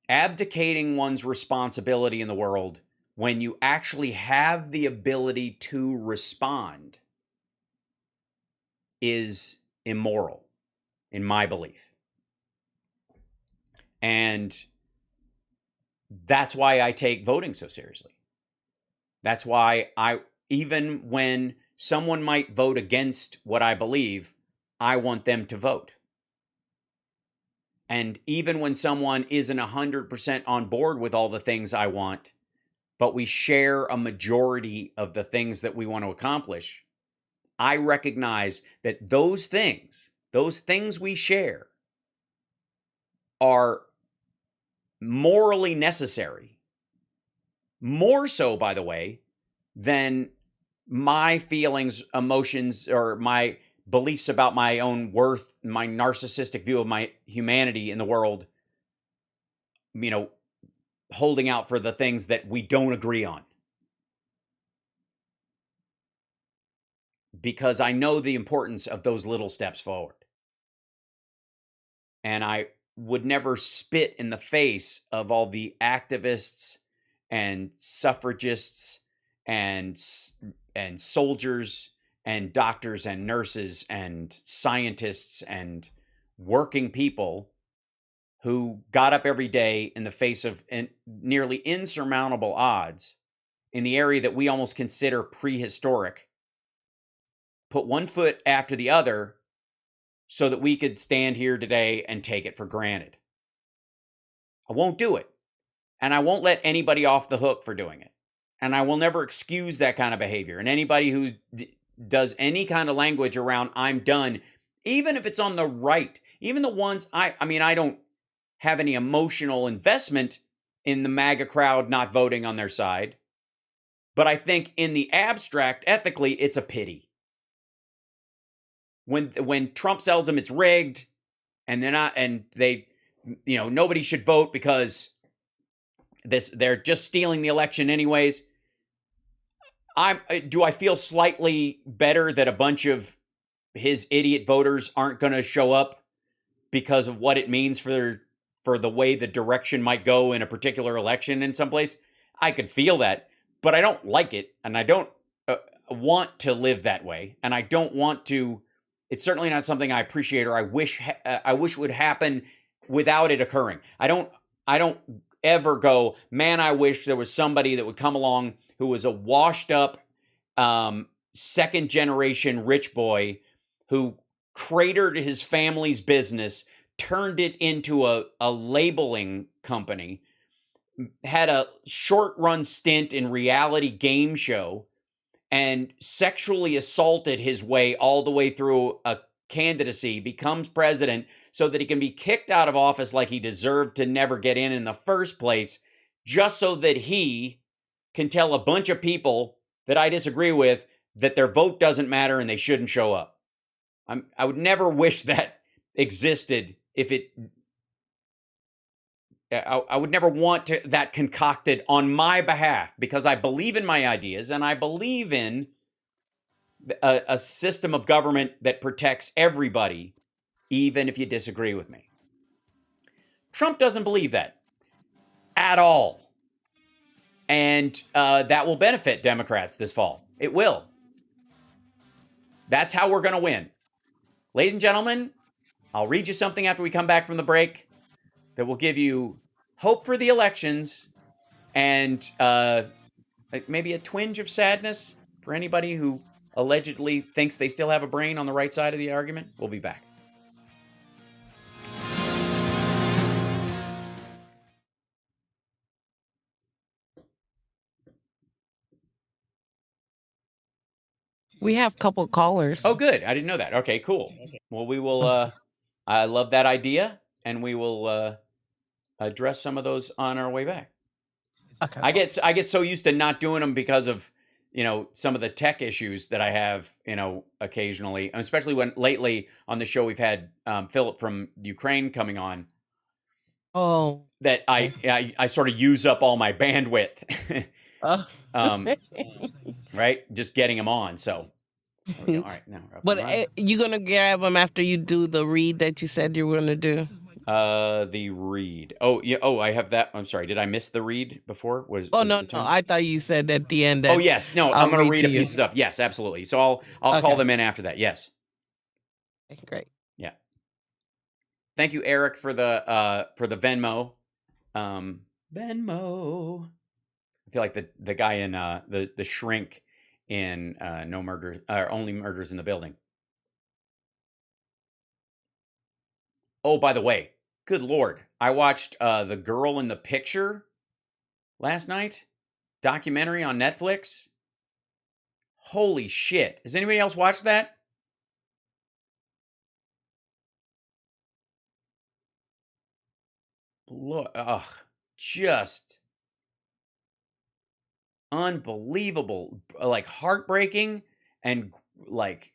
Abdicating one's responsibility in the world when you actually have the ability to respond is immoral, in my belief. And that's why I take voting so seriously. That's why even when someone might vote against what I believe, I want them to vote. And even when someone isn't 100% on board with all the things I want, but we share a majority of the things that we want to accomplish, I recognize that those things we share, are morally necessary. More so, by the way, than my feelings, emotions, or my beliefs about my own worth, my narcissistic view of my humanity in the world, holding out for the things that we don't agree on. Because I know the importance of those little steps forward. And I would never spit in the face of all the activists and suffragists and soldiers and doctors and nurses and scientists and working people who got up every day in the face of nearly insurmountable odds in the area that we almost consider prehistoric, put one foot after the other so that we could stand here today and take it for granted. I won't do it. And I won't let anybody off the hook for doing it. And I will never excuse that kind of behavior. And anybody who does any kind of language around I'm done, even if it's on the right, even the ones, I don't have any emotional investment in the MAGA crowd not voting on their side. But I think in the abstract, ethically, it's a pity. When Trump tells them it's rigged, and they're not, and they, nobody should vote because they're just stealing the election anyways. Do I feel slightly better that a bunch of his idiot voters aren't going to show up because of what it means for the way the direction might go in a particular election in some place? I could feel that, but I don't like it, and I don't want to live that way, and I don't want to. It's certainly not something I appreciate or I wish would happen without it occurring. I don't ever go, man, I wish there was somebody that would come along who was a washed up second generation rich boy who cratered his family's business, turned it into a labeling company, had a short run stint in reality game show, and sexually assaulted his way all the way through a candidacy, becomes president so that he can be kicked out of office like he deserved to never get in the first place, just so that he can tell a bunch of people that I disagree with that their vote doesn't matter and they shouldn't show up. I would never wish that existed if it... I would never want that concocted on my behalf, because I believe in my ideas and I believe in a system of government that protects everybody, even if you disagree with me. Trump doesn't believe that at all. And that will benefit Democrats this fall. It will. That's how we're going to win. Ladies and gentlemen, I'll read you something after we come back from the break that will give you hope for the elections and maybe a twinge of sadness for anybody who allegedly thinks they still have a brain on the right side of the argument. We'll be back. We have a couple callers. Oh, good. I didn't know that. Okay, cool. Well, we will, I love that idea, and we will address some of those on our way back. Okay. I get so used to not doing them because of, some of the tech issues that I have, occasionally, and especially when lately on the show we've had Philip from Ukraine coming on. Oh. That I sort of use up all my bandwidth. Right? Just getting them on. So, all right. Now, but you gonna grab them after you do the read that you said you were gonna do? The read. Oh, yeah. Oh, I have that. I'm sorry. Did I miss the read before? No. I thought you said at the end. Oh, yes. No, I'm going to read a piece of stuff. Yes, absolutely. So I'll call them in after that. Yes. Great. Yeah. Thank you, Eric, for the Venmo. Venmo. I feel like the guy in the shrink in No Murder or Only Murders in the Building. Oh, by the way, good Lord. I watched The Girl in the Picture last night. Documentary on Netflix. Holy shit. Has anybody else watched that? Look, just unbelievable, like heartbreaking, and like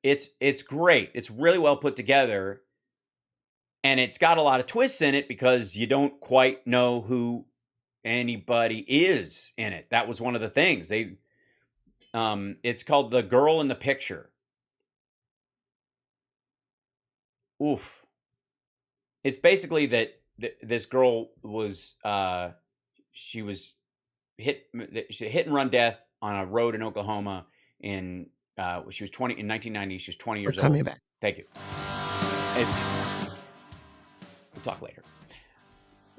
it's great. It's really well put together, and it's got a lot of twists in it because you don't quite know who anybody is in it. That was one of the things. It's called The Girl in the Picture. Oof. It's basically that this girl was she was hit and run death on a road in Oklahoma in she was 20 in 1990. She was 20 years old. Coming back. Thank you. We'll talk later.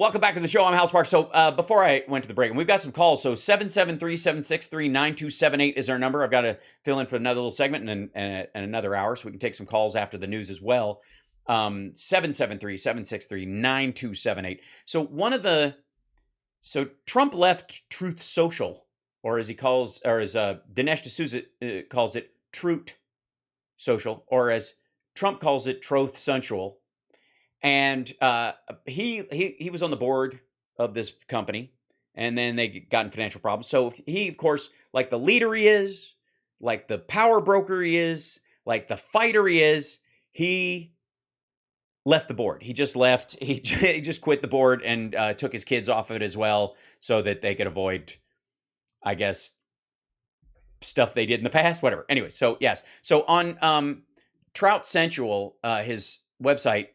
Welcome back to the show. I'm Hal Sparks. So before I went to the break, and we've got some calls. So 773-763-9278 is our number. I've got to fill in for another little segment and another hour, so we can take some calls after the news as well. 773-763-9278. So Trump left Truth Social, or as Dinesh D'Souza calls it, Truth Social, or as Trump calls it, Troth Sensual. And he was on the board of this company, and then they got in financial problems. So he, of course, like the leader he is, like the power broker he is, like the fighter he is, he left the board. He just left. He just quit the board and took his kids off of it as well, so that they could avoid, I guess, stuff they did in the past. Whatever. Anyway, so yes. So on Trout Sensual, his website.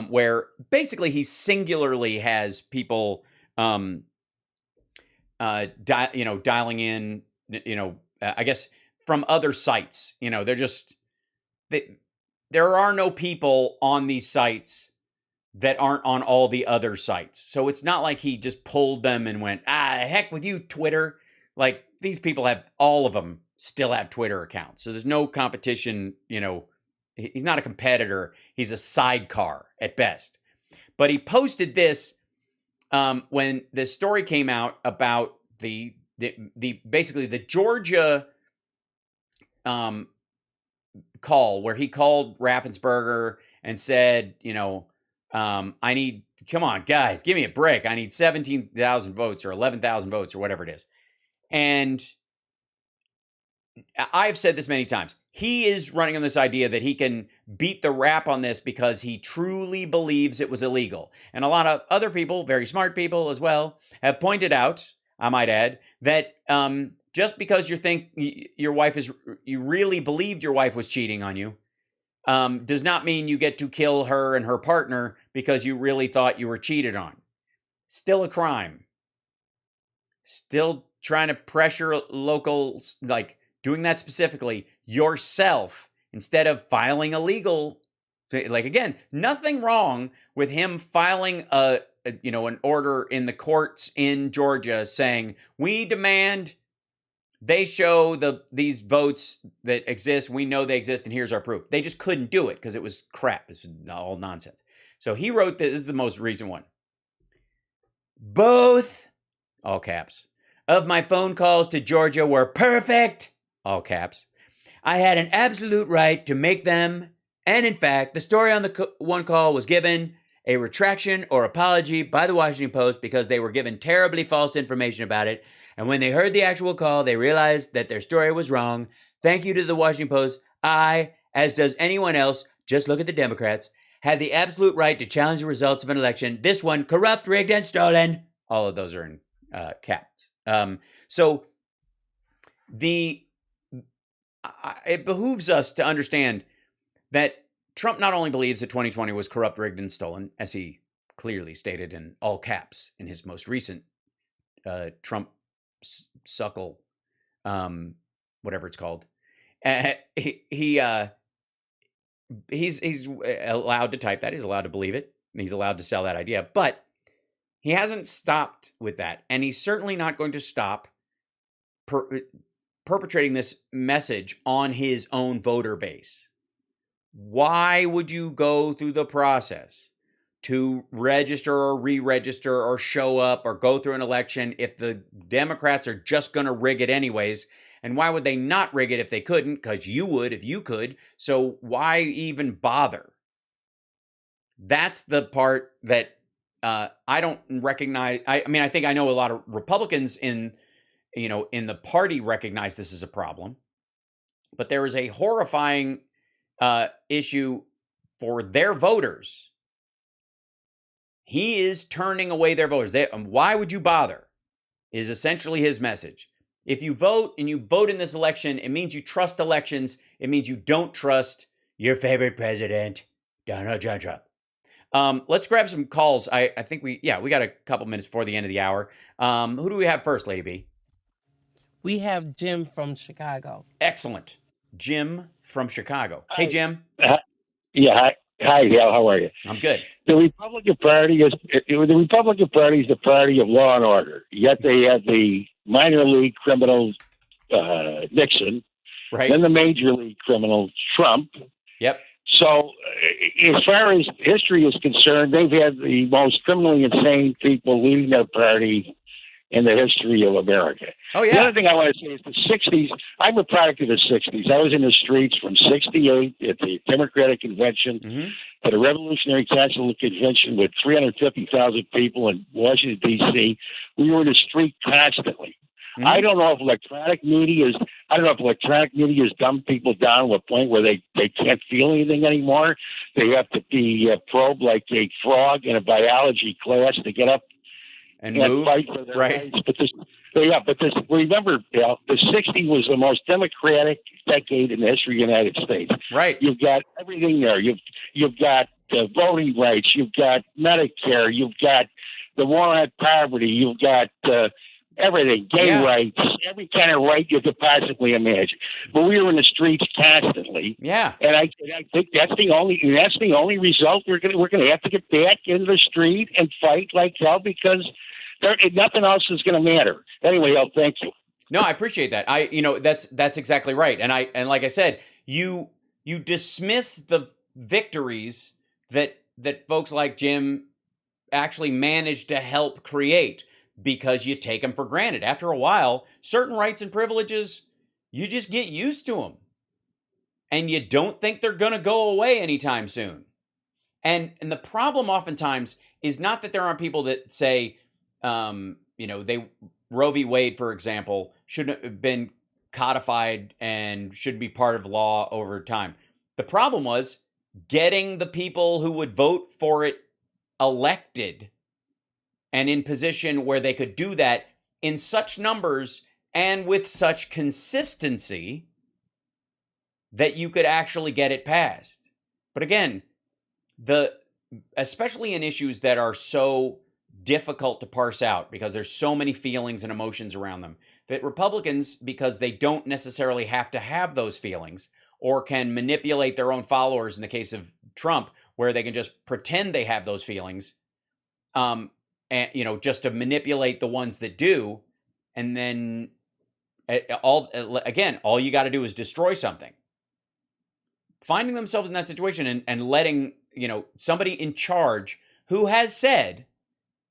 Where basically he singularly has people, dialing in, I guess from other sites. There are no people on these sites that aren't on all the other sites. So it's not like he just pulled them and went, heck with you, Twitter. Like, these people all of them still have Twitter accounts. So there's no competition, He's not a competitor. He's a sidecar at best. But he posted this when this story came out about the basically the Georgia call, where he called Raffensperger and said, come on, guys, give me a break. I need 17,000 votes or 11,000 votes or whatever it is. And I've said this many times. He is running on this idea that he can beat the rap on this because he truly believes it was illegal. And a lot of other people, very smart people as well, have pointed out, I might add, that just because you think you really believed your wife was cheating on you, does not mean you get to kill her and her partner because you really thought you were cheated on. Still a crime. Still trying to pressure locals, like doing that specifically yourself, instead of filing a legal, like, again, nothing wrong with him filing an order in the courts in Georgia saying, we demand they show these votes that exist. We know they exist, and here's our proof. They just couldn't do it because it was crap. It's all nonsense. So he wrote this is the most recent one. Both, all caps, of my phone calls to Georgia were perfect, all caps. I had an absolute right to make them, and in fact, the story on the one call was given a retraction or apology by the Washington Post because they were given terribly false information about it, and when they heard the actual call, they realized that their story was wrong. Thank you to the Washington Post. I, as does anyone else, just look at the Democrats, had the absolute right to challenge the results of an election. This one, corrupt, rigged, and stolen. All of those are in caps. So it behooves us to understand that Trump not only believes that 2020 was corrupt, rigged, and stolen, as he clearly stated in all caps in his most recent Trump suckle, whatever it's called. He's allowed to type that. He's allowed to believe it. He's allowed to sell that idea. But he hasn't stopped with that. And he's certainly not going to stop perpetrating this message on his own voter base. Why would you go through the process to register or re-register or show up or go through an election if the Democrats are just going to rig it anyways? And why would they not rig it if they couldn't? Because you would if you could. So why even bother? That's the part that I don't recognize. I mean, I think I know a lot of Republicans in the party recognize this as a problem, but there is a horrifying issue for their voters. He is turning away their voters. Why would you bother? Is essentially his message. If you vote and you vote in this election, it means you trust elections. It means you don't trust your favorite president, Donald John Trump. Let's grab some calls. I think we got a couple minutes before the end of the hour. Who do we have first, Lady B? We have Jim from Chicago. Excellent. Jim from Chicago. Hey, Jim. Yeah, Hi, Hal. How are you? I'm good. The Republican Party is the party of law and order. Yet they have the minor league criminal Nixon, Right. then the major league criminal Trump. Yep. So, as far as history is concerned, they've had the most criminally insane people leading their party in the history of America. Oh, The yeah. other thing I want to say is the 60s, I'm a product of the 60s. I was in the streets from 68 at the Democratic Convention to the Revolutionary Council Convention with 350,000 people in Washington, D.C. We were in the street constantly. I don't know if electronic media has dumbed people down to a point where they can't feel anything anymore. They have to be probed like a frog in a biology class to get up And move. fight for their Right. rights. Remember, Bill, the 60s was the most democratic decade in the history of the United States. Right. You've got everything there. You've got voting rights. You've got Medicare. You've got the war on poverty. You've got everything, gay rights, every kind of right you could possibly imagine. But we were in the streets constantly. Yeah. And I think that's the only result. We're gonna have to get back in the street and fight like hell because nothing else is gonna matter. Anyway, thank you. No, I appreciate that. That's exactly right. And like I said, you dismiss the victories that folks like Jim actually managed to help create because you take them for granted. After a while, certain rights and privileges, you just get used to them. And you don't think they're going to go away anytime soon. And the problem oftentimes is not that there aren't people that say, Roe v. Wade, for example, shouldn't have been codified and should be part of law over time. The problem was getting the people who would vote for it elected and in position where they could do that in such numbers and with such consistency that you could actually get it passed. But again, especially in issues that are so difficult to parse out because there's so many feelings and emotions around them, that Republicans, because they don't necessarily have to have those feelings or can manipulate their own followers in the case of Trump, where they can just pretend they have those feelings, and just to manipulate the ones that do, and then all you got to do is destroy something. Finding themselves in that situation and letting somebody in charge who has said,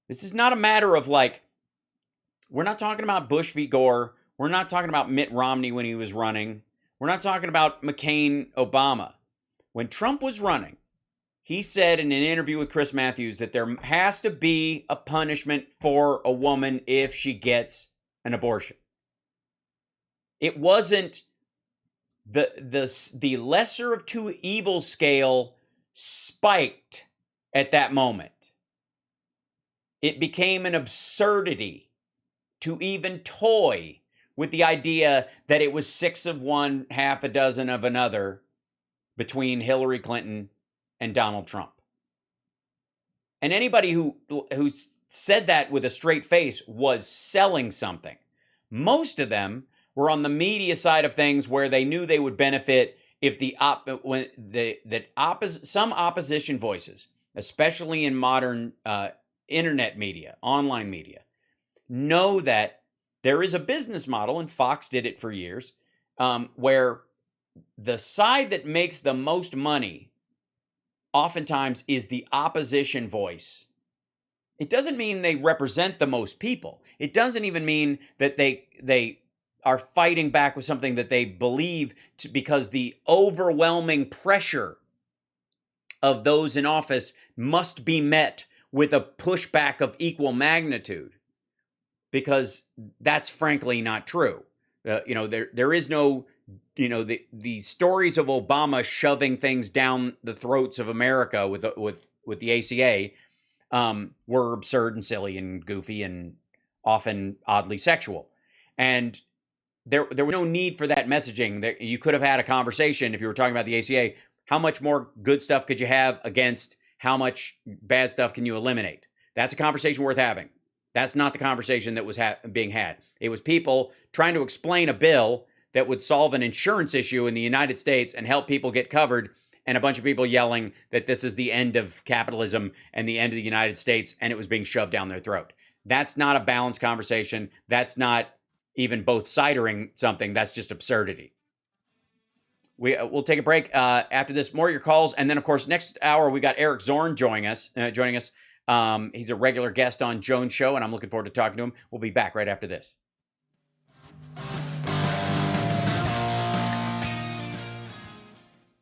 this is not a matter of we're not talking about Bush v. Gore, we're not talking about Mitt Romney when he was running, we're not talking about McCain, Obama. When Trump was running, he said in an interview with Chris Matthews that there has to be a punishment for a woman if she gets an abortion. It wasn't the lesser of two evils scale spiked at that moment. It became an absurdity to even toy with the idea that it was 6 of one, half a dozen of another between Hillary Clinton and Donald Trump. And anybody who said that with a straight face was selling something. Most of them were on the media side of things where they knew they would benefit if some opposition voices, especially in modern internet media, online media, know that there is a business model, and Fox did it for years, where the side that makes the most money oftentimes is the opposition voice. It doesn't mean they represent the most people. It doesn't even mean that they are fighting back with something that they believe because the overwhelming pressure of those in office must be met with a pushback of equal magnitude, because that's frankly not true. There is no, the stories of Obama shoving things down the throats of America with the ACA were absurd and silly and goofy and often oddly sexual. And there was no need for that messaging. You could have had a conversation if you were talking about the ACA. How much more good stuff could you have against how much bad stuff can you eliminate? That's a conversation worth having. That's not the conversation that was being had. It was people trying to explain a bill that would solve an insurance issue in the United States and help people get covered, and a bunch of people yelling that this is the end of capitalism and the end of the United States, and it was being shoved down their throat. That's not a balanced conversation. That's not even both-sidering something. That's just absurdity. We'll take a break after this. More of your calls, and then of course next hour we got Eric Zorn joining us. He's a regular guest on Jones Show, and I'm looking forward to talking to him. We'll be back right after this.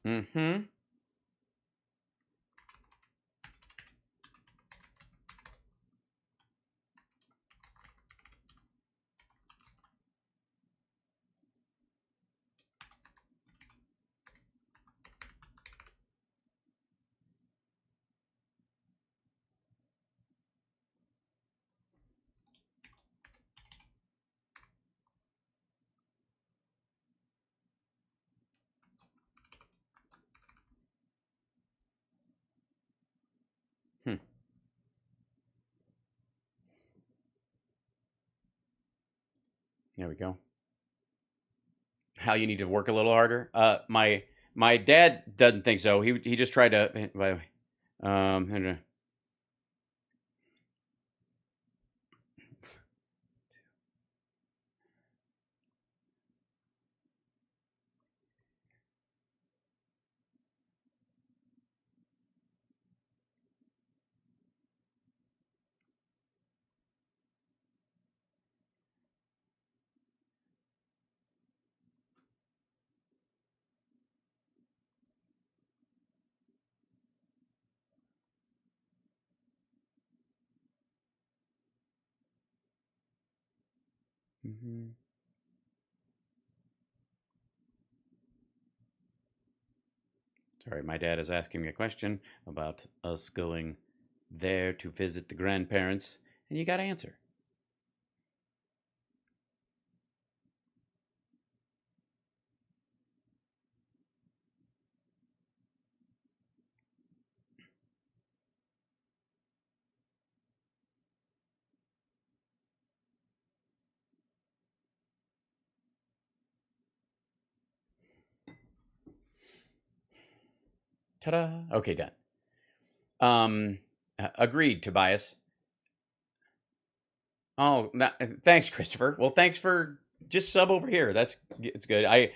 Mm-hmm. There we go. How you need to work a little harder. My dad doesn't think so. He just tried to. By the way, mm-hmm. Sorry, my dad is asking me a question about us going there to visit the grandparents, and you got to answer. Ta-da! Okay, done. Agreed, Tobias. Oh, thanks, Christopher. Well, thanks for just sub over here. It's good. I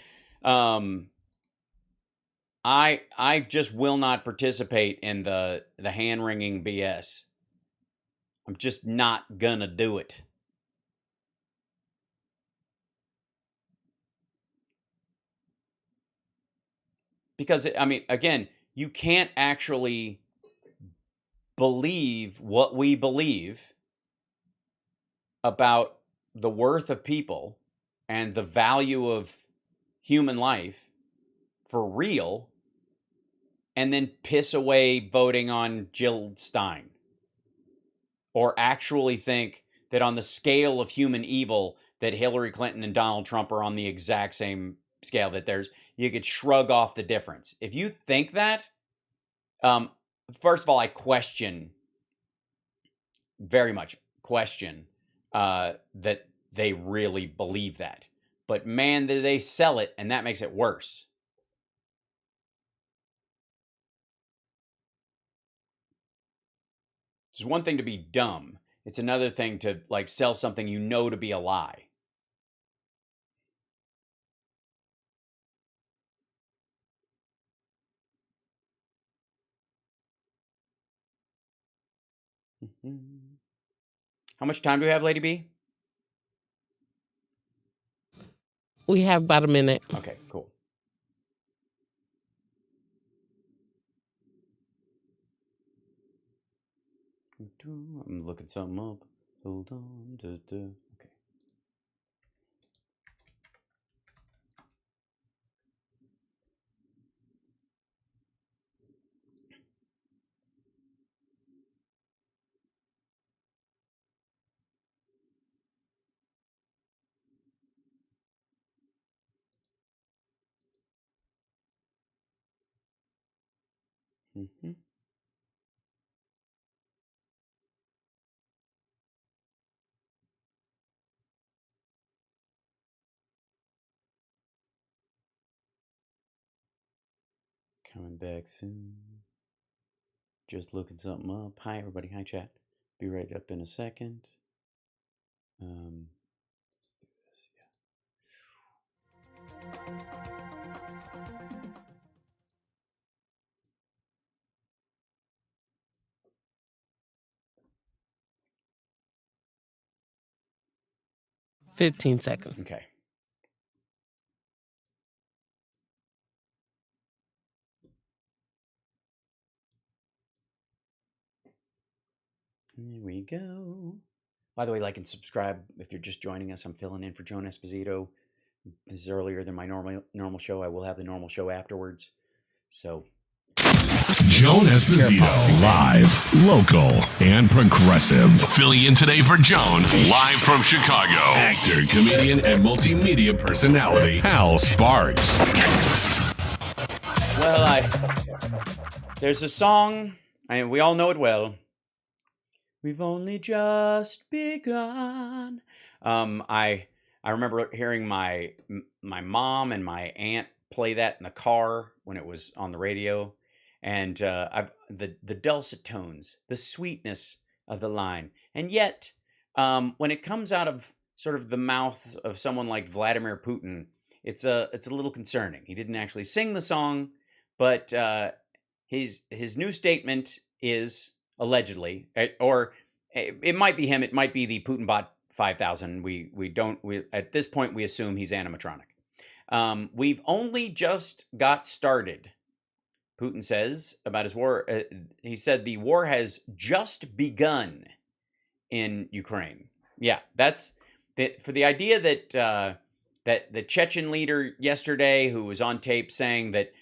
just will not participate in the hand wringing BS. I'm just not gonna do it. Because I mean, again, you can't actually believe what we believe about the worth of people and the value of human life for real and then piss away voting on Jill Stein, or actually think that on the scale of human evil that Hillary Clinton and Donald Trump are on the exact same scale, that you could shrug off the difference. If you think that, first of all, I very much question that they really believe that. But man, they sell it, and that makes it worse. It's one thing to be dumb. It's another thing to like sell something you know to be a lie. How much time do we have, Lady B? We have about a minute. Okay, cool. I'm looking something up. Hold on. Okay. Mm-hmm. Coming back soon. Just looking something up. Hi, everybody. Hi, chat. Be right up in a second. Let's do this. Yeah. 15 seconds. Okay. Here we go. By the way, like and subscribe if you're just joining us. I'm filling in for Joan Esposito. This is earlier than my normal show. I will have the normal show afterwards. So, Joan Esposito, live, local, and progressive. Filling in today for Joan, live from Chicago. Actor, comedian, and multimedia personality, HAL Sparks. well, there's a song, and we all know it well. We've only just begun. I remember hearing my mom and my aunt play that in the car when it was on the radio, and the dulcet tones, the sweetness of the line, and yet when it comes out of sort of the mouth of someone like Vladimir Putin, it's a little concerning. He didn't actually sing the song, but his new statement is allegedly, or it might be him. It might be the Putin bot 5000. We at this point we assume he's animatronic. We've only just got started. Putin says about his war. He said the war has just begun in Ukraine. Yeah, that's for the idea that that the Chechen leader yesterday, who was on tape saying that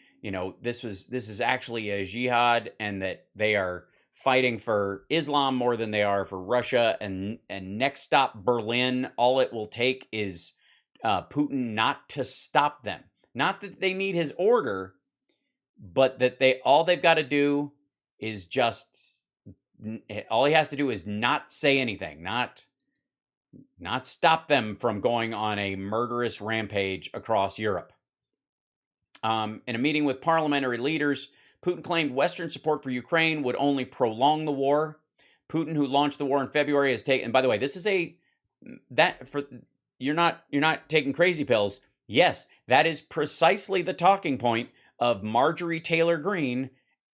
this is actually a jihad and that they are fighting for Islam more than they are for Russia, and next stop Berlin. All it will take is Putin not to stop them. Not that they need his order, but that all they've got to do is all he has to do is not say anything, not stop them from going on a murderous rampage across Europe. In a meeting with parliamentary leaders, Putin claimed Western support for Ukraine would only prolong the war. Putin, who launched the war in February, has taken. And by the way, this is you're not taking crazy pills. Yes, that is precisely the talking point of Marjorie Taylor Greene,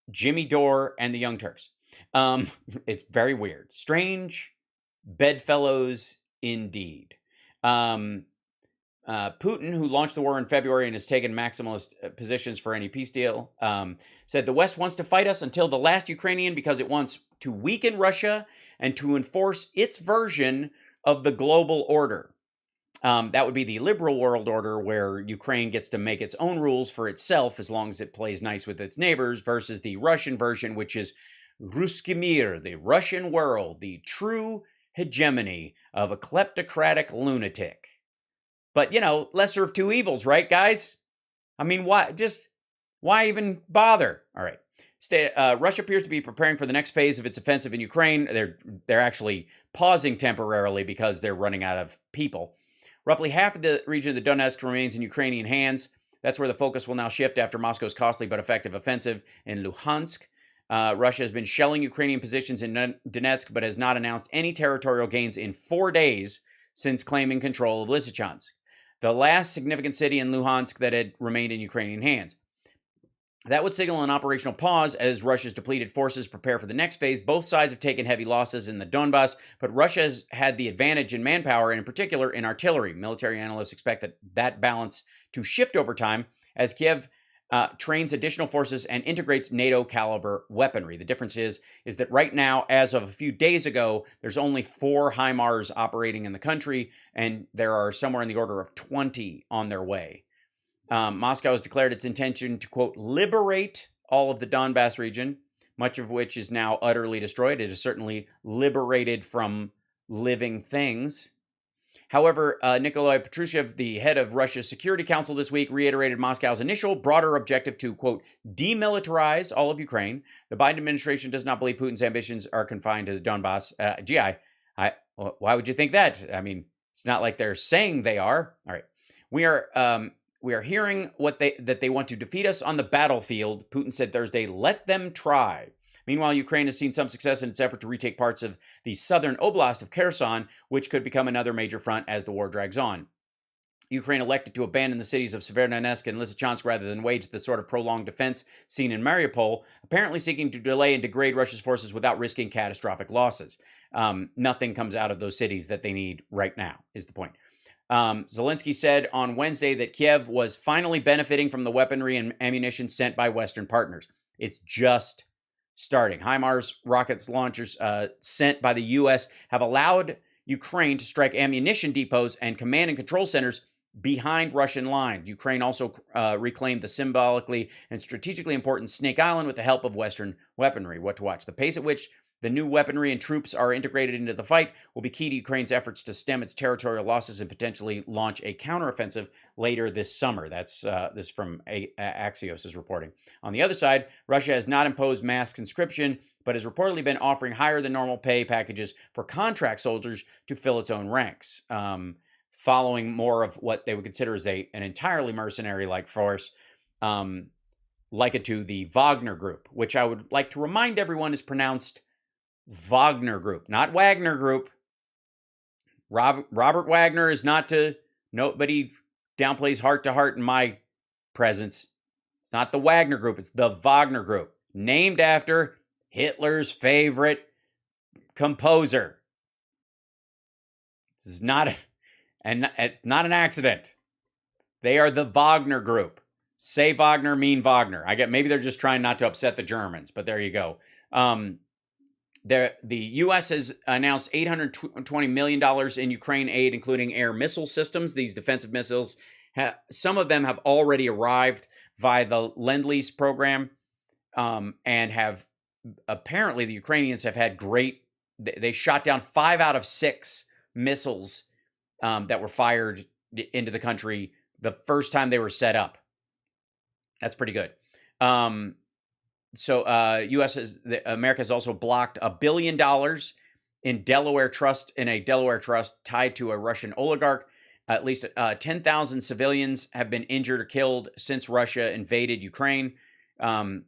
Jimmy Dore, and the Young Turks. It's very weird, strange bedfellows indeed. Putin, who launched the war in February and has taken maximalist positions for any peace deal, said the West wants to fight us until the last Ukrainian because it wants to weaken Russia and to enforce its version of the global order. That would be the liberal world order, where Ukraine gets to make its own rules for itself as long as it plays nice with its neighbors, versus the Russian version, which is Ruski Mir, the Russian world, the true hegemony of a kleptocratic lunatic. But, lesser of two evils, right, guys? I mean, why even bother? All right. Russia appears to be preparing for the next phase of its offensive in Ukraine. They're actually pausing temporarily because they're running out of people. Roughly half of the region of the Donetsk remains in Ukrainian hands. That's where the focus will now shift after Moscow's costly but effective offensive in Luhansk. Russia has been shelling Ukrainian positions in Donetsk, but has not announced any territorial gains in 4 days since claiming control of Lysychansk, the last significant city in Luhansk that had remained in Ukrainian hands. That would signal an operational pause as Russia's depleted forces prepare for the next phase. Both sides have taken heavy losses in the Donbass, but Russia has had the advantage in manpower, and in particular in artillery. Military analysts expect that balance to shift over time as Kiev trains additional forces and integrates NATO-caliber weaponry. The difference is that right now, as of a few days ago, there's only 4 HIMARS operating in the country, and there are somewhere in the order of 20 on their way. Moscow has declared its intention to, quote, liberate all of the Donbass region, much of which is now utterly destroyed. It is certainly liberated from living things. However, Nikolai Patrushev, the head of Russia's Security Council this week, reiterated Moscow's initial broader objective to, quote, demilitarize all of Ukraine. The Biden administration does not believe Putin's ambitions are confined to the Donbass. Why would you think that? I mean, it's not like they're saying they are. All right. We are We are hearing that they want to defeat us on the battlefield. Putin said Thursday, let them try. Meanwhile, Ukraine has seen some success in its effort to retake parts of the southern oblast of Kherson, which could become another major front as the war drags on. Ukraine elected to abandon the cities of Severodonetsk and Lysychansk rather than wage the sort of prolonged defense seen in Mariupol, apparently seeking to delay and degrade Russia's forces without risking catastrophic losses. Nothing comes out of those cities that they need right now, is the point. Zelensky said on Wednesday that Kiev was finally benefiting from the weaponry and ammunition sent by Western partners. It's just starting. HIMARS rockets launchers sent by the U.S. have allowed Ukraine to strike ammunition depots and command and control centers behind Russian lines. Ukraine also reclaimed the symbolically and strategically important Snake Island with the help of Western weaponry. What to watch? The pace at which the new weaponry and troops are integrated into the fight will be key to Ukraine's efforts to stem its territorial losses and potentially launch a counteroffensive later this summer. That's this from Axios is reporting. On the other side, Russia has not imposed mass conscription, but has reportedly been offering higher than normal pay packages for contract soldiers to fill its own ranks, following more of what they would consider as an entirely mercenary-like force, likened to the Wagner Group, which I would like to remind everyone is pronounced Wagner Group, not Wagner Group. Robert Wagner is not to, nobody downplays heart to heart in my presence. It's not the Wagner Group, it's the Wagner Group, named after Hitler's favorite composer. This is not it's not an accident. They are the Wagner Group. Say Wagner, mean Wagner. Maybe they're just trying not to upset the Germans, but there you go. The U.S. has announced $820 million in Ukraine aid, including air missile systems. These defensive missiles, some of them have already arrived via the Lend-Lease program, and have apparently the Ukrainians have had they shot down 5 out of 6 missiles that were fired into the country the first time they were set up. That's pretty good. So America has also blocked $1 billion in a Delaware trust tied to a Russian oligarch. At least 10,000 civilians have been injured or killed since Russia invaded Ukraine. And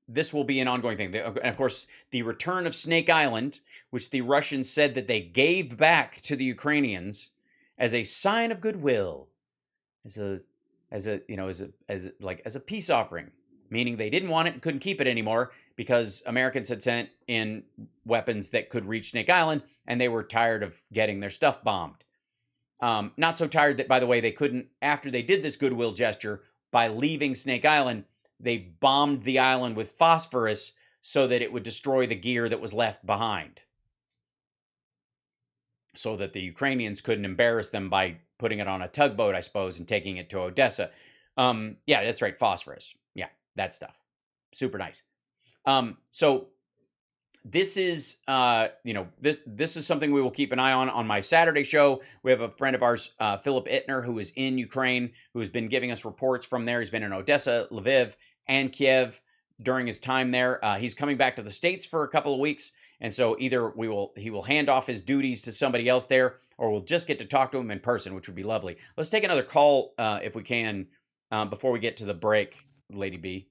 this will be an ongoing thing. And of course, the return of Snake Island, which the Russians said that they gave back to the Ukrainians as a sign of goodwill, as a peace offering, meaning they didn't want it and couldn't keep it anymore because Americans had sent in weapons that could reach Snake Island, and they were tired of getting their stuff bombed. Not so tired that, by the way, they couldn't, after they did this goodwill gesture, by leaving Snake Island, they bombed the island with phosphorus so that it would destroy the gear that was left behind, so that the Ukrainians couldn't embarrass them by putting it on a tugboat, I suppose, and taking it to Odessa. Yeah, that's right, phosphorus. Yeah, that stuff. Super nice. So this is, this is something we will keep an eye on my Saturday show. We have a friend of ours, Philip Ittner, who is in Ukraine, who has been giving us reports from there. He's been in Odessa, Lviv, and Kiev during his time there. He's coming back to the States for a couple of weeks. And so either he will hand off his duties to somebody else there, or we'll just get to talk to him in person, which would be lovely. Let's take another call if we can before we get to the break, Lady B.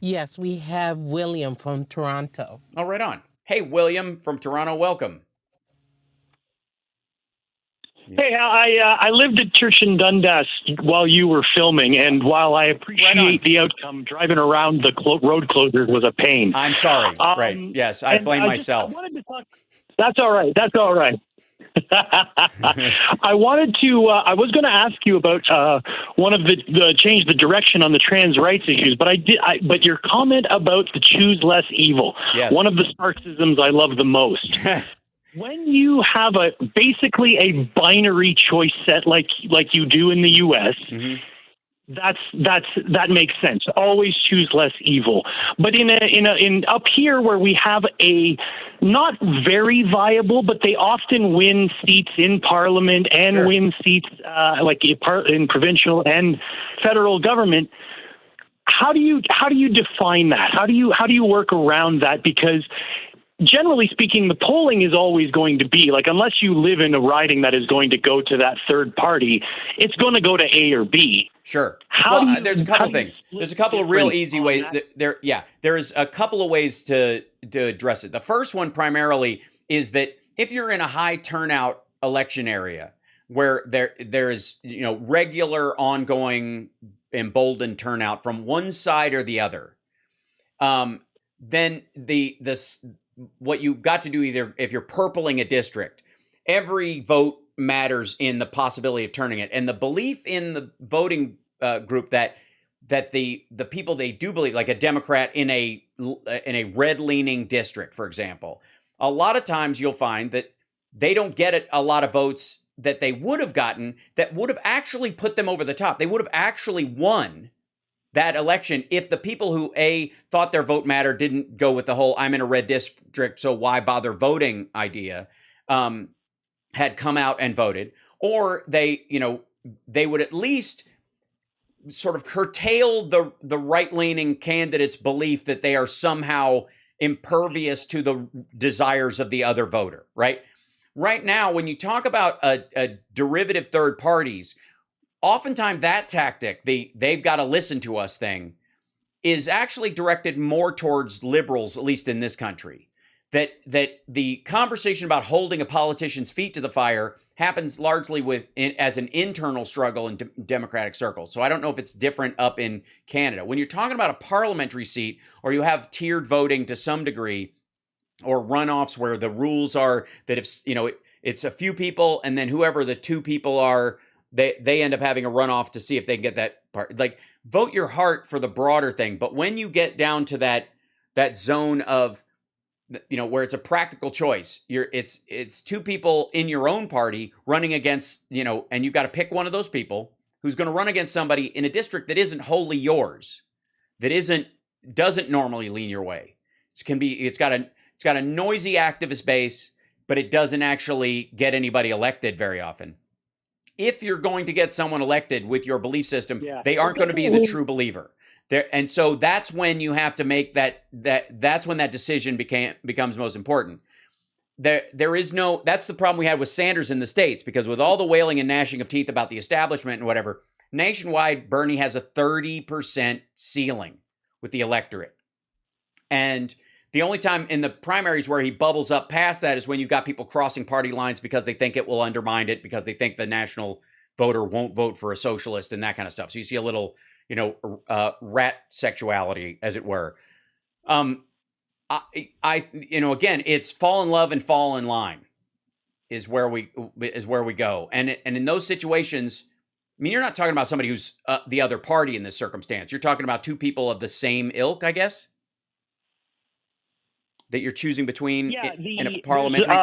Yes, we have William from Toronto. Oh, right on. Hey, William from Toronto, welcome. Hey, I lived at Church in Dundas while you were filming, and while I appreciate the outcome, driving around the road closures was a pain. I'm sorry. Right. Yes, I blame myself. I wanted to talk. That's all right. That's all right. I wanted to. I was going to ask you about one of the change the direction on the trans rights issues, but I did. But your comment about the choose less evil, one of the SPARKSisms I love the most. When you have basically a binary choice set like you do in the U.S., that makes sense. Always choose less evil. But in up here where we have a not very viable, but they often win seats in Parliament and win seats in provincial and federal government. How do you define that? How do you work around that? Because generally speaking, the polling is always going to be like, unless you live in a riding that is going to go to that third party, it's going to go to A or B. Sure. There's a couple of things. There's a couple of real easy ways. There's a couple of ways to address it. The first one primarily is that if you're in a high turnout election area where there is regular, ongoing, emboldened turnout from one side or the other, then what you've got to do, either if you're purpling a district, every vote matters in the possibility of turning it, and the belief in the voting group that the people they do believe, like a Democrat in a red leaning district, for example, a lot of times you'll find that they don't get a lot of votes that they would have gotten that would have actually put them over the top. They would have actually won that election if the people who thought their vote mattered didn't go with the whole "I'm in a red district, so why bother voting" idea, had come out and voted, or they would at least sort of curtail the right-leaning candidate's belief that they are somehow impervious to the desires of the other voter, right? Right now, when you talk about a derivative third parties, oftentimes that tactic, they've got to listen to us thing, is actually directed more towards liberals, at least in this country. That the conversation about holding a politician's feet to the fire happens largely as an internal struggle in democratic circles. So I don't know if it's different up in Canada. When you're talking about a parliamentary seat, or you have tiered voting to some degree, or runoffs where the rules are that if it's a few people, and then whoever the two people are, they end up having a runoff to see if they can get that part. Like, vote your heart for the broader thing. But when you get down to that zone of, where it's a practical choice, it's two people in your own party running against, and you've got to pick one of those people who's going to run against somebody in a district that isn't wholly yours, that doesn't normally lean your way. It's got a noisy activist base, but it doesn't actually get anybody elected very often. If you're going to get someone elected with your belief system, they aren't going to be the true believer. And so that's when you have to make that's when that decision becomes most important. That's the problem we had with Sanders in the States, because with all the wailing and gnashing of teeth about the establishment and whatever, nationwide, Bernie has a 30% ceiling with the electorate. And the only time in the primaries where he bubbles up past that is when you've got people crossing party lines because they think it will undermine it, because they think the national voter won't vote for a socialist and that kind of stuff. So you see a little, rat sexuality, as it were. Again, it's fall in love and fall in line is where we go. And in those situations, I mean, you're not talking about somebody who's the other party in this circumstance. You're talking about two people of the same ilk, I guess, that you're choosing between in a parliamentary.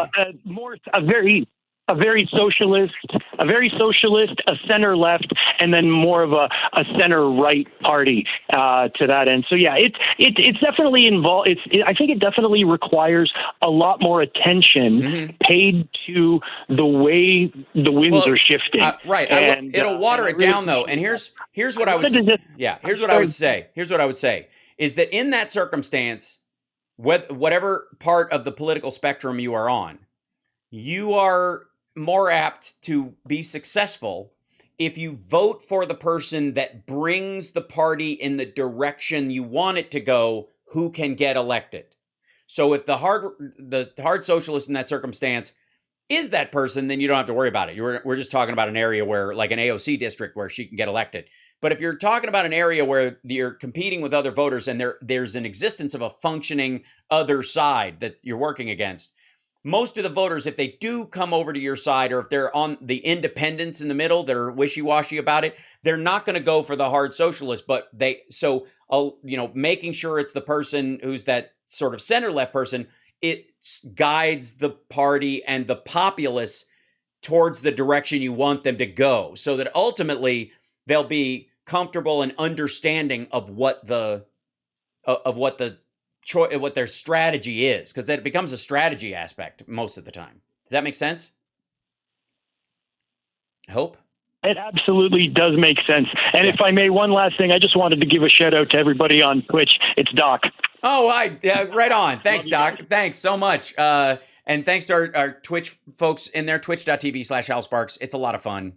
A very socialist, a center left, and then more of a center right party to that end. So it's definitely involved. I think it definitely requires a lot more attention paid to the way the winds are shifting. Right. And it'll water it down though. And here's what I would say. Here's what I would say. Here's what I would say is that in that circumstance, whatever part of the political spectrum you are on, you are more apt to be successful if you vote for the person that brings the party in the direction you want it to go, who can get elected. So if the hard socialist in that circumstance is that person, then you don't have to worry about it. We're just talking about an area where, like an AOC district, where she can get elected. But if you're talking about an area where you're competing with other voters and there's an existence of a functioning other side that you're working against, most of the voters, if they do come over to your side, or if they're on the independents in the middle, they're wishy-washy about it, they're not going to go for the hard socialist. But making sure it's the person who's that sort of center-left person, it guides the party and the populace towards the direction you want them to go, so that ultimately they'll be comfortable and understanding of what their strategy is, because then it becomes a strategy aspect most of the time. Does that make sense? I hope. It absolutely does make sense. And if I may, one last thing, I just wanted to give a shout out to everybody on Twitch. It's Doc. Oh, hi. Yeah, right on. Thanks, Doc. Thanks so much. And thanks to our Twitch folks in there, twitch.tv/HalSparks. It's a lot of fun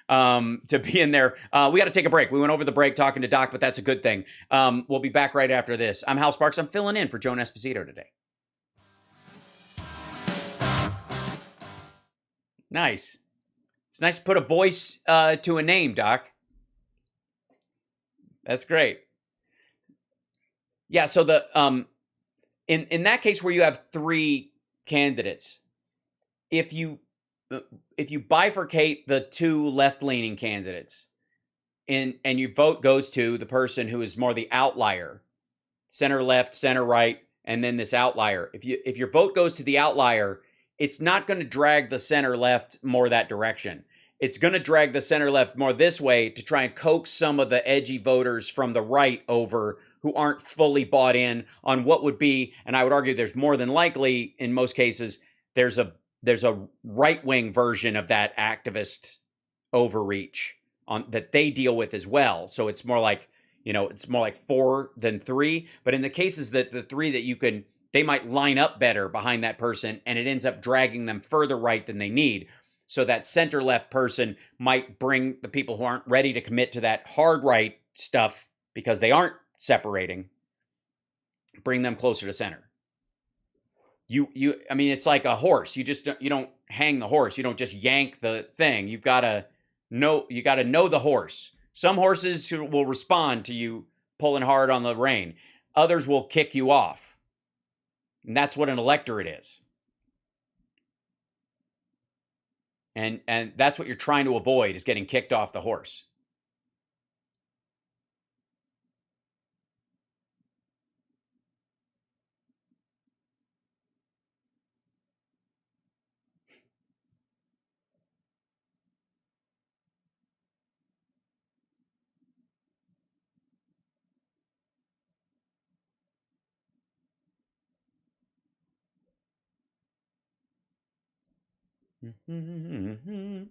to be in there. We got to take a break. We went over the break talking to Doc, but that's a good thing. We'll be back right after this. I'm Hal Sparks. I'm filling in for Joan Esposito today. Nice. It's nice to put a voice to a name, Doc. That's great. Yeah, so the in that case where you have 3 candidates, if you bifurcate the 2 left-leaning candidates and your vote goes to the person who is more the outlier, center left, center right, and then this outlier. If your vote goes to the outlier, it's not going to drag the center left more that direction. It's going to drag the center left more this way to try and coax some of the edgy voters from the right over who aren't fully bought in on what would be, and I would argue there's more than likely, in most cases, there's a right-wing version of that activist overreach on that they deal with as well. So it's more like, it's more like 4 than 3. But in the cases that the 3 that they might line up better behind that person, and it ends up dragging them further right than they need. So that center-left person might bring the people who aren't ready to commit to that hard right stuff because they aren't separating, bring them closer to center. I mean, it's like a horse. You don't hang the horse. You don't just yank the thing. You gotta know the horse. Some horses will respond to you pulling hard on the rein. Others will kick you off. And that's what an electorate is. And that's what you're trying to avoid, is getting kicked off the horse. Mm-hmm.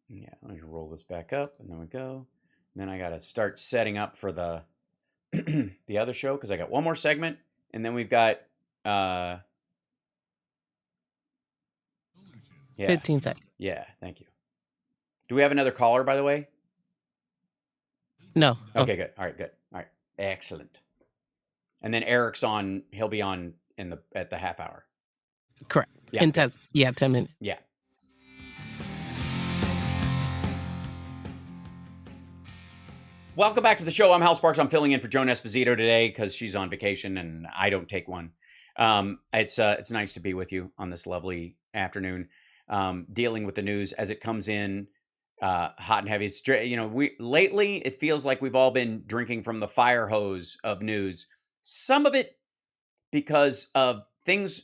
Yeah, let me roll this back up, and then we go. And then I got to start setting up for the the other show, because I got one more segment, and then we've got 15 seconds. Yeah, thank you. Do we have another caller, by the way? No. Okay, good. All right, good. All right, excellent. And then Eric's on. He'll be on at the half hour. Correct. Yeah. In 10 minutes. Yeah. Welcome back to the show. I'm Hal Sparks. I'm filling in for Joan Esposito today because she's on vacation and I don't take one. It's nice to be with you on this lovely afternoon, dealing with the news as it comes in, hot and heavy. It's lately it feels like we've all been drinking from the fire hose of news. Some of it because of things,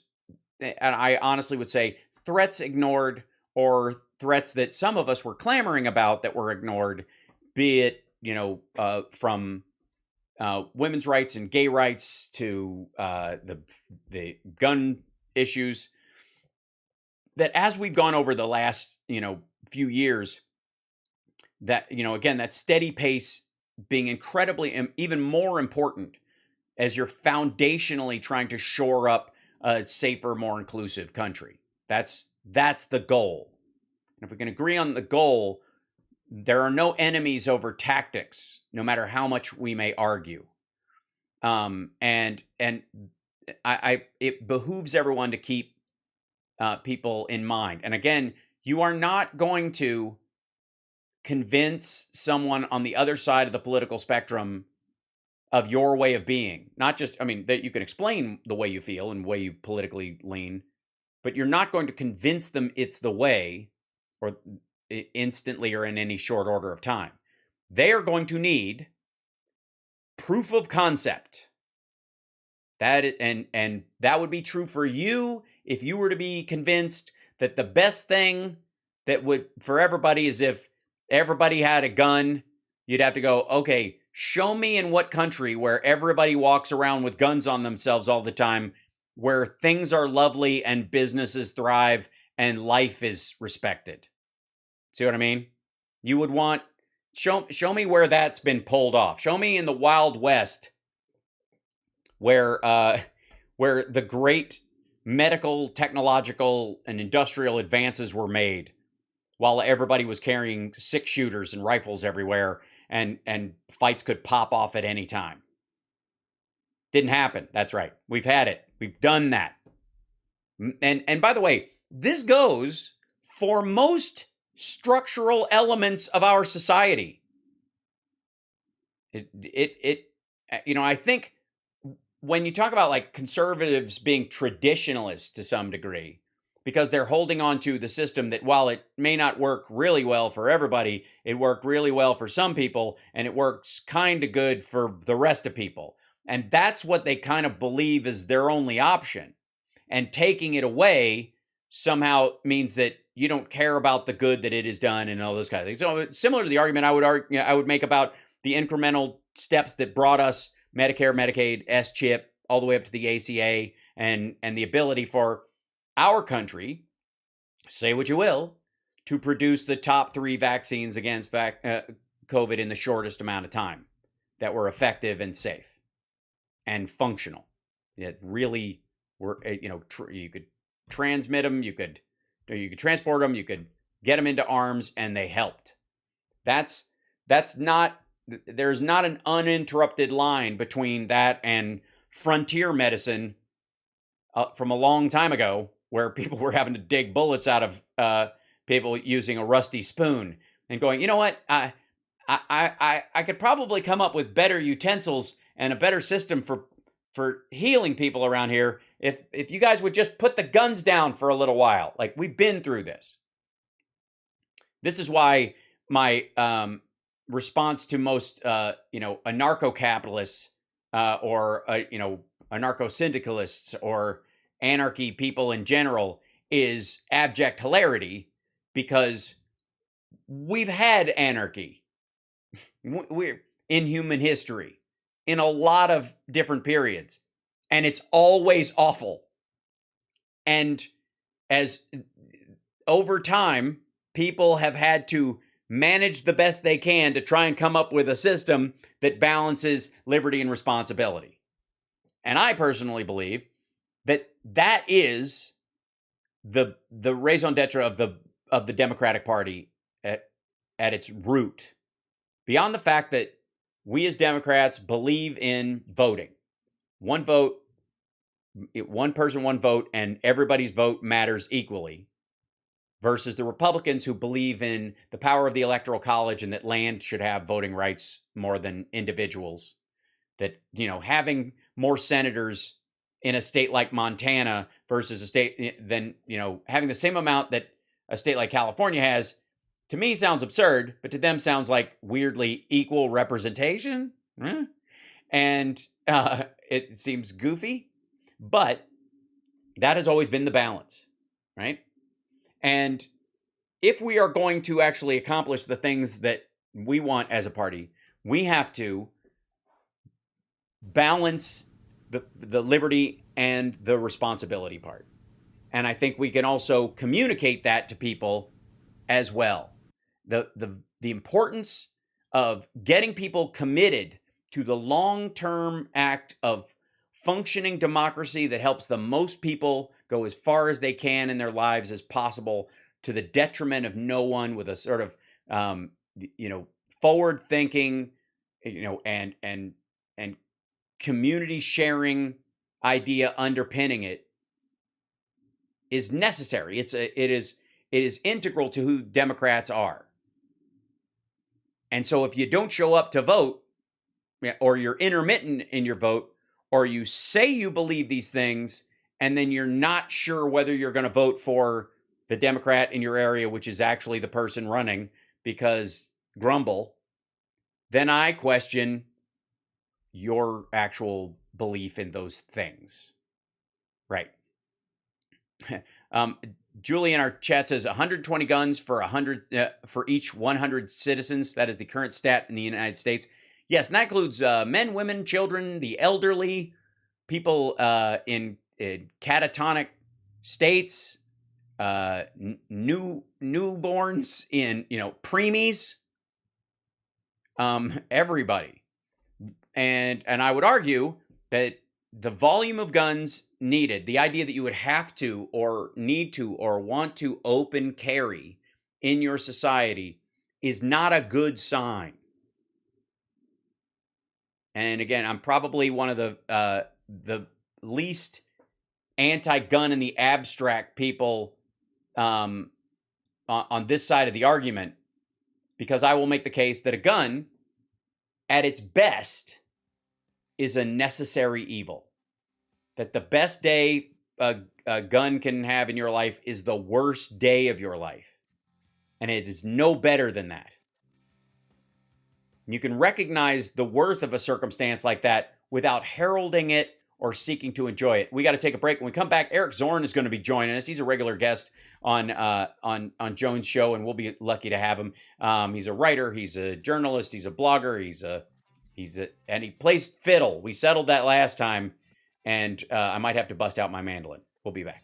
and I honestly would say threats ignored, or threats that some of us were clamoring about that were ignored, be it from women's rights and gay rights to the gun issues, that as we've gone over the last few years, that again, that steady pace being incredibly even more important as you're foundationally trying to shore up a safer, more inclusive country. That's the goal. And if we can agree on the goal, there are no enemies over tactics, no matter how much we may argue. And it behooves everyone to keep people in mind. And again, you are not going to convince someone on the other side of the political spectrum of your way of being. Not just, that you can explain the way you feel and the way you politically lean, but you're not going to convince them it's the way, or instantly or in any short order of time. They are going to need proof of concept. And that would be true for you if you were to be convinced that the best thing that would for everybody is if everybody had a gun. You'd have to go, okay, show me in what country where everybody walks around with guns on themselves all the time, where things are lovely and businesses thrive and life is respected. See what I mean? You would want, show me where that's been pulled off. Show me in the Wild West where the great medical, technological, and industrial advances were made while everybody was carrying 6-shooters and rifles everywhere, and fights could pop off at any time. Didn't happen. That's right. We've had it. We've done that. And by the way, this goes for most structural elements of our society. I think when you talk about like conservatives being traditionalists to some degree, because they're holding on to the system that while it may not work really well for everybody, it worked really well for some people, and it works kind of good for the rest of people. And that's what they kind of believe is their only option. And taking it away somehow means that you don't care about the good that it has done and all those kind of things. So similar to the argument I would make about the incremental steps that brought us Medicare, Medicaid, S-chip, all the way up to the ACA, and the ability for our country, say what you will, to produce the top 3 vaccines against COVID in the shortest amount of time that were effective and safe and functional. It really were, you could transmit them, you could transport them, you could get them into arms, and they helped. There's not an uninterrupted line between that and frontier medicine from a long time ago, where people were having to dig bullets out of people using a rusty spoon and going, you know what, I could probably come up with better utensils and a better system for healing people around here if you guys would just put the guns down for a little while. Like, we've been through this. This is why my response to most anarcho-capitalists or anarcho-syndicalists or anarchy people in general is abject hilarity, because we've had anarchy we're in human history in a lot of different periods, and it's always awful. And as over time, people have had to manage the best they can to try and come up with a system that balances liberty and responsibility. And I personally believe that is the raison d'etre of the Democratic Party at its root. Beyond the fact that we as Democrats believe in voting. One vote, one person, one vote, and everybody's vote matters equally. Versus the Republicans, who believe in the power of the Electoral College and that land should have voting rights more than individuals. That, having more senators in a state like Montana versus a state than, having the same amount that a state like California has, to me sounds absurd, but to them sounds like weirdly equal representation. And it seems goofy, but that has always been the balance, right? And if we are going to actually accomplish the things that we want as a party, we have to balance the liberty and the responsibility part. And I think we can also communicate that to people as well. The importance of getting people committed to the long-term act of functioning democracy that helps the most people go as far as they can in their lives as possible, to the detriment of no one, with a sort of forward thinking, and community sharing idea underpinning it, is necessary. It is integral to who Democrats are. And so if you don't show up to vote, or you're intermittent in your vote, or you say you believe these things and then you're not sure whether you're going to vote for the Democrat in your area, which is actually the person running, because grumble, then I question your actual belief in those things. Right. Julie in our chat says 120 guns for each 100 citizens. That is the current stat in the United States. Yes, and that includes men, women, children, the elderly, people in catatonic states, newborns, in preemies, everybody, and I would argue that the volume of guns needed, the idea that you would have to or need to or want to open carry in your society, is not a good sign. And again, I'm probably one of the least anti-gun in the abstract people on this side of the argument, because I will make the case that a gun, at its best, is a necessary evil. That the best day a gun can have in your life is the worst day of your life. And it is no better than that. You can recognize the worth of a circumstance like that without heralding it or seeking to enjoy it. We got to take a break. When we come back, Eric Zorn is going to be joining us. He's a regular guest on Joan's show, and we'll be lucky to have him. He's a writer, he's a journalist, he's a blogger, and he plays fiddle. We settled that last time, and I might have to bust out my mandolin. We'll be back.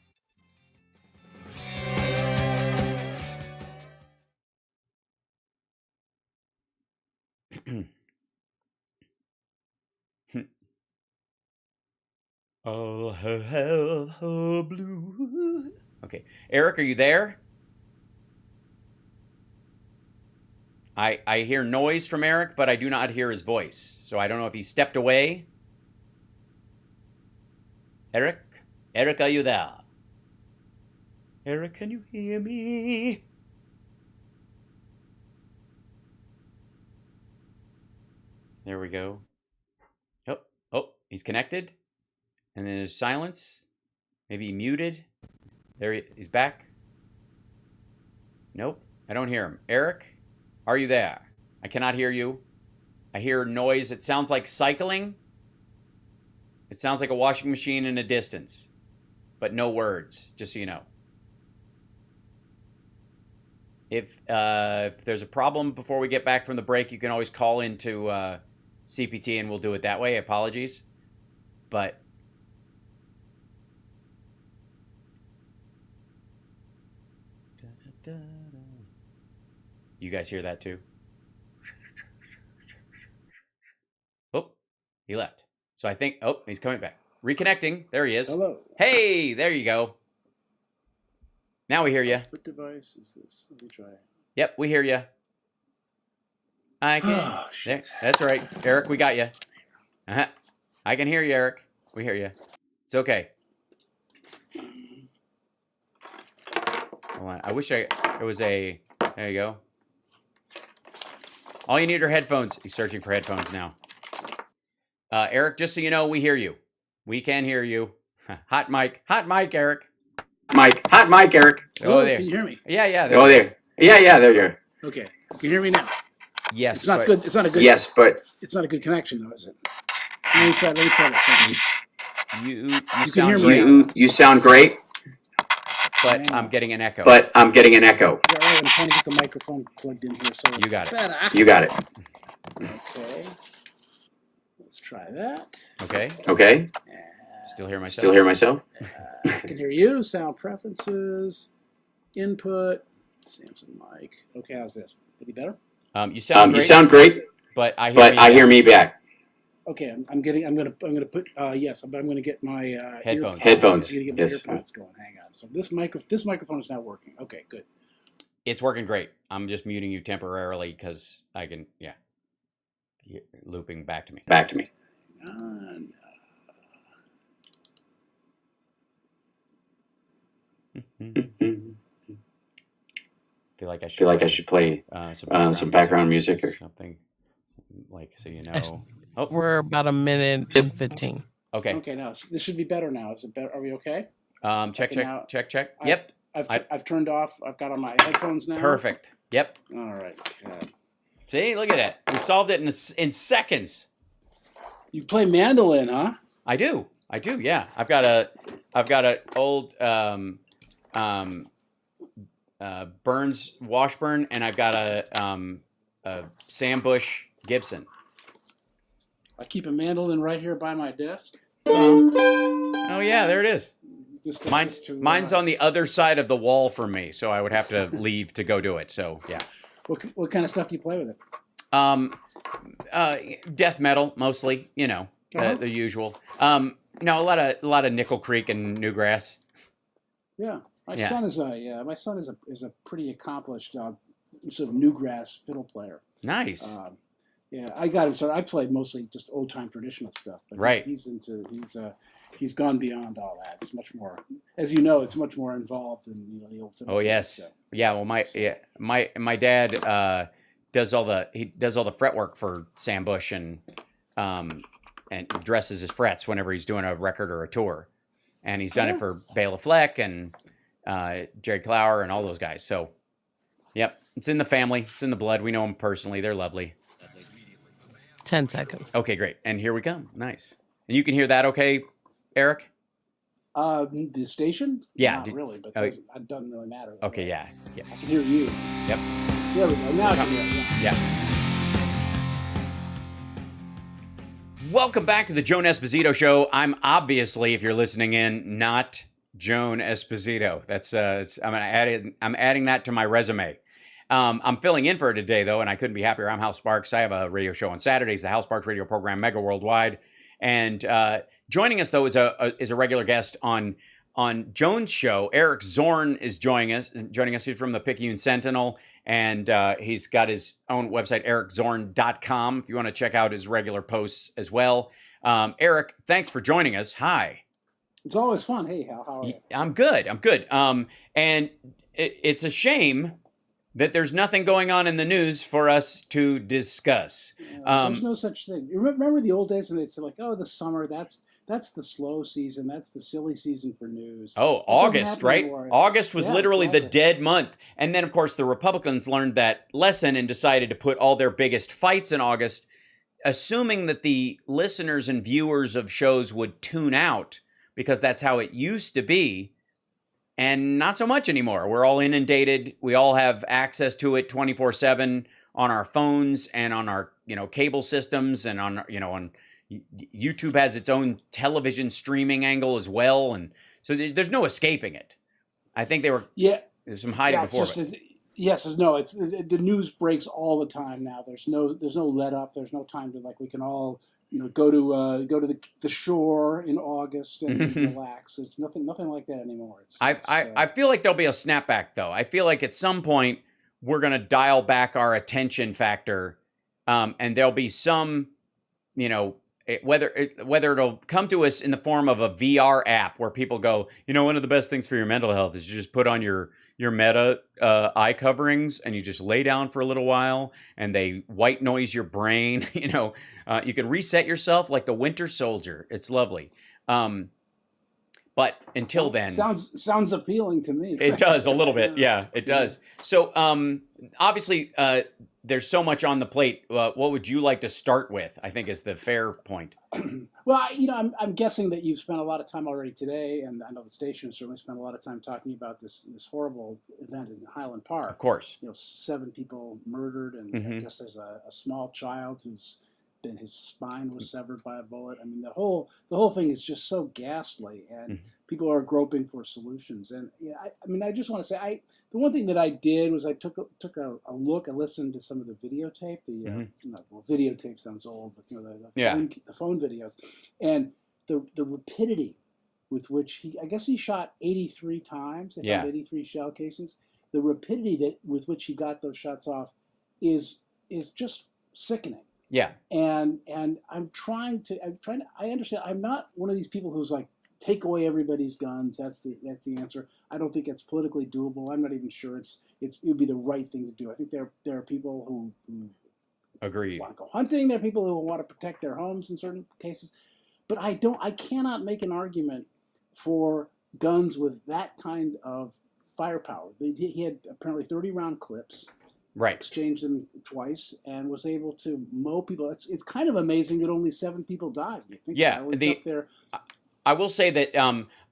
Oh, hell, blue. Okay, Eric, are you there? I hear noise from Eric, but I do not hear his voice. So I don't know if he stepped away. Eric, are you there? Eric, can you hear me? There we go. Oh, he's connected. And then there's silence. Maybe he muted. He's back. Nope, I don't hear him. Eric, are you there? I cannot hear you. I hear noise. It sounds like cycling. It sounds like a washing machine in a distance, but no words, just so you know. If there's a problem before we get back from the break, you can always call into CPT and we'll do it that way. Apologies. But you guys hear that too? Oh, he left. So I think, he's coming back. Reconnecting. There he is. Hello. Hey, there you go. Now we hear you. What device is this? Let me try. Yep, we hear you. I can. Oh, shit. That's right. Eric, we got you. I can hear you, Eric. We hear you. It's okay. Hold on. I wish there was a... There you go. All you need are headphones. He's searching for headphones now. Eric, just so you know, we hear you. We can hear you. Hot mic, Eric. Hot mic, Eric. Oh, there. Can you hear me? Yeah. There you are. Okay. Can you hear me now? Yes. It's not good. It's not a good. Yes, but it's not a good connection, though, is it? Let me try it. You can hear me. You sound great. But I'm getting an echo. Is that right? I'm trying to get the microphone plugged in here. So you got it. Better. You got it. Okay. Let's try that. Okay. Still hear myself? I can hear you. Sound preferences. Input. Samsung mic. Okay, how's this? Any better? You sound great. But I hear me back. Okay, I'm gonna put yes, but I'm gonna get my headphones. Headphones. I'm gonna get my earpods going. Hang on. So this microphone is not working. Okay, good. It's working great. I'm just muting you temporarily because I can looping back to me. And, feel like I should play some background music or something, like, so you know. Oh, we're about a minute and 15. Okay. Now this should be better. Now is it better? Are we okay? Check. Yep. I've turned off. I've got on my headphones now. Perfect. Yep. All right. See, look at that. We solved it in seconds. You play mandolin, huh? I do. Yeah. I've got a old Burns Washburn, and I've got a Sam Bush Gibson. I keep a mandolin right here by my desk. Oh yeah, there it is. Mine's on the other side of the wall from me, so I would have to leave to go do it. So yeah. What kind of stuff do you play with it? Death metal mostly. You know, the usual. No, a lot of Nickel Creek and Newgrass. Yeah, my son is a pretty accomplished sort of Newgrass fiddle player. Nice. Yeah, I got him started. I played mostly just old time traditional stuff, but right. He's gone beyond all that. It's much more, as you know, it's much more involved than the old fiddle. Oh yes, stuff. Yeah. Well, my dad does all the fretwork for Sam Bush and dresses his frets whenever he's doing a record or a tour, and he's done it for Bela Fleck and Jerry Clower and all those guys. So, yep, it's in the family, it's in the blood. We know them personally. They're lovely. 10 seconds. Okay, great. And here we come. Nice. And you can hear that okay, Eric? The station? Yeah. Not really, but it doesn't really matter. Okay, yeah. I can hear you. Yep. There we go. Now I can hear you. Yeah. Welcome back to the Joan Esposito Show. I'm obviously, if you're listening in, not Joan Esposito. That's I'm adding that to my resume. I'm filling in for her today, though, and I couldn't be happier. I'm Hal Sparks. I have a radio show on Saturdays, the Hal Sparks radio program, Mega Worldwide. And joining us, though, is a regular guest on Joan's show. Eric Zorn is joining us. He's from the Picayune Sentinel, and he's got his own website, ericzorn.com, if you want to check out his regular posts as well. Eric, thanks for joining us. Hi. It's always fun. Hey, Hal, how are you? I'm good. And it's a shame that there's nothing going on in the news for us to discuss. There's no such thing. You remember the old days when they'd say, like, oh, the summer, that's the slow season. That's the silly season for news. Oh, August, right? August was literally the dead month. And then, of course, the Republicans learned that lesson and decided to put all their biggest fights in August, assuming that the listeners and viewers of shows would tune out because that's how it used to be. And not so much anymore. We're all inundated. We all have access to it 24/7 on our phones and on our, cable systems, and on YouTube has its own television streaming angle as well. And so there's no escaping it. I think there's some hiding before. The news breaks all the time now. There's no let up. There's no time to, like, we can all go to the shore in August and relax. It's nothing like that anymore. I feel like there'll be a snapback, though. I feel like at some point we're going to dial back our attention factor, and there'll be some, whether it'll come to us in the form of a VR app where people go, one of the best things for your mental health is you just put on your Meta eye coverings and you just lay down for a little while and they white noise your brain. You can reset yourself like the Winter Soldier. It's lovely. But until then, sounds appealing to me. It does a little bit. Yeah, it does. So obviously there's so much on the plate. What would you like to start with? I think is the fair point. Well, I'm guessing that you've spent a lot of time already today, and I know the station certainly spent a lot of time talking about this horrible event in Highland Park. Of course. 7 people murdered, and I guess there's a small child his spine was severed by a bullet. I mean, the whole thing is just so ghastly, and people are groping for solutions. And I just want to say, the one thing that I did was I took a look. I listened to some of the videotape. Videotape sounds old, but the phone videos, and the rapidity with which he shot 83 times. They found 83 shell casings. The rapidity with which he got those shots off is just sickening. Yeah. And I understand. I'm not one of these people who's like, take away everybody's guns. That's the answer. I don't think it's politically doable. I'm not even sure it would be the right thing to do. I think there are people who agreed want to go hunting. There are people who want to protect their homes in certain cases. But I cannot make an argument for guns with that kind of firepower. He had apparently 30-round clips. Right. Exchanged them twice and was able to mow people. It's kind of amazing that only 7 people died. You think I will say that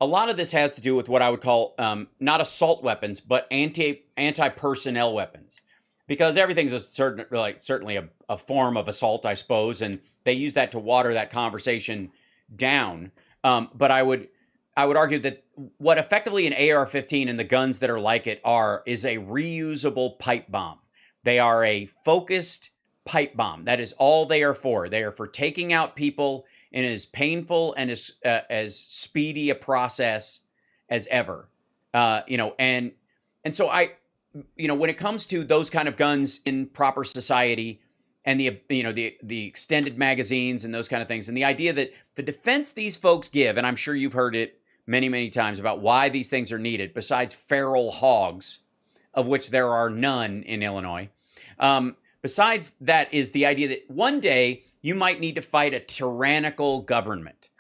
a lot of this has to do with what I would call not assault weapons, but anti-personnel weapons, because everything's certainly a form of assault, I suppose, and they use that to water that conversation down. But I would argue that what effectively an AR-15 and the guns that are like it is a reusable pipe bomb. They are a focused pipe bomb. That is all they are for. They are for taking out people in as painful and as speedy a process as ever. And so when it comes to those kind of guns in proper society and the extended magazines and those kind of things, and the idea that the defense these folks give, and I'm sure you've heard it many, many times about why these things are needed, besides feral hogs, of which there are none in Illinois. Besides that is the idea that one day you might need to fight a tyrannical government.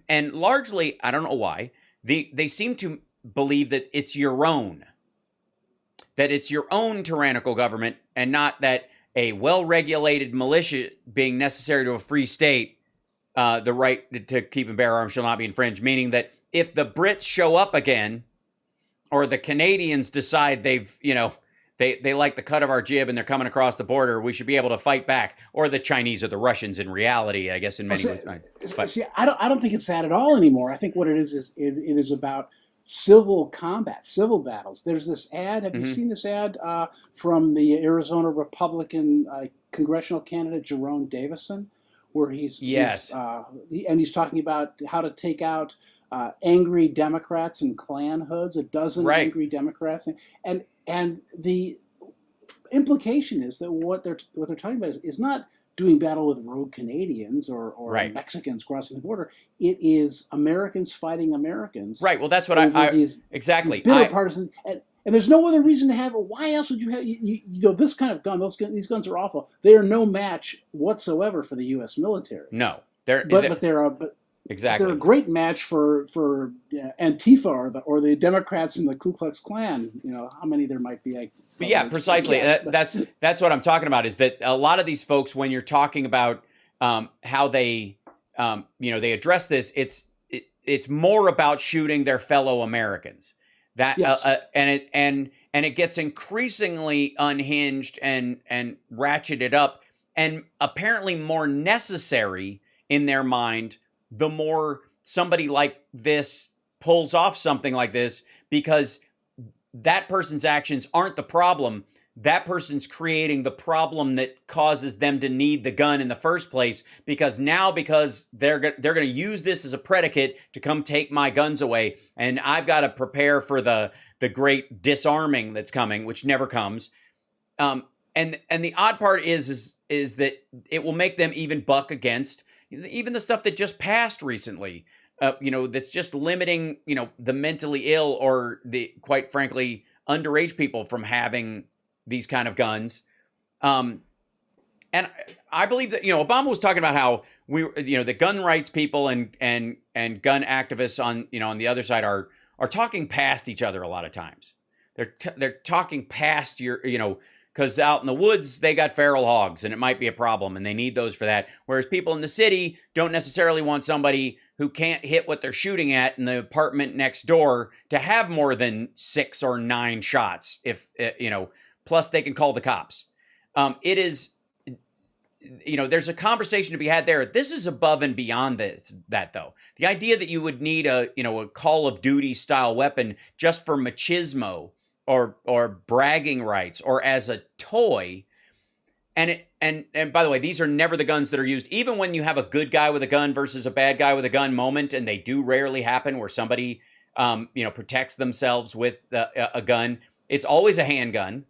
And largely, I don't know why, they seem to believe that it's your own. That it's your own tyrannical government and not that a well-regulated militia being necessary to a free state, the right to keep and bear arms shall not be infringed, meaning that if the Brits show up again, or the Canadians decide they like the cut of our jib and they're coming across the border, we should be able to fight back. Or the Chinese or the Russians in reality, I guess, in many ways. See, I don't think it's that at all anymore. I think what it is it is about civil combat, civil battles. There's this ad. Have you seen this ad from the Arizona Republican congressional candidate Jerome Davison, where he's talking about how to take out angry Democrats in Clan hoods, a dozen angry Democrats, and the implication is that what they're talking about is not doing battle with rogue Canadians or Mexicans crossing the border. It is Americans fighting Americans. Right. Well, that's what exactly. These bitter partisan, and there's no other reason to have it. Why else would you have this kind of gun? These guns are awful. They are no match whatsoever for the U.S. military. No, Exactly. They're a great match for Antifa or the Democrats in the Ku Klux Klan. How many there might be. Precisely. That's what I'm talking about. Is that a lot of these folks, when you're talking about how they they address this, it's more about shooting their fellow Americans. That and it gets increasingly unhinged and ratcheted up, and apparently more necessary in their mind the more somebody like this pulls off something like this, because that person's actions aren't the problem. That person's creating the problem that causes them to need the gun in the first place, because they're going to use this as a predicate to come take my guns away, and I've got to prepare for the great disarming that's coming, which never comes. And the odd part is that it will make them even buck against even the stuff that just passed recently, that's just limiting, the mentally ill or the, quite frankly, underage people from having these kind of guns. And I believe that, Obama was talking about how the gun rights people and gun activists on the other side are talking past each other a lot of times. They're talking past because out in the woods, they got feral hogs, and it might be a problem, and they need those for that. Whereas people in the city don't necessarily want somebody who can't hit what they're shooting at in the apartment next door to have more than 6 or 9 shots, plus they can call the cops. It is, there's a conversation to be had there. This is above and beyond that, though. The idea that you would need a Call of Duty style weapon just for machismo, or bragging rights, or as a toy, and by the way, these are never the guns that are used. Even when you have a good guy with a gun versus a bad guy with a gun moment, and they do rarely happen, where somebody protects themselves with a gun, it's always a handgun.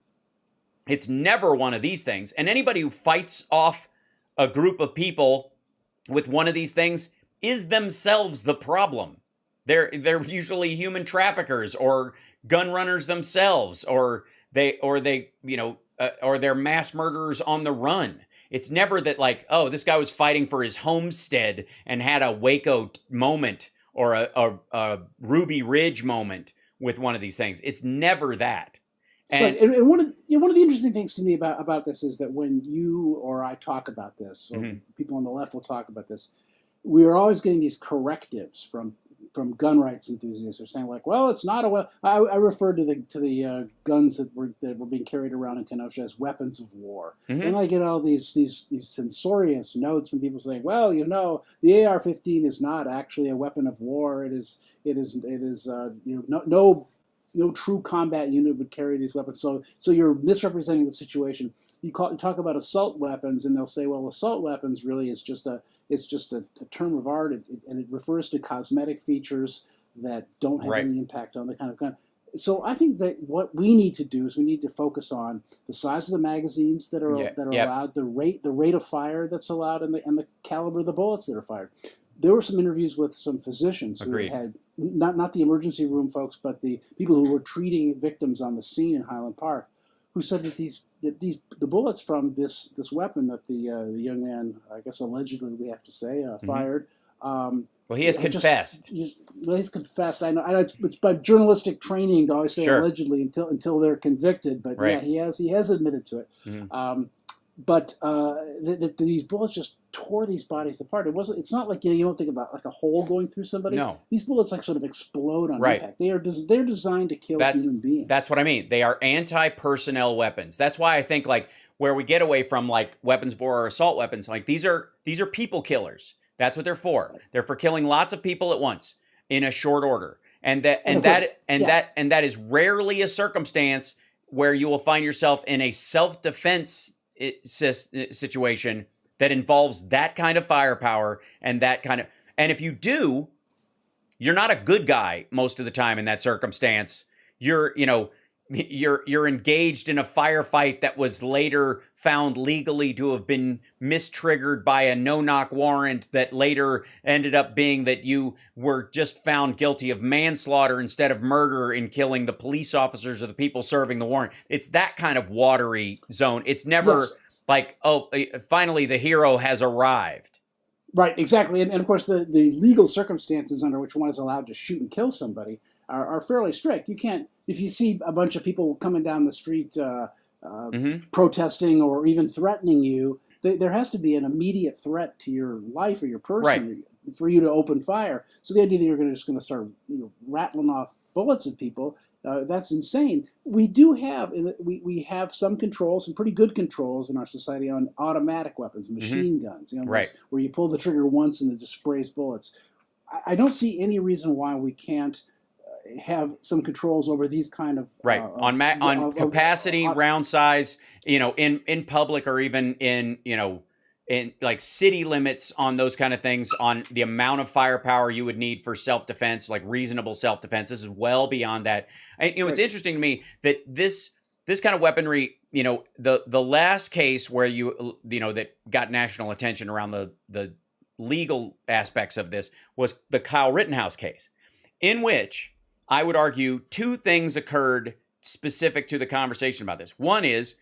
It's never one of these things. And anybody who fights off a group of people with one of these things is themselves the problem. They're usually human traffickers or gun runners themselves, or they're mass murderers on the run. It's never that this guy was fighting for his homestead and had a Waco moment or a Ruby Ridge moment with one of these things. It's never that. And one of the interesting things to me about this is that when you or I talk about this, or people on the left will talk about this, we are always getting these correctives from from gun rights enthusiasts are saying like, well, it's not a I referred to the guns that were being carried around in Kenosha as weapons of war, and I get all these censorious notes from people saying, well, the AR-15 is not actually a weapon of war. It is no true combat unit would carry these weapons. So you're misrepresenting the situation. You talk about assault weapons, and they'll say, well, assault weapons really is just a term of art, and it refers to cosmetic features that don't have any impact on the kind of gun. So I think that what we need to do is we need to focus on the size of the magazines that are allowed, the rate of fire that's allowed, and the caliber of the bullets that are fired. There were some interviews with some physicians who had not the emergency room folks, but the people who were treating victims on the scene in Highland Park, who said that the bullets from this weapon that the young man, I guess allegedly we have to say, fired. Well, he has confessed. He's confessed. I know it's by journalistic training to always say allegedly until they're convicted. But yeah, he has admitted to it. But these bullets just tore these bodies apart. It's not like you don't think about like a hole going through somebody. No, these bullets like sort of explode on impact. They're designed to kill human beings. That's what I mean. They are anti-personnel weapons. That's why I think like where we get away from like weapons of war or assault weapons, like these are people killers. That's what they're for. They're for killing lots of people at once in a short order, and that is rarely a circumstance where you will find yourself in a self-defense situation that involves that kind of firepower and if you do, you're not a good guy most of the time in that circumstance. You're engaged in a firefight that was later found legally to have been mistriggered by a no-knock warrant that later ended up being that you were just found guilty of manslaughter instead of murder in killing the police officers or the people serving the warrant. It's that kind of watery zone. It's never like, oh, finally the hero has arrived. Right, exactly. And of course, the legal circumstances under which one is allowed to shoot and kill somebody are fairly strict. You can't, if you see a bunch of people coming down the street protesting or even threatening you, there has to be an immediate threat to your life or your person for you to open fire. So the idea that you're just going to start rattling off bullets at people, that's insane. We do have we have some controls, some pretty good controls in our society on automatic weapons, machine guns, where you pull the trigger once and it just sprays bullets. I don't see any reason why we can't have some controls over these kind of on capacity, round size, in public or even in like city limits on those kind of things, on the amount of firepower you would need for self-defense, like reasonable self-defense. This is well beyond that. And, it's interesting to me that this kind of weaponry, the last case where that got national attention around the legal aspects of this was the Kyle Rittenhouse case, in which I would argue two things occurred specific to the conversation about this. One is,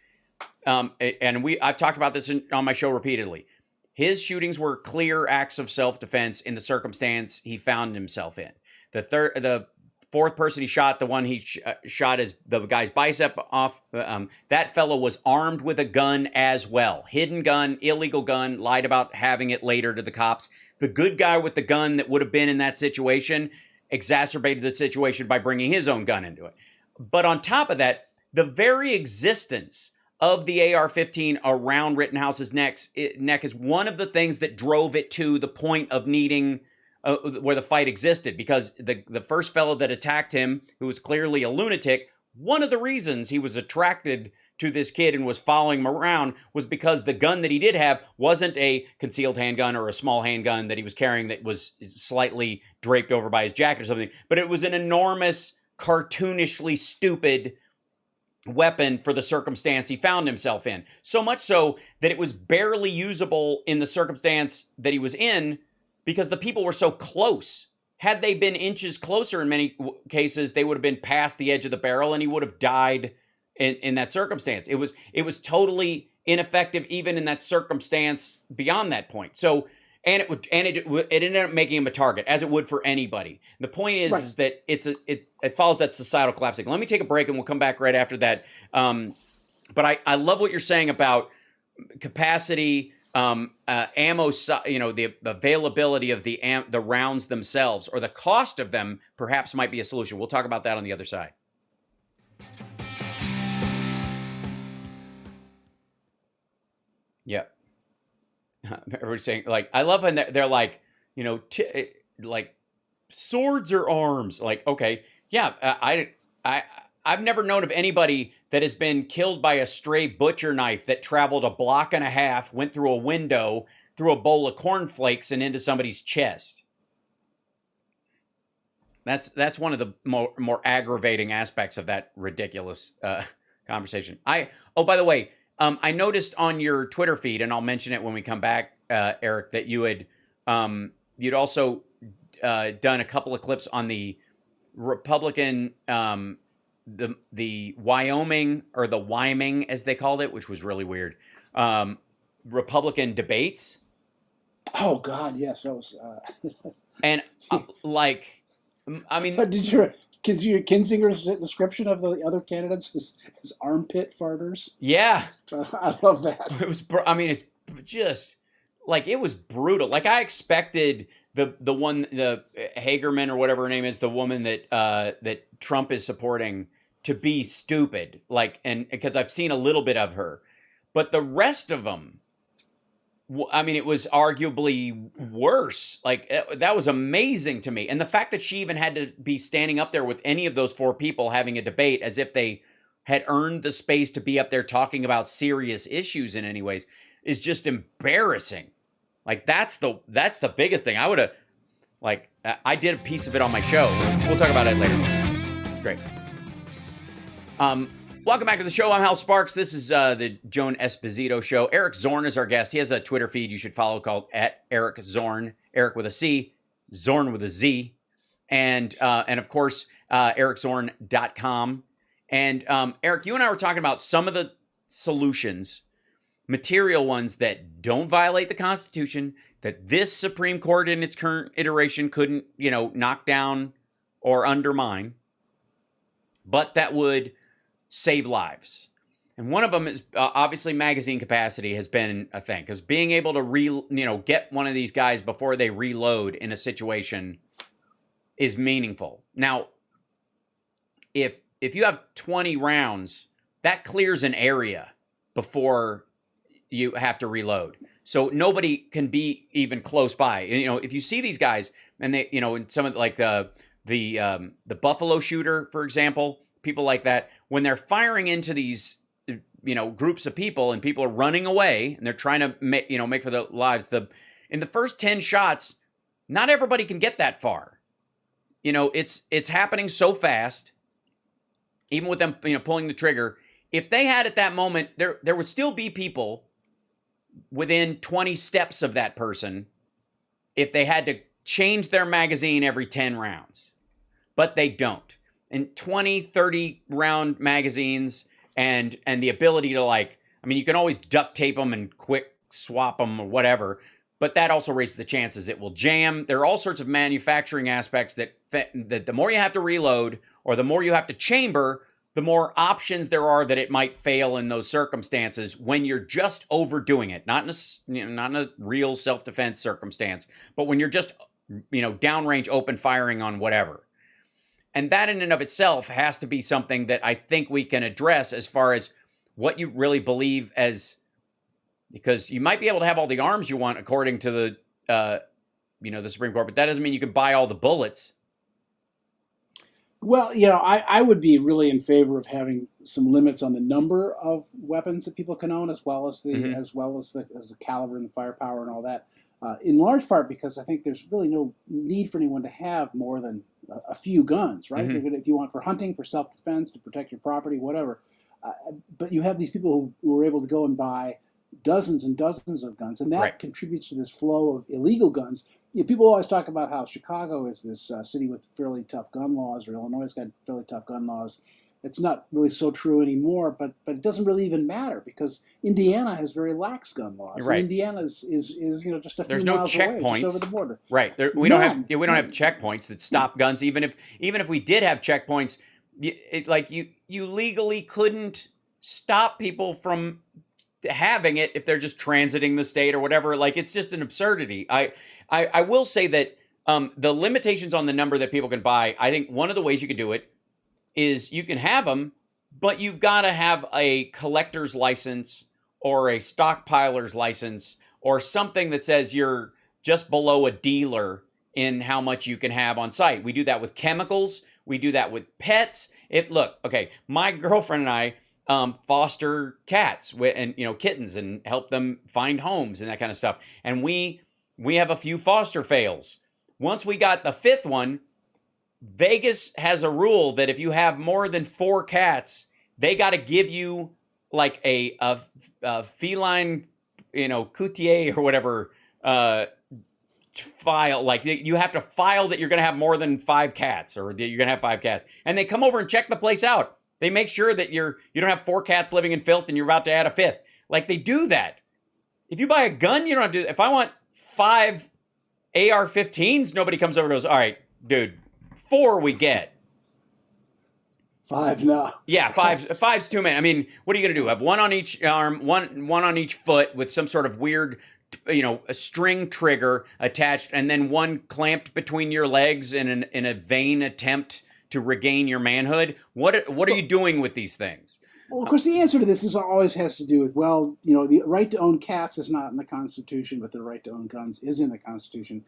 I've talked about this on my show repeatedly. His shootings were clear acts of self-defense in the circumstance he found himself in. The fourth person he shot, the one he shot the guy's bicep off, that fellow was armed with a gun as well. Hidden gun, illegal gun, lied about having it later to the cops. The good guy with the gun that would have been in that situation exacerbated the situation by bringing his own gun into it. But on top of that, the very existence of the AR-15 around Rittenhouse's neck is one of the things that drove it to the point of needing where the fight existed, because the first fellow that attacked him, who was clearly a lunatic, one of the reasons he was attracted to this kid and was following him around was because the gun that he did have wasn't a concealed handgun or a small handgun that he was carrying that was slightly draped over by his jacket or something, but it was an enormous, cartoonishly stupid weapon for the circumstance he found himself in. So much so that it was barely usable in the circumstance that he was in because the people were so close. Had they been inches closer in many cases, they would have been past the edge of the barrel and he would have died in that circumstance. It was totally ineffective even in that circumstance beyond that point. So it ended up making him a target, as it would for anybody. The point is that it follows that societal collapsing. Let me take a break and we'll come back right after that. But I love what you're saying about capacity, ammo, the availability of the rounds themselves or the cost of them perhaps might be a solution. We'll talk about that on the other side. Yeah. Everybody's saying, like, I love when they're like, like swords or arms. Like, okay, yeah, I've never known of anybody that has been killed by a stray butcher knife that traveled a block and a half, went through a window, through a bowl of cornflakes, and into somebody's chest. That's one of the more aggravating aspects of that ridiculous conversation. Oh, by the way, I noticed on your Twitter feed, and I'll mention it when we come back, Eric, that you had you'd also done a couple of clips on the Republican, the Wyoming, or the Wyming as they called it, which was really weird, Republican debates. Oh God, yes, that was. And like, I mean, did your Kinzinger's description of the other candidates is armpit farters? Yeah, I love that. It was. I mean, it's just like it was brutal. Like I expected the one, the Hagerman or whatever her name is, the woman that Trump is supporting, to be stupid. Like, and because I've seen a little bit of her, but the rest of them, I mean, it was arguably worse. Like, that was amazing to me. And the fact that she even had to be standing up there with any of those four people having a debate as if they had earned the space to be up there talking about serious issues in any ways is just embarrassing. Like, that's the biggest thing. I would have, like, I did a piece of it on my show. We'll talk about it later. It's great. Welcome back to the show. I'm Hal Sparks. This is the Joan Esposito Show. Eric Zorn is our guest. He has a Twitter feed you should follow called @EricZorn. Eric with a C, Zorn with a Z. And of course, EricZorn.com. And Eric, you and I were talking about some of the solutions, material ones that don't violate the Constitution, that this Supreme Court in its current iteration couldn't, knock down or undermine, but that would save lives. And one of them is obviously magazine capacity has been a thing, because being able to get one of these guys before they reload in a situation is meaningful. Now, if you have 20 rounds, that clears an area before you have to reload. So nobody can be even close by. If you see these guys and they, in some of like the Buffalo shooter, for example, people like that, when they're firing into these, groups of people and people are running away and they're trying to make for their lives, in the first 10 shots, not everybody can get that far. It's happening so fast, even with them, pulling the trigger. If they had at that moment, there would still be people within 20 steps of that person if they had to change their magazine every 10 rounds. But they don't. And 20, 30 round magazines and the ability to you can always duct tape them and quick swap them or whatever, but that also raises the chances it will jam. There are all sorts of manufacturing aspects that the more you have to reload or the more you have to chamber, the more options there are that it might fail in those circumstances when you're just overdoing it. Not in a real self-defense circumstance, but when you're just, downrange open firing on whatever. And that in and of itself has to be something that I think we can address as far as what you really believe as, because you might be able to have all the arms you want according to the Supreme Court, but that doesn't mean you can buy all the bullets. Well, I would be really in favor of having some limits on the number of weapons that people can own, as well as the the caliber and the firepower and all that. In large part because I think there's really no need for anyone to have more than a few guns, right? Mm-hmm. If you want for hunting, for self-defense, to protect your property, whatever. But you have these people who are able to go and buy dozens and dozens of guns, and that contributes to this flow of illegal guns. People always talk about how Chicago is this city with fairly tough gun laws, or Illinois has got fairly tough gun laws. It's not really so true anymore, but it doesn't really even matter because Indiana has very lax gun laws. Right. Indiana is just a few There's no miles away, checkpoints just over the border. Right. We don't have checkpoints that stop guns. Even if we did have checkpoints, you legally couldn't stop people from having it if they're just transiting the state or whatever. Like, it's just an absurdity. I will say that the limitations on the number that people can buy, I think one of the ways you can do it is you can have them, but you've got to have a collector's license or a stockpiler's license or something that says you're just below a dealer in how much you can have on site. We do that with chemicals. We do that with pets. My girlfriend and I foster cats and kittens and help them find homes and that kind of stuff. And we have a few foster fails. Once we got the fifth one, Vegas has a rule that if you have more than 4 cats, they got to give you like a feline, coutier or whatever file. Like, you have to file that you're going to have more than 5 cats, or that you're going to have 5 cats. And they come over and check the place out. They make sure that you don't have 4 cats living in filth and you're about to add a 5th. Like, they do that. If you buy a gun, you don't have to. If I want 5 AR-15s, nobody comes over and goes, all right, dude, 4 we get. 5 now. Yeah, five's too many. I mean, what are you going to do? Have 1 on each arm, one on each foot with some sort of weird, a string trigger attached, and then 1 clamped between your legs in a vain attempt to regain your manhood? What are you doing with these things? Well, of course, the answer to this always has to do with, the right to own cats is not in the Constitution, but the right to own guns is in the Constitution.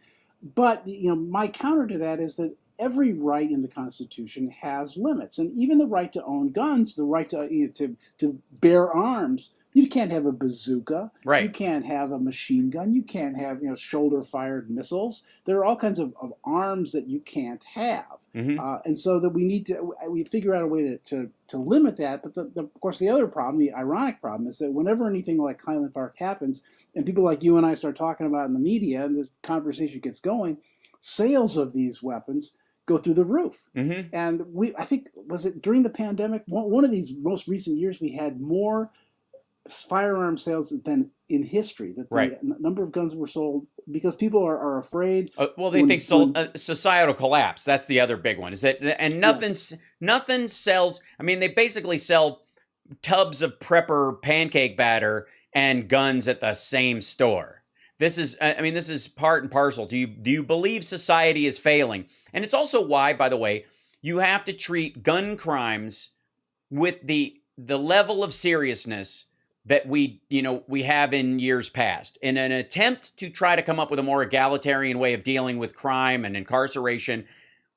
But, my counter to that is that every right in the Constitution has limits. And even the right to own guns, the right to bear arms, you can't have a bazooka. Right. You can't have a machine gun. You can't have shoulder-fired missiles. There are all kinds of arms that you can't have. Mm-hmm. And so that we figure out a way to limit that. But of course, the other problem, the ironic problem, is that whenever anything like Highland Park happens, and people like you and I start talking about it in the media, and the conversation gets going, sales of these weapons go through the roof. Mm-hmm. And I think, was it during the pandemic? One of these most recent years, we had more firearm sales than in history. That the number of guns were sold because people are afraid. They think societal collapse. That's the other big one. Is that, and nothing sells. I mean, they basically sell tubs of prepper pancake batter and guns at the same store. This is part and parcel. Do you believe society is failing? And it's also why, by the way, you have to treat gun crimes with the level of seriousness that we have in years past. In an attempt to try to come up with a more egalitarian way of dealing with crime and incarceration,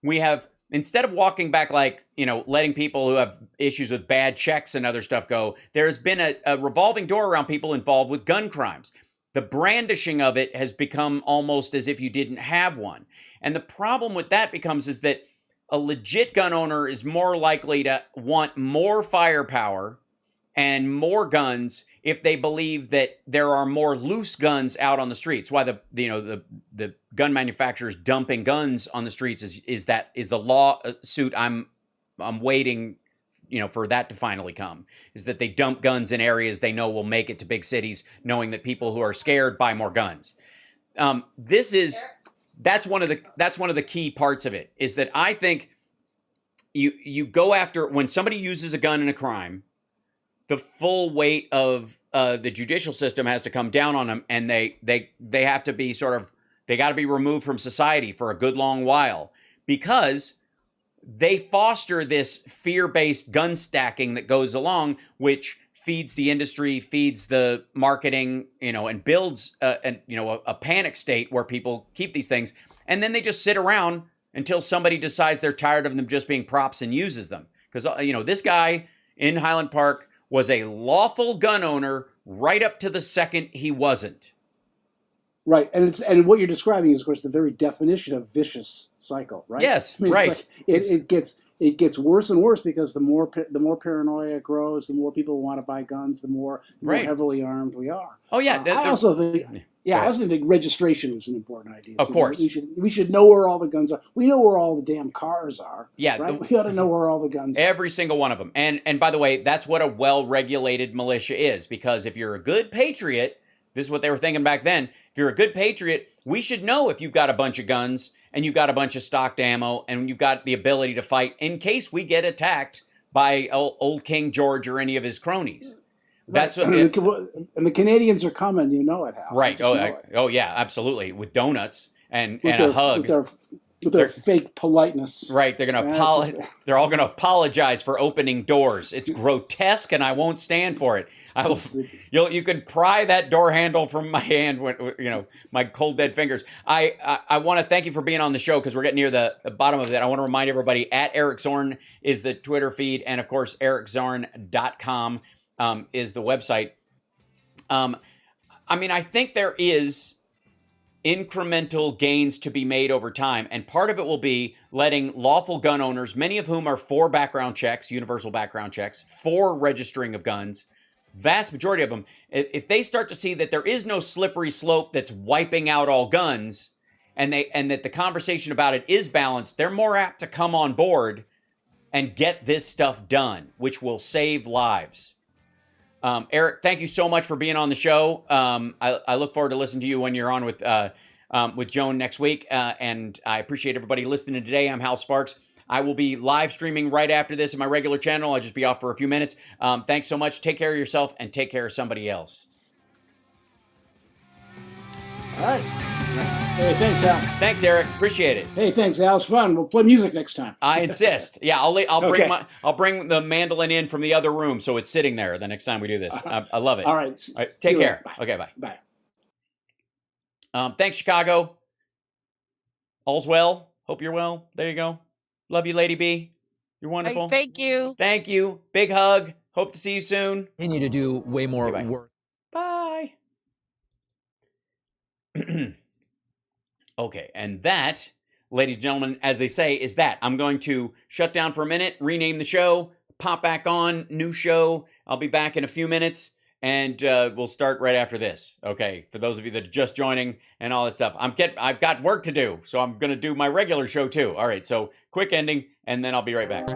we have, instead of walking back letting people who have issues with bad checks and other stuff go, there's been a revolving door around people involved with gun crimes. The brandishing of it has become almost as if you didn't have one. And the problem with that is that a legit gun owner is more likely to want more firepower and more guns if they believe that there are more loose guns out on the streets. Why the gun manufacturers dumping guns on the streets is the lawsuit I'm waiting for that to finally come, is that they dump guns in areas they know will make it to big cities, knowing that people who are scared buy more guns. That's one of the key parts of it, is that I think you go after, when somebody uses a gun in a crime, the full weight of the judicial system has to come down on them, and they have to be they got to be removed from society for a good long while, because they foster this fear-based gun stacking that goes along, which feeds the industry, feeds the marketing, and builds a panic state where people keep these things, and then they just sit around until somebody decides they're tired of them just being props and uses them. Because this guy in Highland Park was a lawful gun owner right up to the second he wasn't. Right, and what you're describing is, of course, the very definition of vicious cycle, right? Yes, right. It gets worse and worse, because the more paranoia grows, the more people want to buy guns, the more heavily armed we are. Oh yeah, I also think registration is an important idea. Of course, we should know where all the guns are. We know where all the damn cars are. Yeah, right. We ought to know where all the guns are. Every single one of them. And by the way, that's what a well-regulated militia is. Because if you're a good patriot, this is what they were thinking back then. If you're a good patriot, we should know if you've got a bunch of guns and you've got a bunch of stocked ammo and you've got the ability to fight in case we get attacked by old King George or any of his cronies. That's what, and the Canadians are coming, you know it, Hal. Right. Oh, yeah, absolutely. With donuts and a hug. With their fake politeness. Right. They're going to they're all going to apologize for opening doors. It's grotesque, and I won't stand for it. I will. You could pry that door handle from my hand, my cold dead fingers. I want to thank you for being on the show, because we're getting near the bottom of it. I want to remind everybody, at Eric Zorn is the Twitter feed, and of course ericzorn.com is the website. I think there is incremental gains to be made over time, and part of it will be letting lawful gun owners, many of whom are for background checks, universal background checks, for registering of guns, vast majority of them, if they start to see that there is no slippery slope that's wiping out all guns, and that the conversation about it is balanced, they're more apt to come on board and get this stuff done, which will save lives. Eric, thank you so much for being on the show. I look forward to listening to you when you're on with Joan next week. And I appreciate everybody listening today. I'm Hal Sparks. I will be live streaming right after this in my regular channel. I'll just be off for a few minutes. Thanks so much. Take care of yourself and take care of somebody else. All right. Hey, thanks, Hal. Thanks, Eric. Appreciate it. Hey, thanks, Hal. It's fun. We'll play music next time. I insist. Yeah, I'll bring the mandolin in from the other room, so it's sitting there the next time we do this. I love it. All right. Take care. Bye. Okay, bye. Bye. Thanks, Chicago. All's well. Hope you're well. There you go. Love you, Lady B. You're wonderful. Thank you. Thank you. Big hug. Hope to see you soon. Continue to do way more work. Bye. Okay, and that, ladies and gentlemen, as they say, is that. I'm going to shut down for a minute, rename the show, pop back on, new show. I'll be back in a few minutes, and we'll start right after this. Okay, for those of you that are just joining and all that stuff. I've got work to do, so I'm going to do my regular show too. All right, so quick ending, and then I'll be right back.